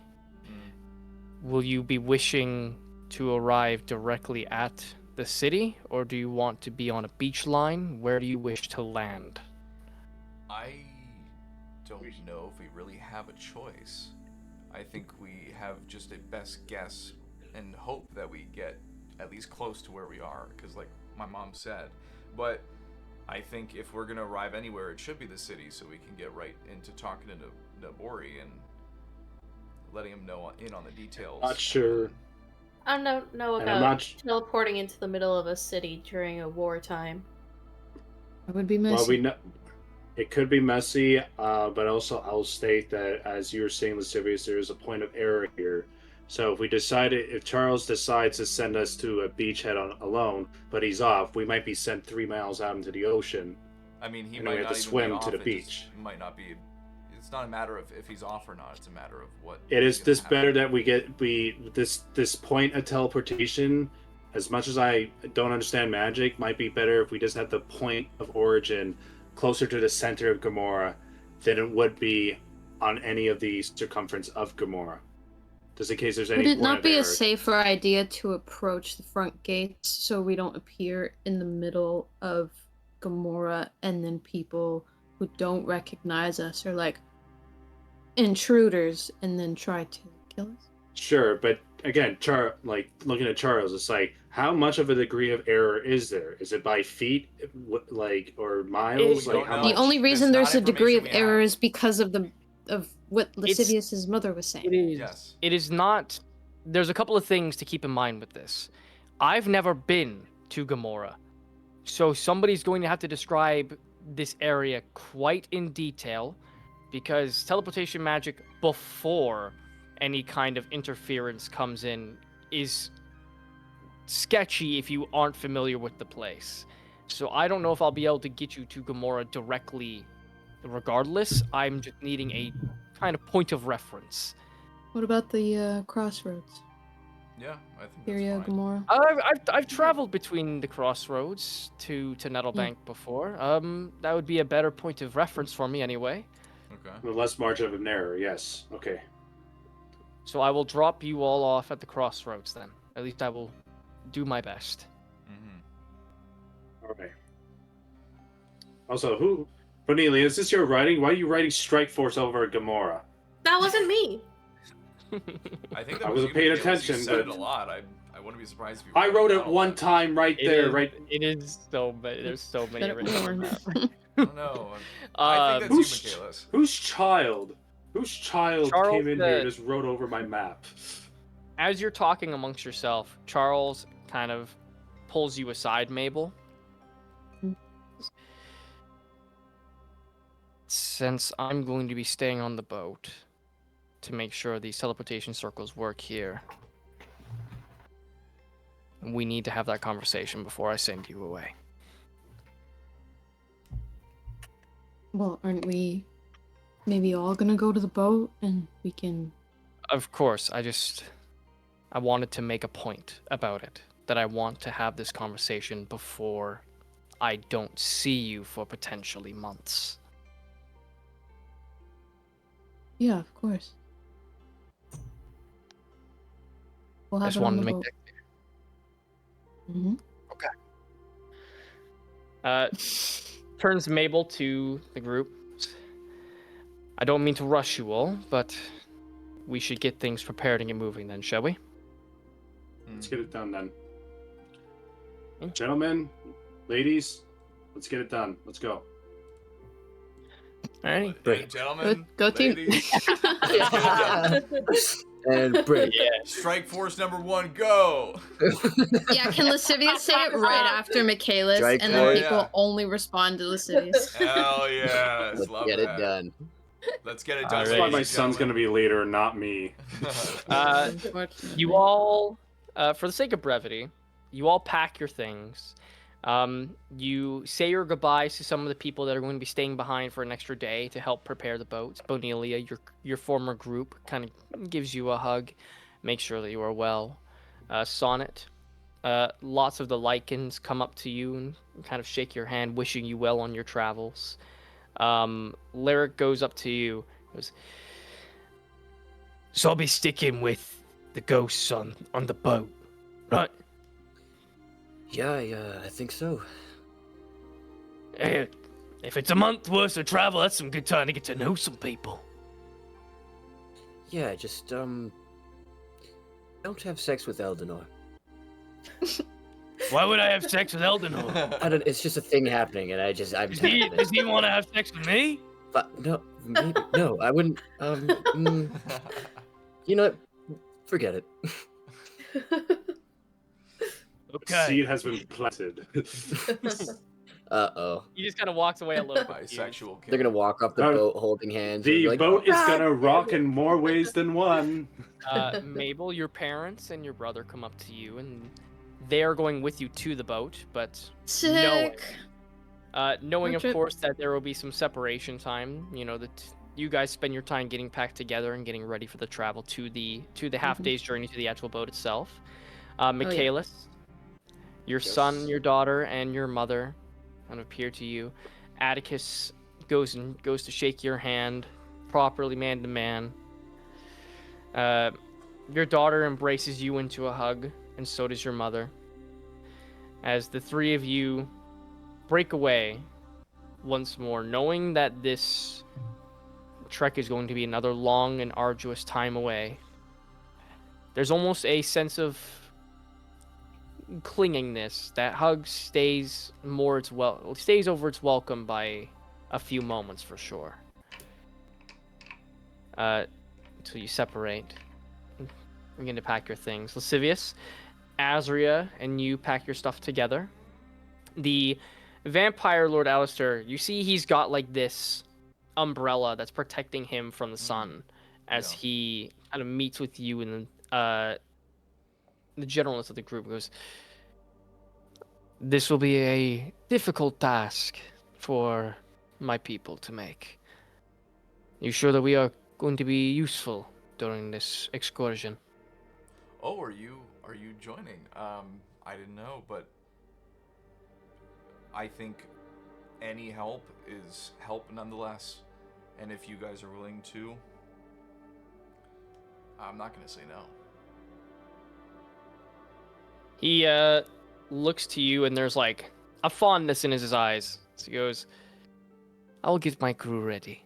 Will you be wishing to arrive directly at the city, or do you want to be on a beach line? Where do you wish to land? I don't know if we really have a choice. I think we have just a best guess and hope that we get at least close to where we are, because like my mom said. But I think if we're gonna arrive anywhere, it should be the city, so we can get right into talking to Nabori and letting him know in on the details. Not sure. I don't know And I'm about not. teleporting into the middle of a city during a wartime. It would be messy. Well, we know it could be messy, but also I'll state that, as you were saying, Lascivious, there is a point of error here. So if Charles decides to send us to a beachhead alone, but he's off, we might be sent 3 miles out into the ocean. I mean, he And might we have not to even swim be to off, the it beach. just might not be. It's not a matter of if he's off or not. It's a matter of what. It is gonna this happen. better that this point of teleportation. As much as I don't understand magic, might be better if we just had the point of origin closer to the center of Gamora than it would be on any of the circumference of Gamora. Just in case there's any. Would it point not of be a error. safer idea to approach the front gates so we don't appear in the middle of Gamora and then people who don't recognize us are like intruders and then try to kill us? Sure, but again, looking at Charles, it's like, how much of a degree of error is there? Is it by feet, or miles? We Like don't how know. The much? only reason That's there's not a degree of information we error have. is because of what Lascivious's mother was saying. It is. Yes. It is not. There's a couple of things to keep in mind with this. I've never been to Gamora, so somebody's going to have to describe this area quite in detail, because teleportation magic before any kind of interference comes in is sketchy if you aren't familiar with the place. So I don't know if I'll be able to get you to Gamora directly regardless. I'm just needing a kind of point of reference. What about the crossroads? Yeah, I think that's Area fine. Gamora? I've traveled between the crossroads to Nettlebank before. That would be a better point of reference for me anyway. Okay. The less margin of an error. Yes. Okay. So I will drop you all off at the crossroads then. At least I will do my best. Mm-hmm. All right. Also, Cornelia, is this your writing? Why are you writing Strike Force over Gamora? That wasn't me. I think that I was wasn't you, paying Michaelis. attention, You said but- it a lot. I wouldn't be surprised if you. I wrote it it down a one lot. time right there, right? It is so many. There's so many Said it written on more. that. I don't know. I think that's you, Michaelis. Whose child Charles, came in here and just wrote over my map? As you're talking amongst yourself, Charles kind of pulls you aside, Mabel. Since I'm going to be staying on the boat to make sure these teleportation circles work here, we need to have that conversation before I send you away. Well, aren't we maybe all gonna go to the boat and we can... Of course, I wanted to make a point about it, that I want to have this conversation before I don't see you for potentially months. Yeah, of course. We'll I have just it on wanted the to make boat. that. Turns Mabel to the group. I don't mean to rush you all, but we should get things prepared and get moving then, shall we? Let's get it done then. Hmm? Gentlemen, ladies, let's get it done. Let's go. Alrighty. Hey, gentlemen, Go team. ladies, And break. Strike Force #1, go! Yeah, can Lascivious say it right after Michaelis, Strike and then force. people Yeah. only respond to Lascivious? Hell yes, Let's love get that. it done. Let's get it done. That's Alright. why ladies my and son's gonna gentlemen. be later, not me. Unfortunately. You all, for the sake of brevity, you all pack your things. You say your goodbyes to some of the people that are going to be staying behind for an extra day to help prepare the boats. Bonelia, your former group, kind of gives you a hug, make sure that you are well. Sonnet, lots of the lichens come up to you and kind of shake your hand, wishing you well on your travels. Lyric goes up to you, goes, So I'll be sticking with the ghosts on the boat, right? Yeah, I think so. Eh, if it's a month worth of travel, that's some good time to get to know some people. Yeah, just don't have sex with Eldenor. Why would I have sex with Eldenor? I don't. It's just a thing happening, and I'm Does telling he, you does this. he want to have sex with me? But no, maybe no. I wouldn't. You know what? Forget it. Okay. Seed has been planted. Uh-oh. He just kind of walks away a little bit. Bisexual. They're gonna walk off the Oh, boat holding hands. and The be like, boat is "God gonna damn rock it." in more ways than one. Mabel, your parents and your brother come up to you, and they are going with you to the boat, but Sick. knowing Road of trip. course that there will be some separation time. You know that you guys spend your time getting packed together and getting ready for the travel to the half day's journey to the actual boat itself. Michaelis, your son, your daughter, and your mother kind of appear to you. Atticus goes to shake your hand, properly man to man. Your daughter embraces you into a hug, and so does your mother. As the three of you break away once more, knowing that this trek is going to be another long and arduous time away. There's almost a sense of clingingness. That hug stays over its welcome by a few moments for sure. Until you separate. You're going to pack your things. Lascivious, Azria, and you pack your stuff together. The vampire Lord Alistair, you see he's got like this umbrella that's protecting him from the sun as he kind of meets with you and the generalist of the group goes, "This will be a difficult task for my people to make. You sure that we are going to be useful during this excursion?" Oh, are you joining? I didn't know, but I think any help is help nonetheless. And if you guys are willing to, I'm not gonna say no. He looks to you and there's like a fondness in his eyes. So he goes, "I will get my crew ready.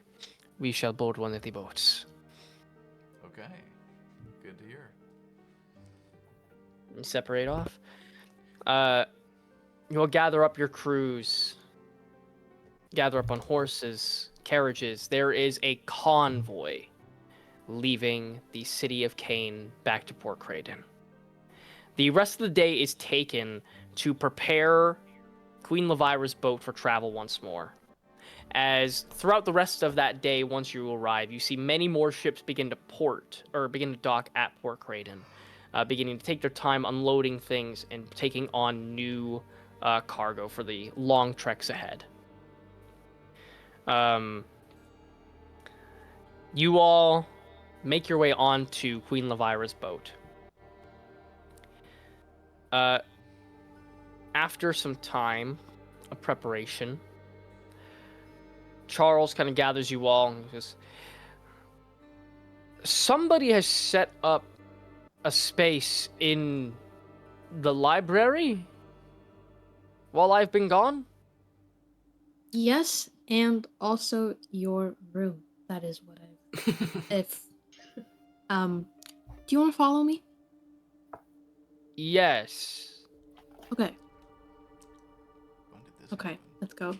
We shall board one of the boats." Okay, good to hear. And separate off. You'll gather up your crews. Gather up on horses, carriages. There is a convoy leaving the city of Cain back to Port Creighton. The rest of the day is taken to prepare Queen Levira's boat for travel once more. As throughout the rest of that day, once you arrive, you see many more ships begin to dock at Port Creighton, beginning to take their time unloading things and taking on new cargo for the long treks ahead. You all make your way onto Queen Levira's boat. After some time of preparation, Charles kind of gathers you all and goes, "Somebody has set up a space in the library while I've been gone?" Yes, and also your room. That is what if do you want to follow me? Yes. Okay. When did this Okay, happen? let's go.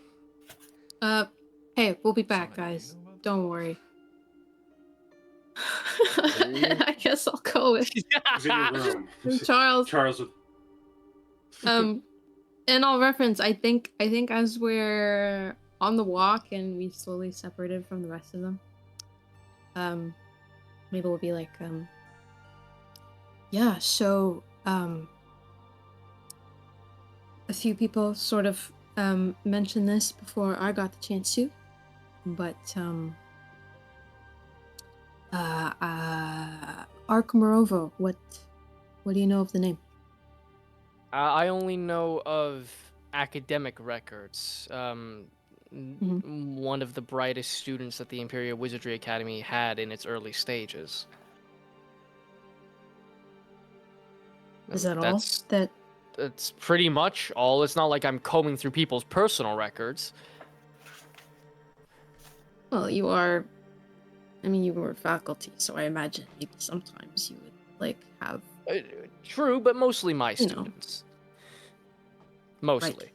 Hey, we'll be back, guys. Don't worry. I guess I'll go with It's in your room. Charles. Charles with In all reference, I think as we're on the walk and we slowly separated from the rest of them, maybe we'll be like, yeah, so, a few people sort of, mentioned this before I got the chance to, but, Ark Morovo, what do you know of the name? I only know of academic records. One of the brightest students that the Imperial Wizardry Academy had in its early stages. Is that all? That's That That's pretty much all. It's not like I'm combing through people's personal records. Well, you are I mean, you were faculty, so I imagine maybe sometimes you would like have. True, but mostly my You know. students. Mostly.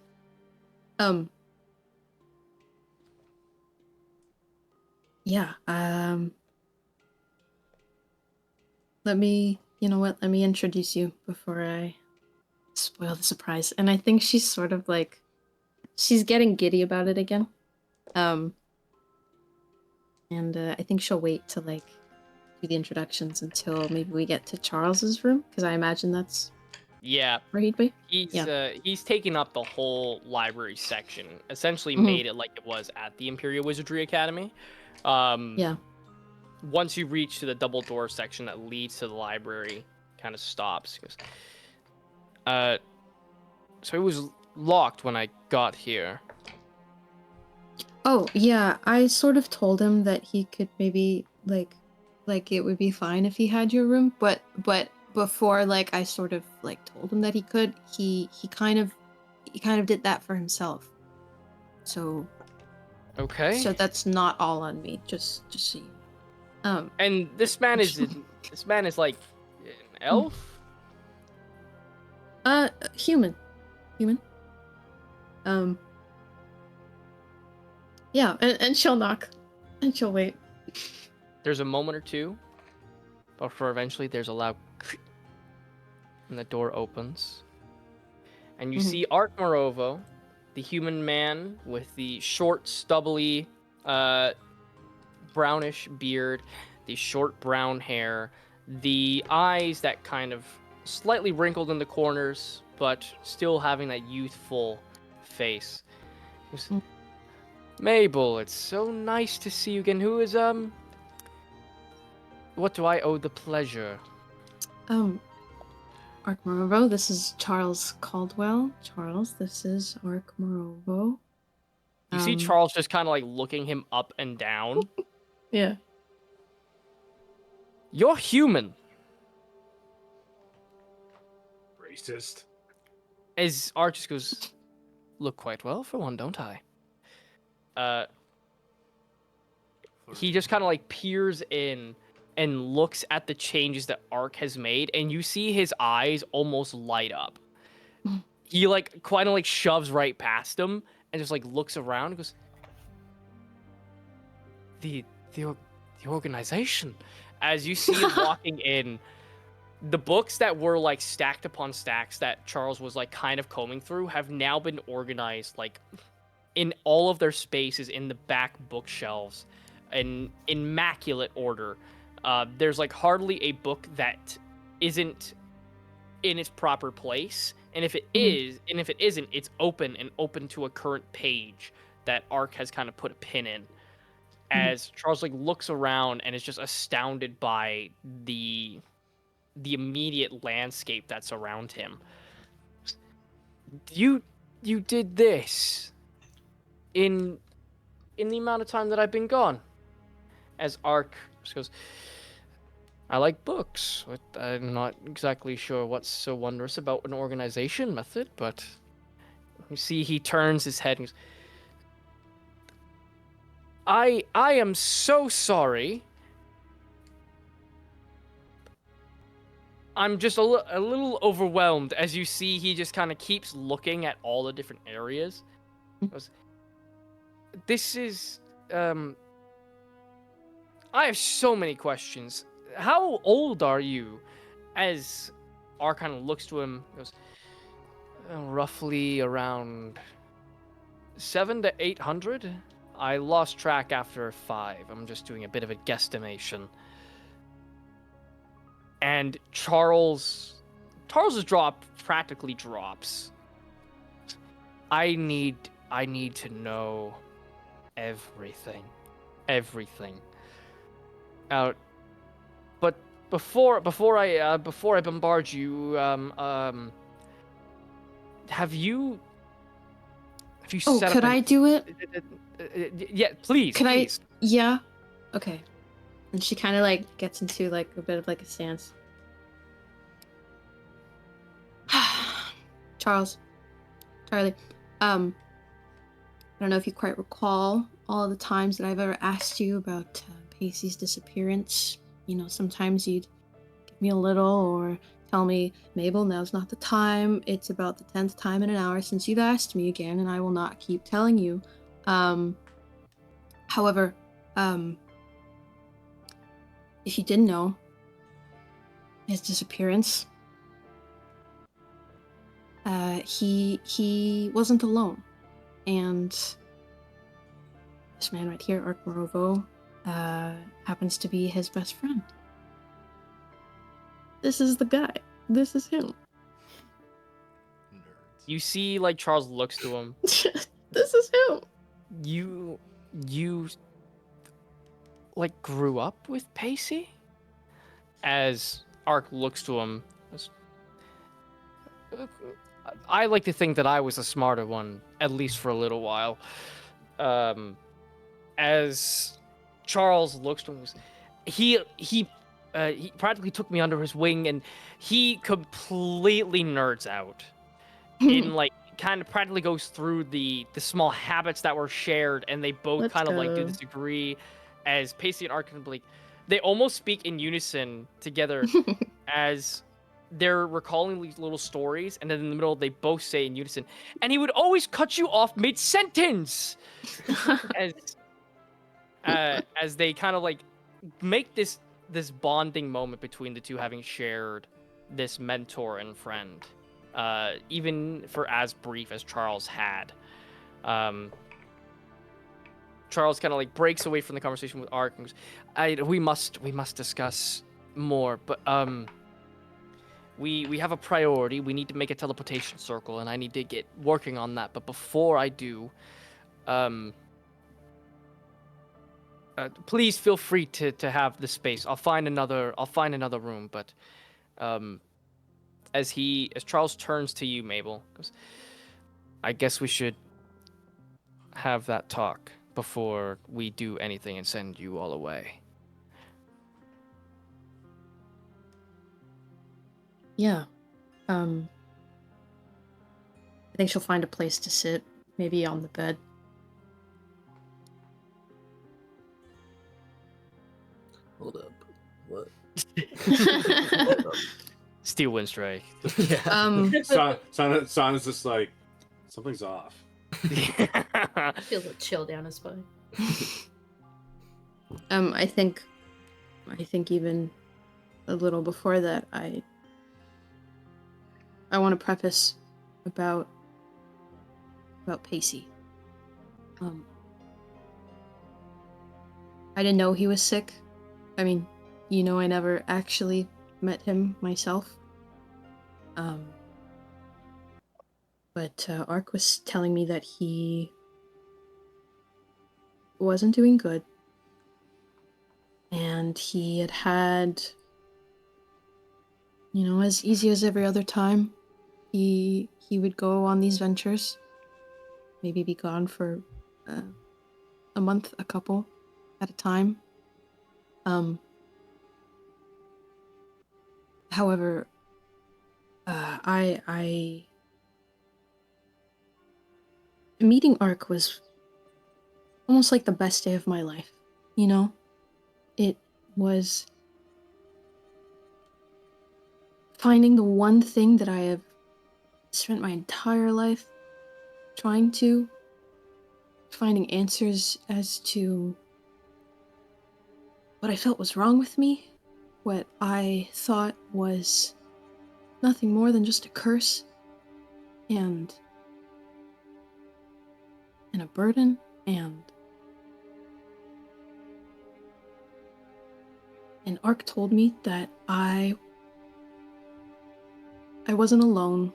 Um. Yeah. Let me. You know what? Let me introduce you before I spoil the surprise. And I think she's sort of like, she's getting giddy about it again. And I think she'll wait to like do the introductions until maybe we get to Charles's room, because I imagine that's Yeah. where he'd be. He's taken up the whole library section, essentially Mhm. made it like it was at the Imperial Wizardry Academy. Yeah. Once you reach to the double door section that leads to the library, kind of stops. Goes, so it was locked when I got here. Oh, yeah, I sort of told him that he could maybe like it would be fine if he had your room, but before like I sort of like told him that he could, he kind of did that for himself. So Okay. so that's not all on me, just so you know. And this man is like an elf? Human. Yeah, and she'll knock. And she'll wait. There's a moment or two before eventually there's a loud and the door opens. And you see Art Morovo, the human man with the short, stubbly, brownish beard, the short brown hair, the eyes that kind of slightly wrinkled in the corners, but still having that youthful face. He goes, Mabel, it's so nice to see you again. Who is, what do I owe the pleasure? Ark Morovo, this is Charles Caldwell. Charles, this is Ark Morovo. You see Charles just kind of like looking him up and down. Yeah. You're human. Racist. As Art just goes, look quite well for one, don't I? He just kind of like peers in and looks at the changes that Ark has made, and you see his eyes almost light up. He like kind of like shoves right past him and just like looks around and goes, the organization. As you see him walking in, the books that were like stacked upon stacks that Charles was like kind of combing through have now been organized like in all of their spaces in the back bookshelves in immaculate order. There's like hardly a book that isn't in its proper place, and if it is, and if it isn't, it's open to a current page that Ark has kind of put a pin in. As Charles like looks around and is just astounded by the immediate landscape that's around him. You did this in the amount of time that I've been gone. As Ark just goes, I like books. I'm not exactly sure what's so wondrous about an organization method, but you see he turns his head and goes, I am so sorry. I'm just a little overwhelmed. As you see, he just kind of keeps looking at all the different areas. This is, I have so many questions. How old are you? As R kind of looks to him, goes, roughly around 700 to 800. I lost track after 5. I'm just doing a bit of a guesstimation. And Charles's drop practically drops. I need to know everything. But before I bombard you, have you set up? Could I do it? Yeah, please. Please. Yeah. Okay. And she kind of like gets into like a bit of like a stance. Charlie, I don't know if you quite recall all the times that I've ever asked you about Pacey's disappearance. You know, sometimes you'd give me a little or tell me, Mabel, now's not the time. It's about the 10th time in an hour since you've asked me again, and I will not keep telling you. However, if you didn't know, his disappearance, he wasn't alone. And this man right here, Ark Morovo, happens to be his best friend. This is the guy. This is him. Nerds. You see, like, Charles looks to him. This is him. You, like, grew up with Pacey? As Ark looks to him, I like to think that I was the smarter one, at least for a little while. As Charles looks to him, he practically took me under his wing, and he completely nerds out. In like, kind of practically goes through the small habits that were shared, and they both Let's kind of like do go. this degree. As Pacey and Ark can like, they almost speak in unison together, as they're recalling these little stories, and then in the middle they both say in unison, and he would always cut you off mid-sentence. As they kind of like make this bonding moment between the two, having shared this mentor and friend, even for as brief as Charles had. Charles kind of like breaks away from the conversation with Ark and goes, we must discuss more, but we have a priority. We need to make a teleportation circle, and I need to get working on that. But before I do, please feel free to have the space. I'll find another room. But as Charles turns to you, Mabel, goes, I guess we should have that talk before we do anything and send you all away. Yeah. I think she'll find a place to sit, maybe on the bed. Hold up. What? Steel Wind Strike. Yeah. Sana's just like, something's off. Feels a chill down his spine. I think even a little before that, I want to preface about Pacey. I didn't know he was sick. I mean, I never actually met him myself. But Ark was telling me that he wasn't doing good. And he had, as easy as every other time, he would go on these ventures, maybe be gone for a month, a couple at a time. However, I meeting Ark was almost like the best day of my life, It was finding the one thing that I have spent my entire life finding answers as to what I felt was wrong with me, what I thought was nothing more than just a curse and a burden, and Ark told me that I wasn't alone.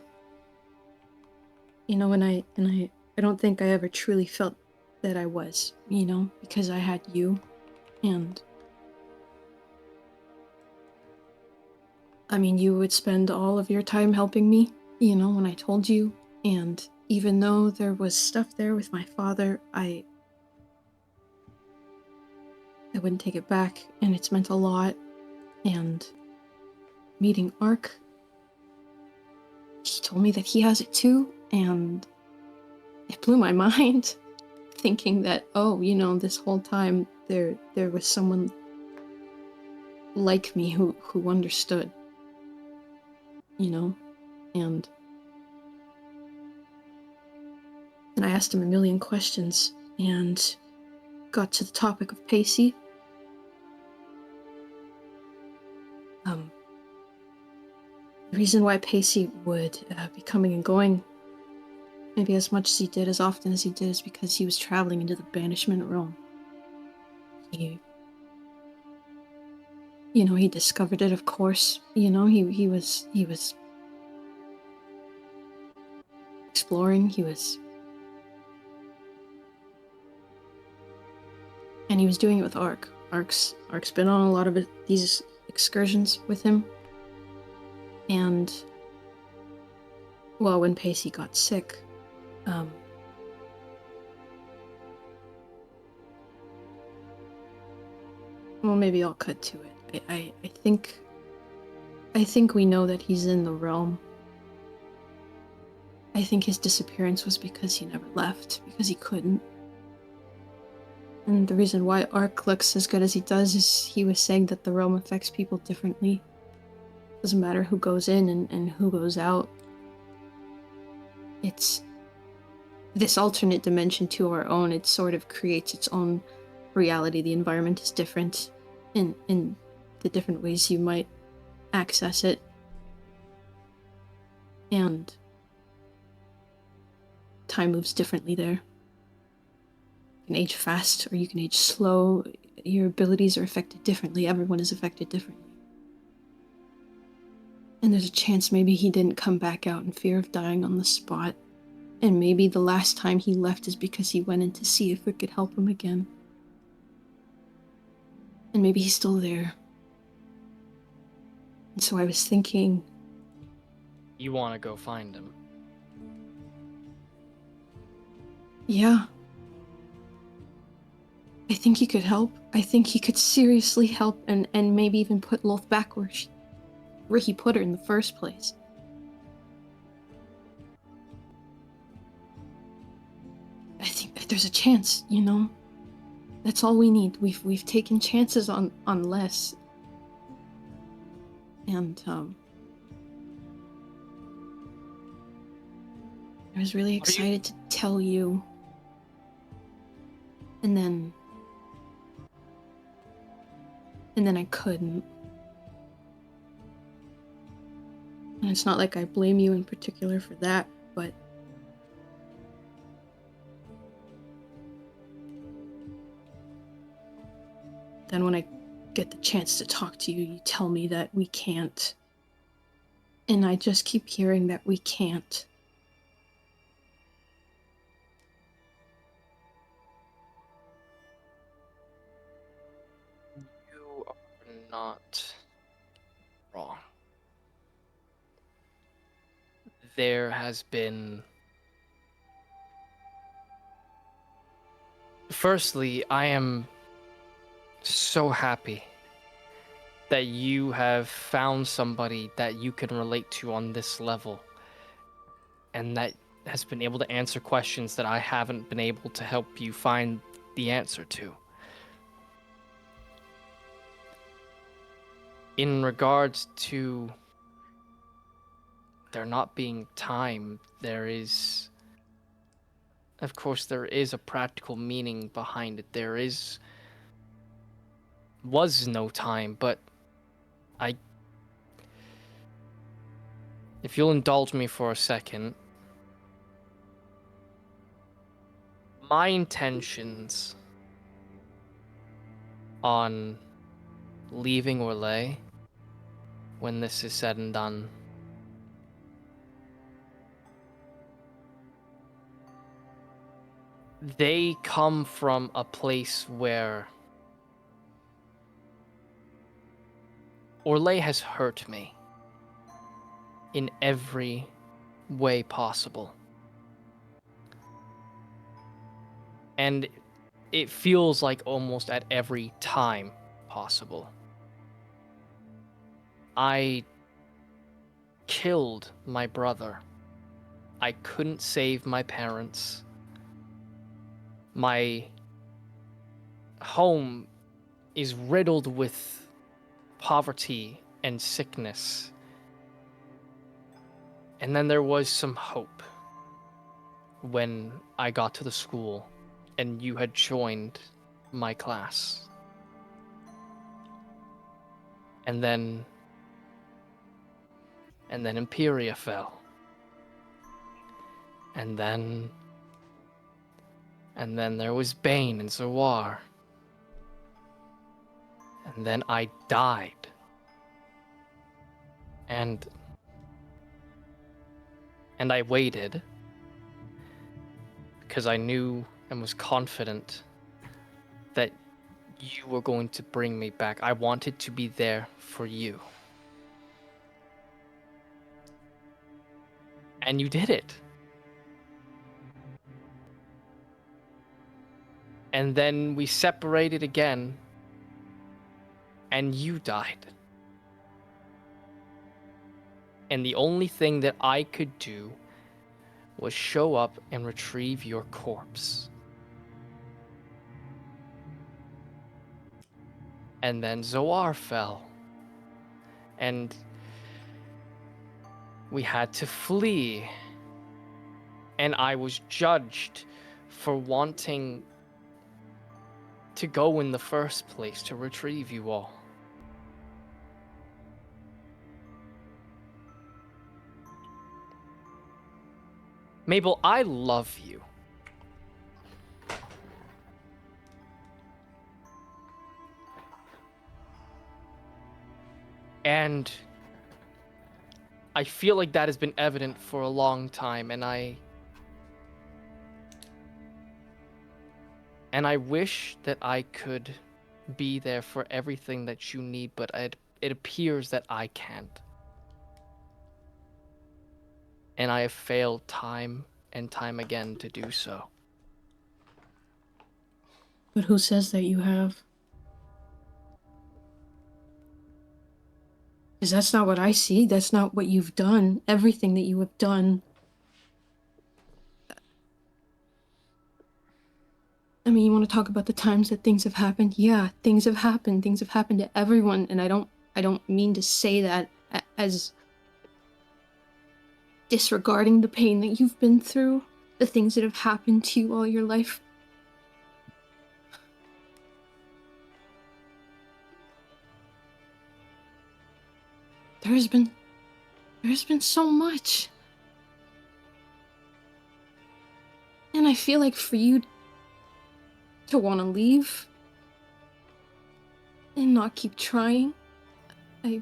And I don't think I ever truly felt that I was, because I had you, and I mean, you would spend all of your time helping me, when I told you, and even though there was stuff there with my father, I wouldn't take it back, and it's meant a lot. And meeting Ark, he told me that he has it too, and it blew my mind, thinking that, this whole time there was someone like me who understood, you know, and I asked him a million questions and got to the topic of Pacey. The reason why Pacey would be coming and going maybe as much as he did, as often as he did, is because he was traveling into the banishment realm. He discovered it, of course. He was exploring, and he was doing it with Ark. Ark's been on a lot of these excursions with him. And, well, when Pacey got sick, well, maybe I'll cut to it. I think we know that he's in the realm. I think his disappearance was because he never left, because he couldn't. And the reason why Ark looks as good as he does is he was saying that the realm affects people differently. Doesn't matter who goes in and who goes out. It's this alternate dimension to our own. It sort of creates its own reality. The environment is different in the different ways you might access it. And time moves differently there. You can age fast or you can age slow. Your abilities are affected differently. Everyone is affected differently. And there's a chance maybe he didn't come back out in fear of dying on the spot. And maybe the last time he left is because he went in to see if it could help him again. And maybe he's still there. And so I was thinking... You want to go find him? Yeah. I think he could help. I think he could seriously help and maybe even put Loth back where he put her in the first place. I think that there's a chance, you know? That's all we need. We've taken chances on less. And I was really excited to tell you. And then I couldn't. And it's not like I blame you in particular for that, but then when I get the chance to talk to you, you tell me that we can't. And I just keep hearing that we can't. You are not wrong. There has been... Firstly, I am so happy that you have found somebody that you can relate to on this level, and that has been able to answer questions that I haven't been able to help you find the answer to. In regards to there not being time, there is, of course, there is a practical meaning behind it. There was no time, but if you'll indulge me for a second, my intentions on leaving Orlais, when this is said and done, they come from a place where Orlais has hurt me in every way possible. And it feels like almost at every time possible. I killed my brother. I couldn't save my parents. My home is riddled with poverty and sickness. And then there was some hope when I got to the school and you had joined my class. And then Imperia fell. And then there was Bane and Zawar. And then I died. And I waited because I knew and was confident that you were going to bring me back. I wanted to be there for you. And you did it. And then we separated again, and you died. And the only thing that I could do was show up and retrieve your corpse. And then Zoar fell. And we had to flee. And I was judged for wanting to go in the first place to retrieve you all. Mabel, I love you. And I feel like that has been evident for a long time, and I wish that I could be there for everything that you need, but it appears that I can't. And I have failed time and time again to do so. But who says that you have? Because that's not what I see. That's not what you've done. Everything that you have done. I mean, you want to talk about the times that things have happened? Yeah, things have happened. Things have happened to everyone, and I don't mean to say that as disregarding the pain that you've been through, the things that have happened to you all your life. There's been so much. And I feel like for you to want to leave and not keep trying, to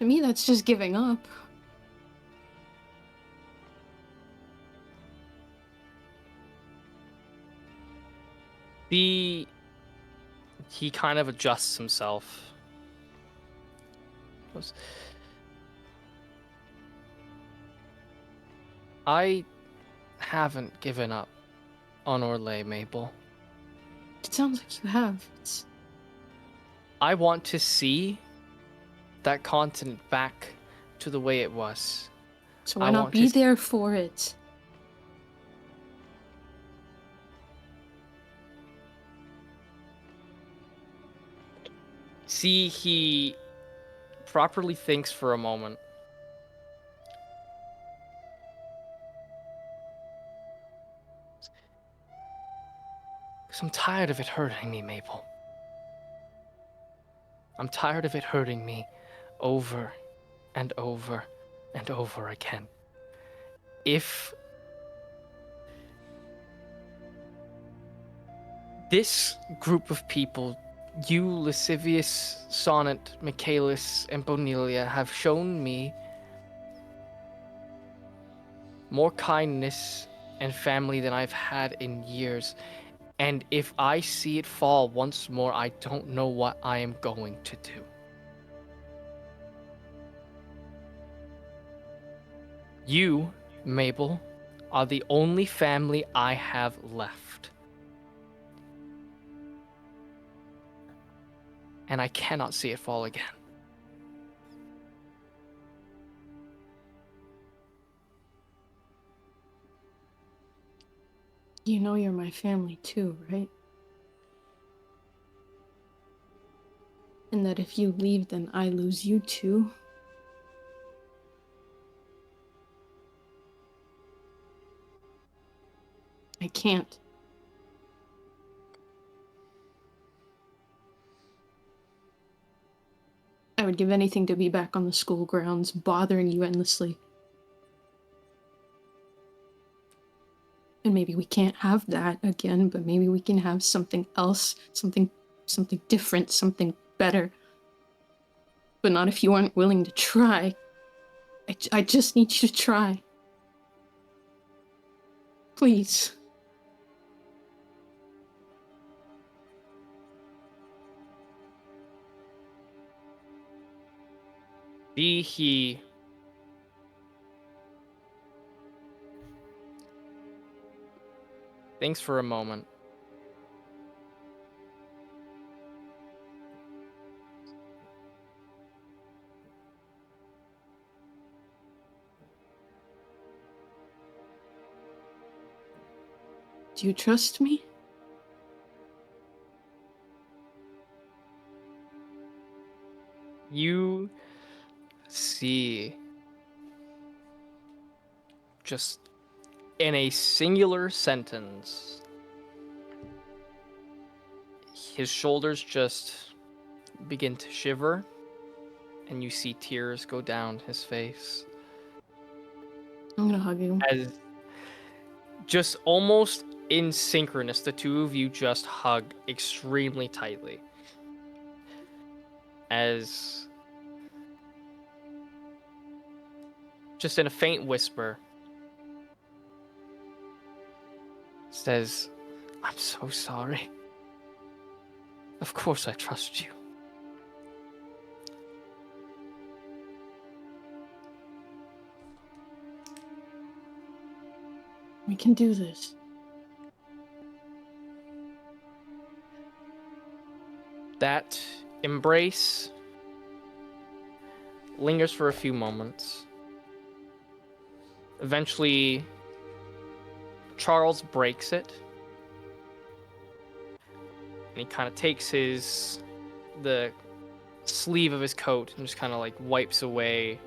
me, that's just giving up. He kind of adjusts himself. Goes, I haven't given up on Orlais, Mabel. It sounds like you have. I want to see that continent back to the way it was. So why not be there for it? See, he properly thinks for a moment. Because I'm tired of it hurting me, Mabel. I'm tired of it hurting me over and over and over again. If this group of people, you, Lascivious, Sonnet, Michaelis, and Bonilia, have shown me more kindness and family than I've had in years. And if I see it fall once more, I don't know what I am going to do. You, Mabel, are the only family I have left. And I cannot see it fall again. You know you're my family too, right? And that if you leave, then I lose you too. I can't. I would give anything to be back on the school grounds, bothering you endlessly. And maybe we can't have that again, but maybe we can have something else, something different, something better. But not if you aren't willing to try. I just need you to try. Please. He thinks for a moment. Do you trust me? You see, just in a singular sentence, his shoulders just begin to shiver, and you see tears go down his face. I'm gonna hug him. As just almost in synchronous, the two of you just hug extremely tightly. As just in a faint whisper, says, "I'm so sorry. Of course I trust you." We can do this. That embrace lingers for a few moments. Eventually, Charles breaks it. And he kind of takes the sleeve of his coat and just kind of like wipes away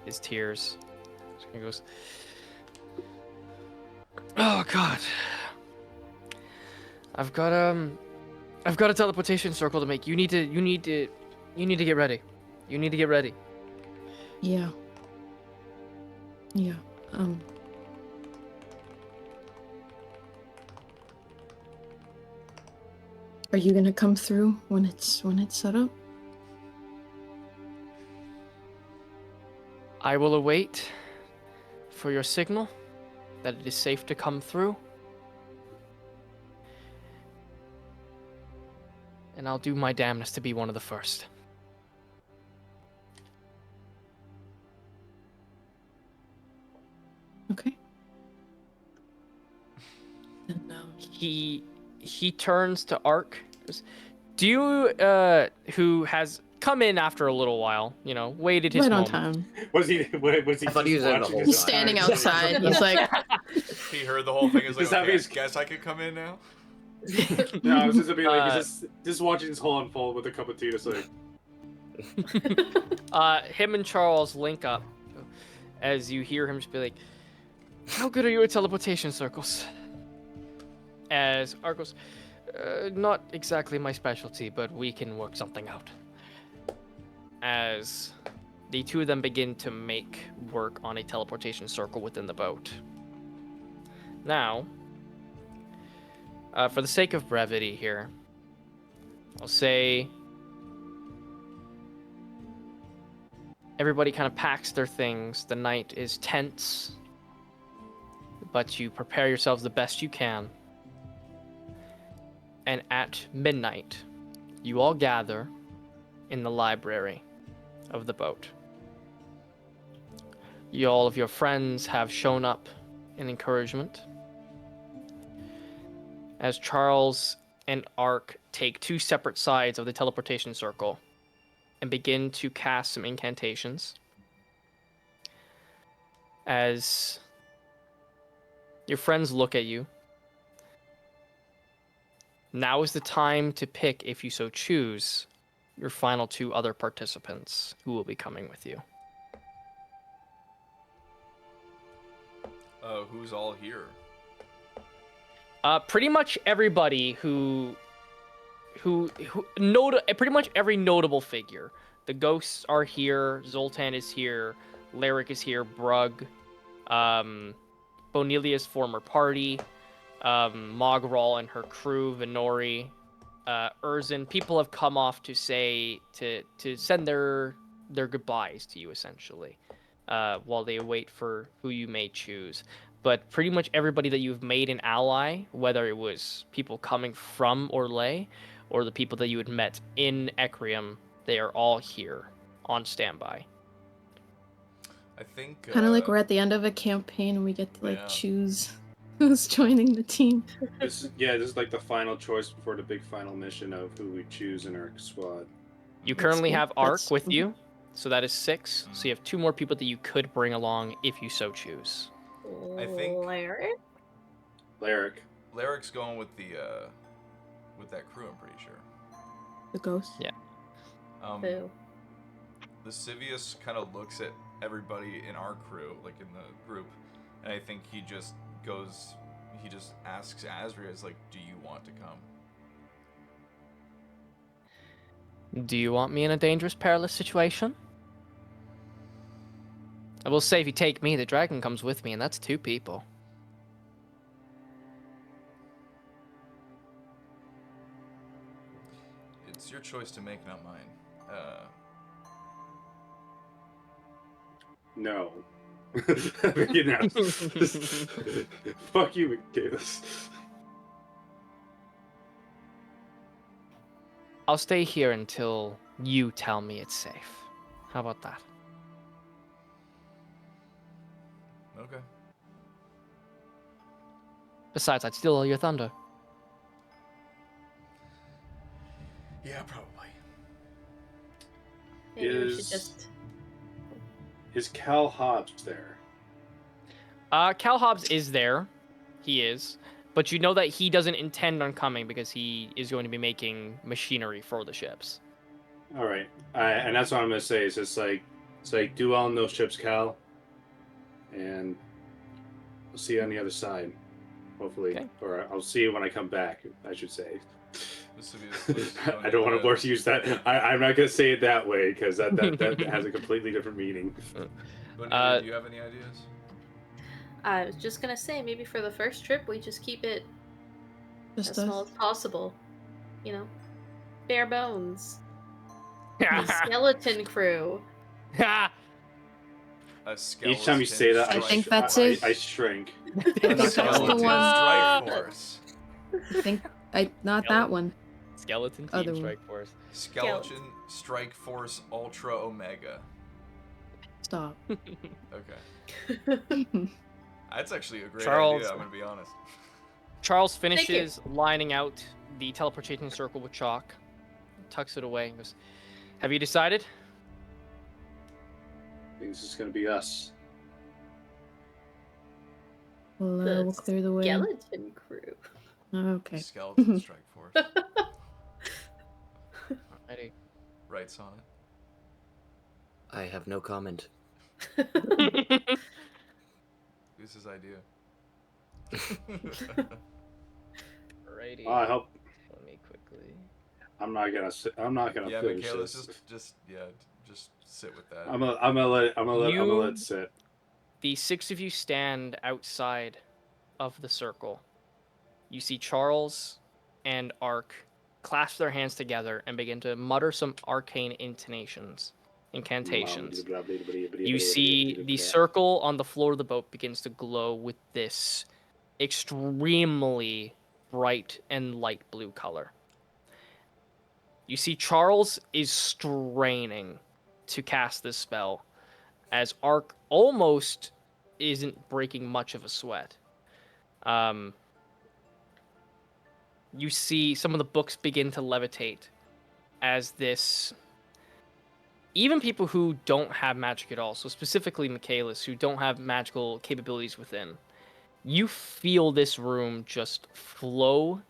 his tears. So he goes, "Oh God, I've got a teleportation circle to make. You need to get ready. You need to get ready." Yeah. Yeah. Are you gonna come through when it's set up? I will await for your signal that it is safe to come through. And I'll do my damnedest to be one of the first. Okay. And He turns to Ark. Goes, "Do you who has come in after a little while, waited his right on moment." time. Was he? Was he? I thought just he was there the watching whole his He's standing entire outside. thing? He's like, He heard the whole thing. He's like, Does that okay, mean- I guess I could come in now. No, I was just be like, he's just watching this whole unfold with a cup of tea, just like. Him and Charles link up as you hear him just be like, "How good are you at teleportation circles?" As Ark goes, "Not exactly my specialty, but we can work something out." As the two of them begin to make work on a teleportation circle within the boat. Now, for the sake of brevity here, I'll say everybody kind of packs their things. The night is tense, but you prepare yourselves the best you can. And at midnight, you all gather in the library of the boat. All of your friends have shown up in encouragement. As Charles and Ark take two separate sides of the teleportation circle and begin to cast some incantations. As your friends look at you Now is the time to pick, if you so choose, your final 2 other participants who will be coming with you. Who's all here? Pretty much everybody pretty much every notable figure. The ghosts are here. Zoltan is here. Lyric is here. Brug, Bonelia's former party, Mogral and her crew, Venori, Urzin. People have come off to send their goodbyes to you, essentially, while they wait for who you may choose. But pretty much everybody that you've made an ally, whether it was people coming from Orlais or the people that you had met in Ecrium, they are all here on standby. I think Kind of like we're at the end of a campaign and we get to Yeah. choose who's joining the team. This is like the final choice before the big final mission of who we choose in our squad. You That's currently good. have Ark That's- with you, so that is 6. So you have 2 more people that you could bring along if you so choose. I think- Lyric? Lyric. Lyric's going with that crew. I'm pretty sure. The ghost. Yeah. Boo. Lascivious kind of looks at everybody in our crew, like in the group, and I think he just asks Azria, like, do you want to come? Do you want me in a dangerous, perilous situation? I will say, if you take me, the dragon comes with me, and that's 2 people. It's your choice to make, not mine. No. You know. Fuck you, Michaelis. I'll stay here until you tell me it's safe. How about that? Okay. Besides, I'd steal all your thunder. Yeah, probably. Maybe we should just. Is Cal Hobbs there? Cal Hobbs is there. He is. But you know that he doesn't intend on coming because he is going to be making machinery for the ships. All right, and that's what I'm gonna say. Is it's like do well on those ships, Cal, and I'll see you on the other side, hopefully, Okay. or I'll see you when I come back. I should say. Lascivious I don't want to use that. I'm not gonna say it that way because that has a completely different meaning. Bonita, do you have any ideas? I was just gonna say, maybe for the first trip, we just keep it Just as small us. as possible. You know, bare bones. The Ha skeleton crew. ha! A skeleton Each time you say that, I strike- think that's it. I shrink. I think that's the skeleton one. strike force. I think not that one. Skeleton Other Team one. Strike Force. Skeleton Strike Force Ultra Omega. Stop. Okay. That's actually a great Charles. idea, I'm gonna be honest. Charles you. finishes lining out the teleportation circle with chalk, tucks it away, and goes, "Have you decided?" I think this is gonna be us. We'll clear the way. Skeleton crew. Okay. Skeleton Strike Force. Alrighty. Writes on it. I have no comment. Who's his idea? Alrighty. I hope Let me quickly. I'm not gonna Yeah, finish Michaelis, this. just sit with that. I'm gonna let it sit. The 6 of you stand outside of the circle. You see Charles and Ark clasp their hands together and begin to mutter some arcane incantations. You see the circle on the floor of the boat begins to glow with this extremely bright and light blue color. You see Charles is straining to cast this spell, as Ark almost isn't breaking much of a sweat. You see some of the books begin to levitate as this... Even people who don't have magic at all, so specifically Michaelis, who don't have magical capabilities within, you feel this room just flow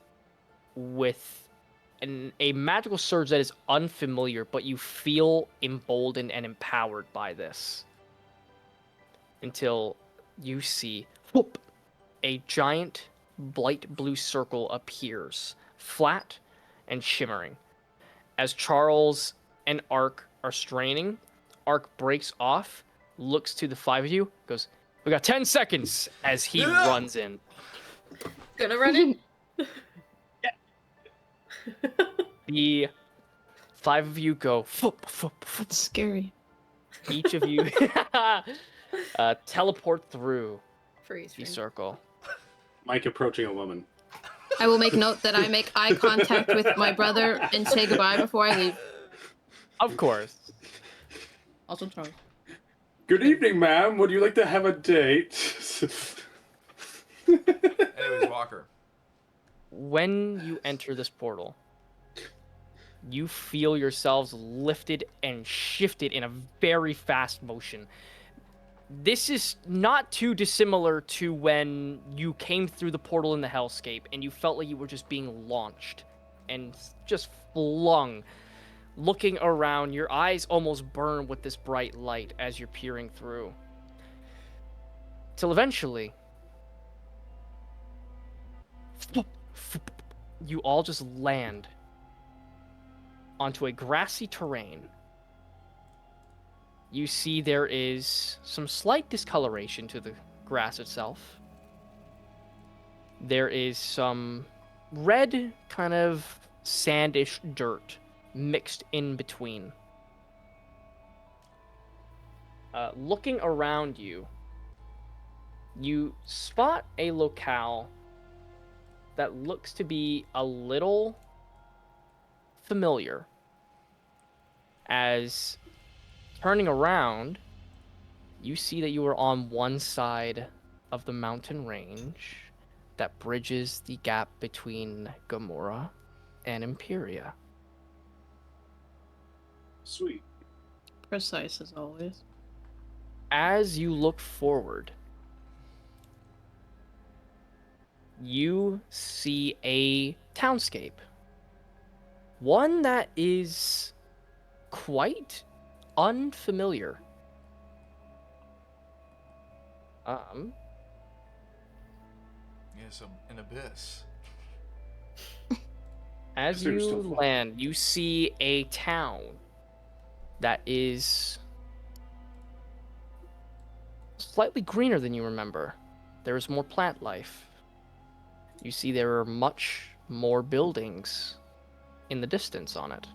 with a magical surge that is unfamiliar, but you feel emboldened and empowered by this. Until you see, whoop, a giant light blue circle appears, flat and shimmering. As Charles and Ark are straining, Ark breaks off, looks to the 5 of you, goes, "We got 10 seconds," as he runs in. Gonna run in. The 5 of you go, foop, foop, foop. It's scary. Each of you teleport through Freeze the frame. circle. Mike approaching a woman. I will make note that I make eye contact with my brother and say goodbye before I leave. Of course. Also Charles. Good evening, ma'am. Would you like to have a date? Anyways, Walker. When you enter this portal, you feel yourselves lifted and shifted in a very fast motion. This is not too dissimilar to when you came through the portal in the Hellscape and you felt like you were just being launched and just flung. Looking around, your eyes almost burn with this bright light as you're peering through. Till eventually, you all just land onto a grassy terrain. You see there is some slight discoloration to the grass itself. There is some red, kind of sandish dirt mixed in between. Looking around you, you spot a locale that looks to be a little familiar. As turning around, you see that you are on one side of the mountain range that bridges the gap between Gamora and Imperia. Sweet. Precise as always. As you look forward, you see a townscape. One that is quite unfamiliar. Yes, an abyss. As They're you still fun. land, you see a town that is slightly greener than you remember. There is more plant life. You see there are much more buildings in the distance on it.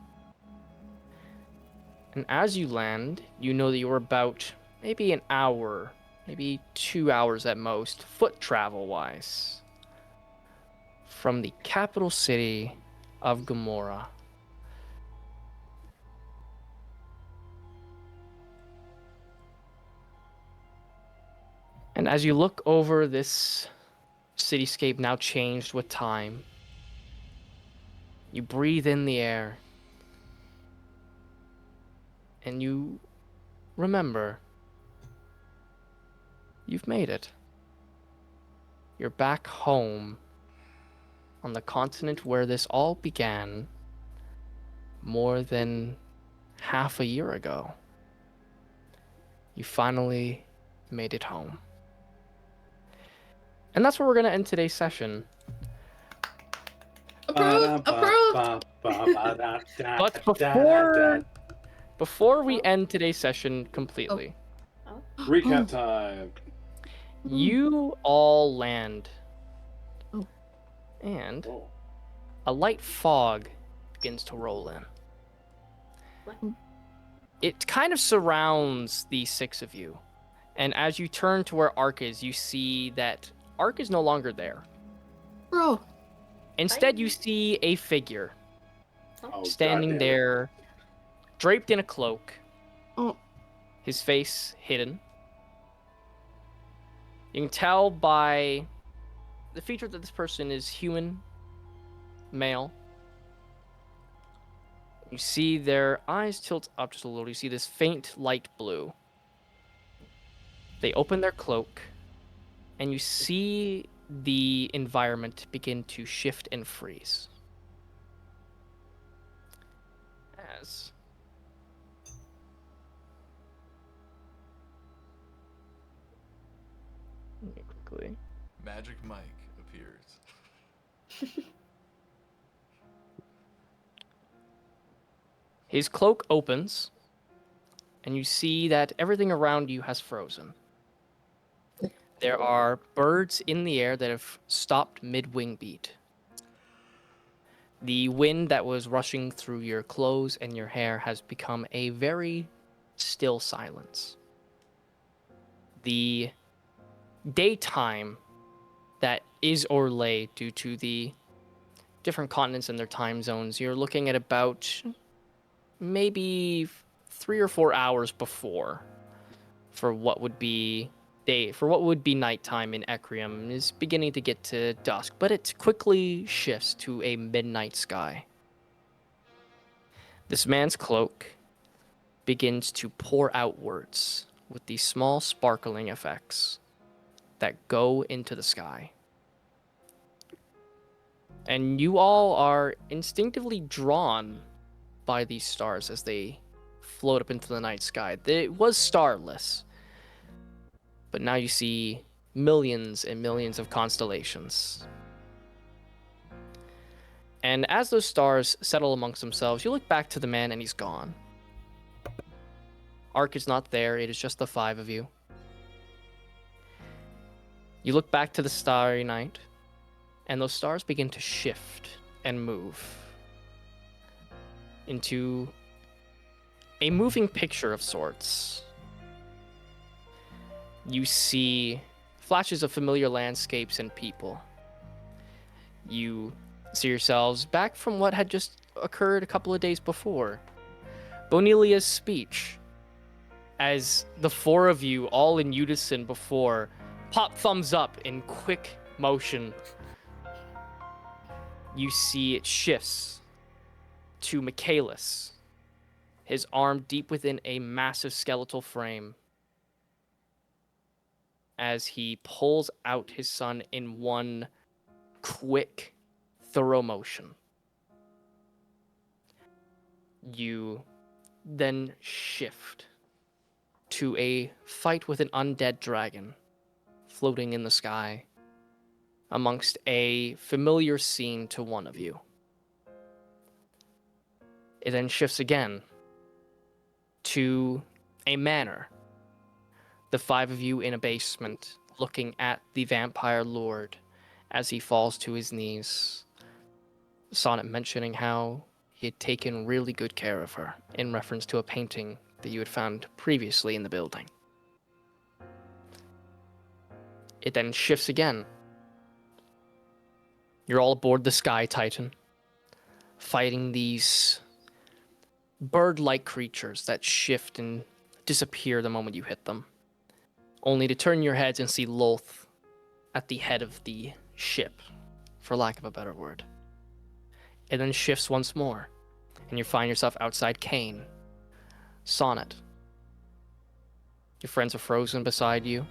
And as you land, you know that you're about maybe an hour, maybe 2 hours at most, foot travel-wise, from the capital city of Gamora. And as you look over this cityscape now changed with time, you breathe in the air, and you remember you've made it. You're back home on the continent where this all began more than half a year ago. You finally made it home. And that's where we're going to end today's session. Approved! Approved! But before we end today's session completely, Recap time. you all land. Oh. And Oh. a light fog begins to roll in. What? It kind of surrounds the 6 of you. And as you turn to where Ark is, you see that Ark is no longer there. Bro. Instead, you see a figure Oh, standing goddamn it. there, draped in a cloak, Oh. his face hidden. You can tell by the feature that this person is human, male. You see their eyes tilt up just a little. You see this faint light blue. They open their cloak, and you see the environment begin to shift and freeze. has. Let me quickly. Magic Mike appears. His cloak opens, and you see that everything around you has frozen. There are birds in the air that have stopped mid-wing beat. The wind that was rushing through your clothes and your hair has become a very still silence. The daytime that is Orlais, due to the different continents and their time zones, you're looking at about maybe 3 or 4 hours before for what would be nighttime in Ecrium is beginning to get to dusk, but it quickly shifts to a midnight sky. This man's cloak begins to pour outwards with these small sparkling effects that go into the sky. And you all are instinctively drawn by these stars as they float up into the night sky. It was starless, but now you see millions and millions of constellations. And as those stars settle amongst themselves, you look back to the man and he's gone. Ark is not there, it is just the 5 of you. You look back to the starry night, and those stars begin to shift and move into a moving picture of sorts. You see flashes of familiar landscapes and people. You see yourselves back from what had just occurred a couple of days before. Bonilia's speech, as the 4 of you, all in unison before, pop thumbs up in quick motion. You see it shifts to Michaelis, his arm deep within a massive skeletal frame, as he pulls out his son in one quick, thorough motion. You then shift to a fight with an undead dragon floating in the sky amongst a familiar scene to one of you. It then shifts again to a manor. The 5 of you in a basement looking at the vampire lord as he falls to his knees. Sonnet mentioning how he had taken really good care of her in reference to a painting that you had found previously in the building. It then shifts again. You're all aboard the Sky Titan, fighting these bird-like creatures that shift and disappear the moment you hit them, only to turn your heads and see Loth at the head of the ship, for lack of a better word. It then shifts once more, and you find yourself outside Kane. Sonnet. Your friends are frozen beside you,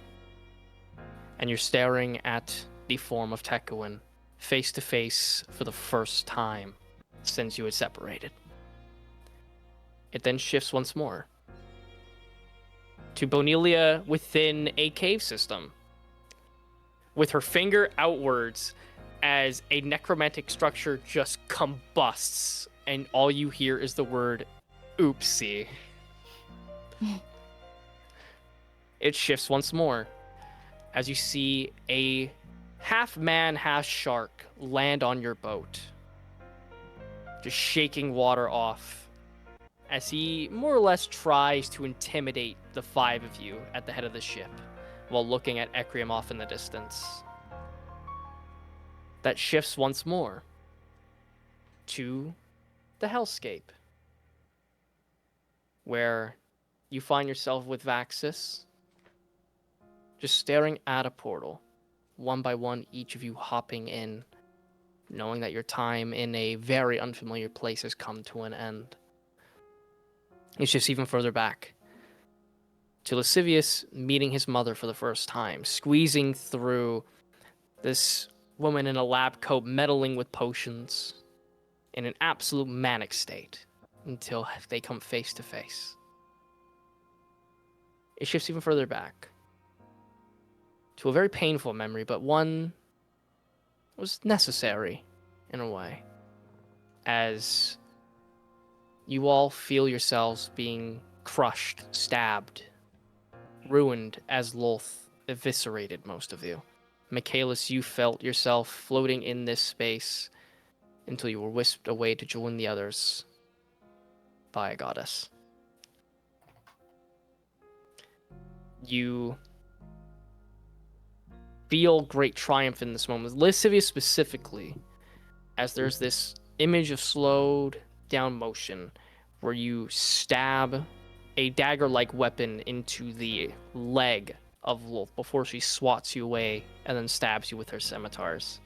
and you're staring at the form of Tekuin, face to face for the first time since you had separated. It then shifts once more to Bonilia within a cave system, with her finger outwards as a necromantic structure just combusts, and all you hear is the word oopsie. It shifts once more as you see a half man, half shark land on your boat, just shaking water off as he more or less tries to intimidate the 5 of you at the head of the ship while looking at Ecrium off in the distance. That shifts once more to the hellscape, where you find yourself with Vaxis just staring at a portal, one by one, each of you hopping in, knowing that your time in a very unfamiliar place has come to an end. It's just even further back to Lascivious meeting his mother for the first time, squeezing through this woman in a lab coat meddling with potions in an absolute manic state, until they come face to face. It shifts even further back to a very painful memory, but one that was necessary in a way, as you all feel yourselves being crushed, stabbed, ruined as Lolth eviscerated most of you. Michaelis, you felt yourself floating in this space until you were whisked away to join the others by a goddess. You feel great triumph in this moment. Lascivious specifically, as there's this image of slowed down motion where you stab a dagger-like weapon into the leg of Lolth before she swats you away and then stabs you with her scimitars.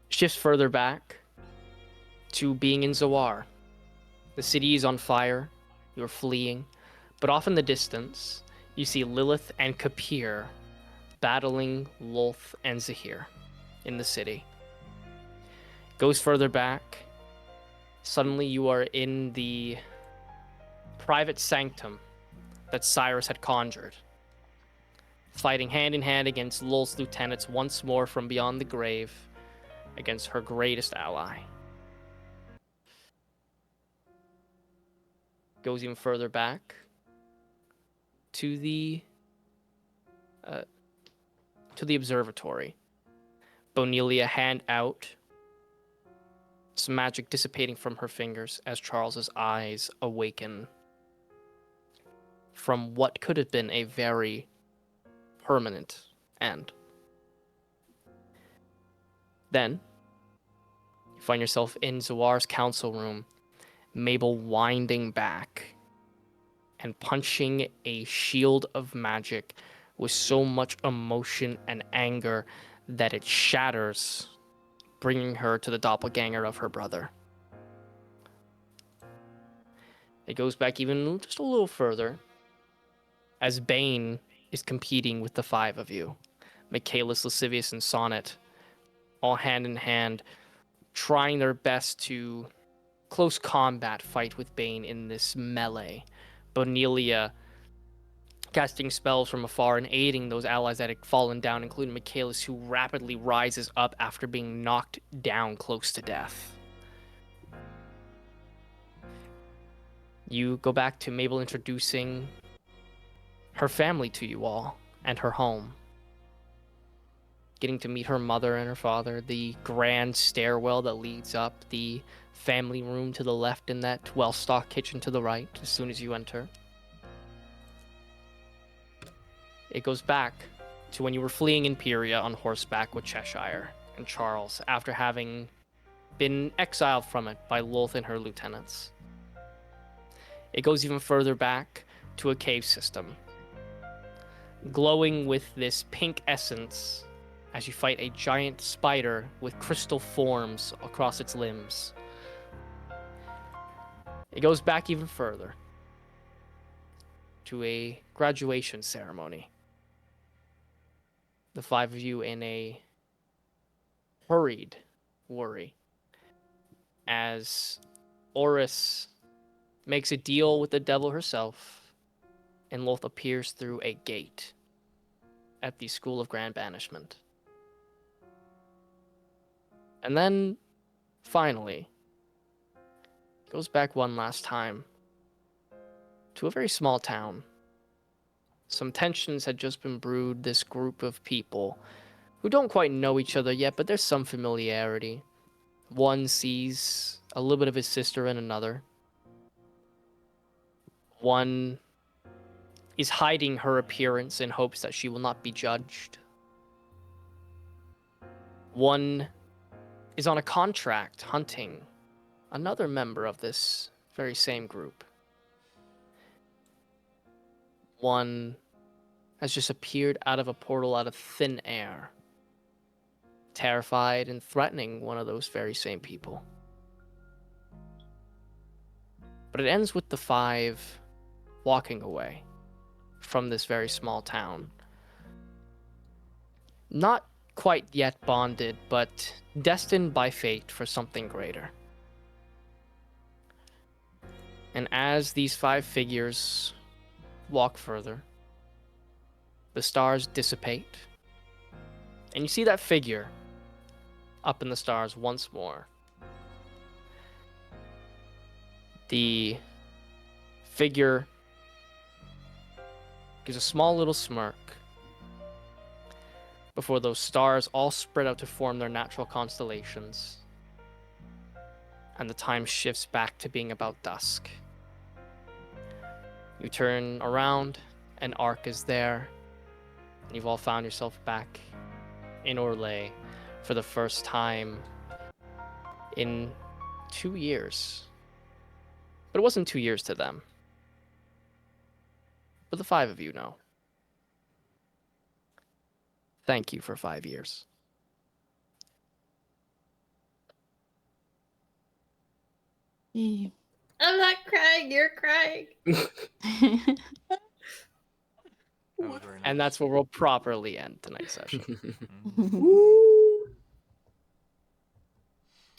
Shifts further back to being in Zawar. The city is on fire. You're fleeing. But off in the distance, you see Lilith and Kapir battling Lolth and Zahir in the city. Goes further back. Suddenly you are in the private sanctum that Cyrus had conjured, fighting hand in hand against Lolth's lieutenants once more from beyond the grave, against her greatest ally. Goes even further back to the observatory. Bonelia hand out, some magic dissipating from her fingers as Charles's eyes awaken from what could have been a very permanent end. Then, you find yourself in Zawar's council room, Mabel winding back and punching a shield of magic with so much emotion and anger that it shatters, bringing her to the doppelganger of her brother. It goes back even just a little further, as Bane is competing with the five of you. Michaelis, Lascivious, and Sonnet, all hand in hand, trying their best to close combat fight with Bane in this melee. Bonelia casting spells from afar and aiding those allies that had fallen down, including Michaelis, who rapidly rises up after being knocked down close to death. You go back to Mabel introducing her family to you all and her home. Getting to meet her mother and her father, the grand stairwell that leads up, the family room to the left, and that well-stocked kitchen to the right as soon as you enter. It goes back to when you were fleeing Imperia on horseback with Cheshire and Charles after having been exiled from it by Lolth and her lieutenants. It goes even further back to a cave system, glowing with this pink essence as you fight a giant spider with crystal forms across its limbs. It goes back even further to a graduation ceremony. The five of you in a hurried worry as Oris makes a deal with the devil herself and Lolth appears through a gate at the School of Grand Banishment. And then, finally, it goes back one last time to a very small town. Some tensions had just been brewed, this group of people who don't quite know each other yet, but there's some familiarity. One sees a little bit of his sister in another. One is hiding her appearance in hopes that she will not be judged. One is on a contract hunting another member of this very same group. One has just appeared out of a portal out of thin air, terrified and threatening one of those very same people. But it ends with the five walking away from this very small town. Not quite yet bonded, but destined by fate for something greater. And as these 5 figures walk further, the stars dissipate. And you see that figure up in the stars once more. The figure gives a small little smirk before those stars all spread out to form their natural constellations. And the time shifts back to being about dusk. You turn around, and Ark is there, and you've all found yourself back in Orlais for the first time in 2 years. But it wasn't 2 years to them. But the 5 of you know. Thank you for 5 years. Yeah. I'm not crying, you're crying. That was very nice. And that's where we'll properly end tonight's session.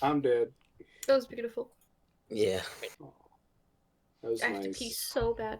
I'm dead. That was beautiful. Yeah. That was I have to nice. pee so bad.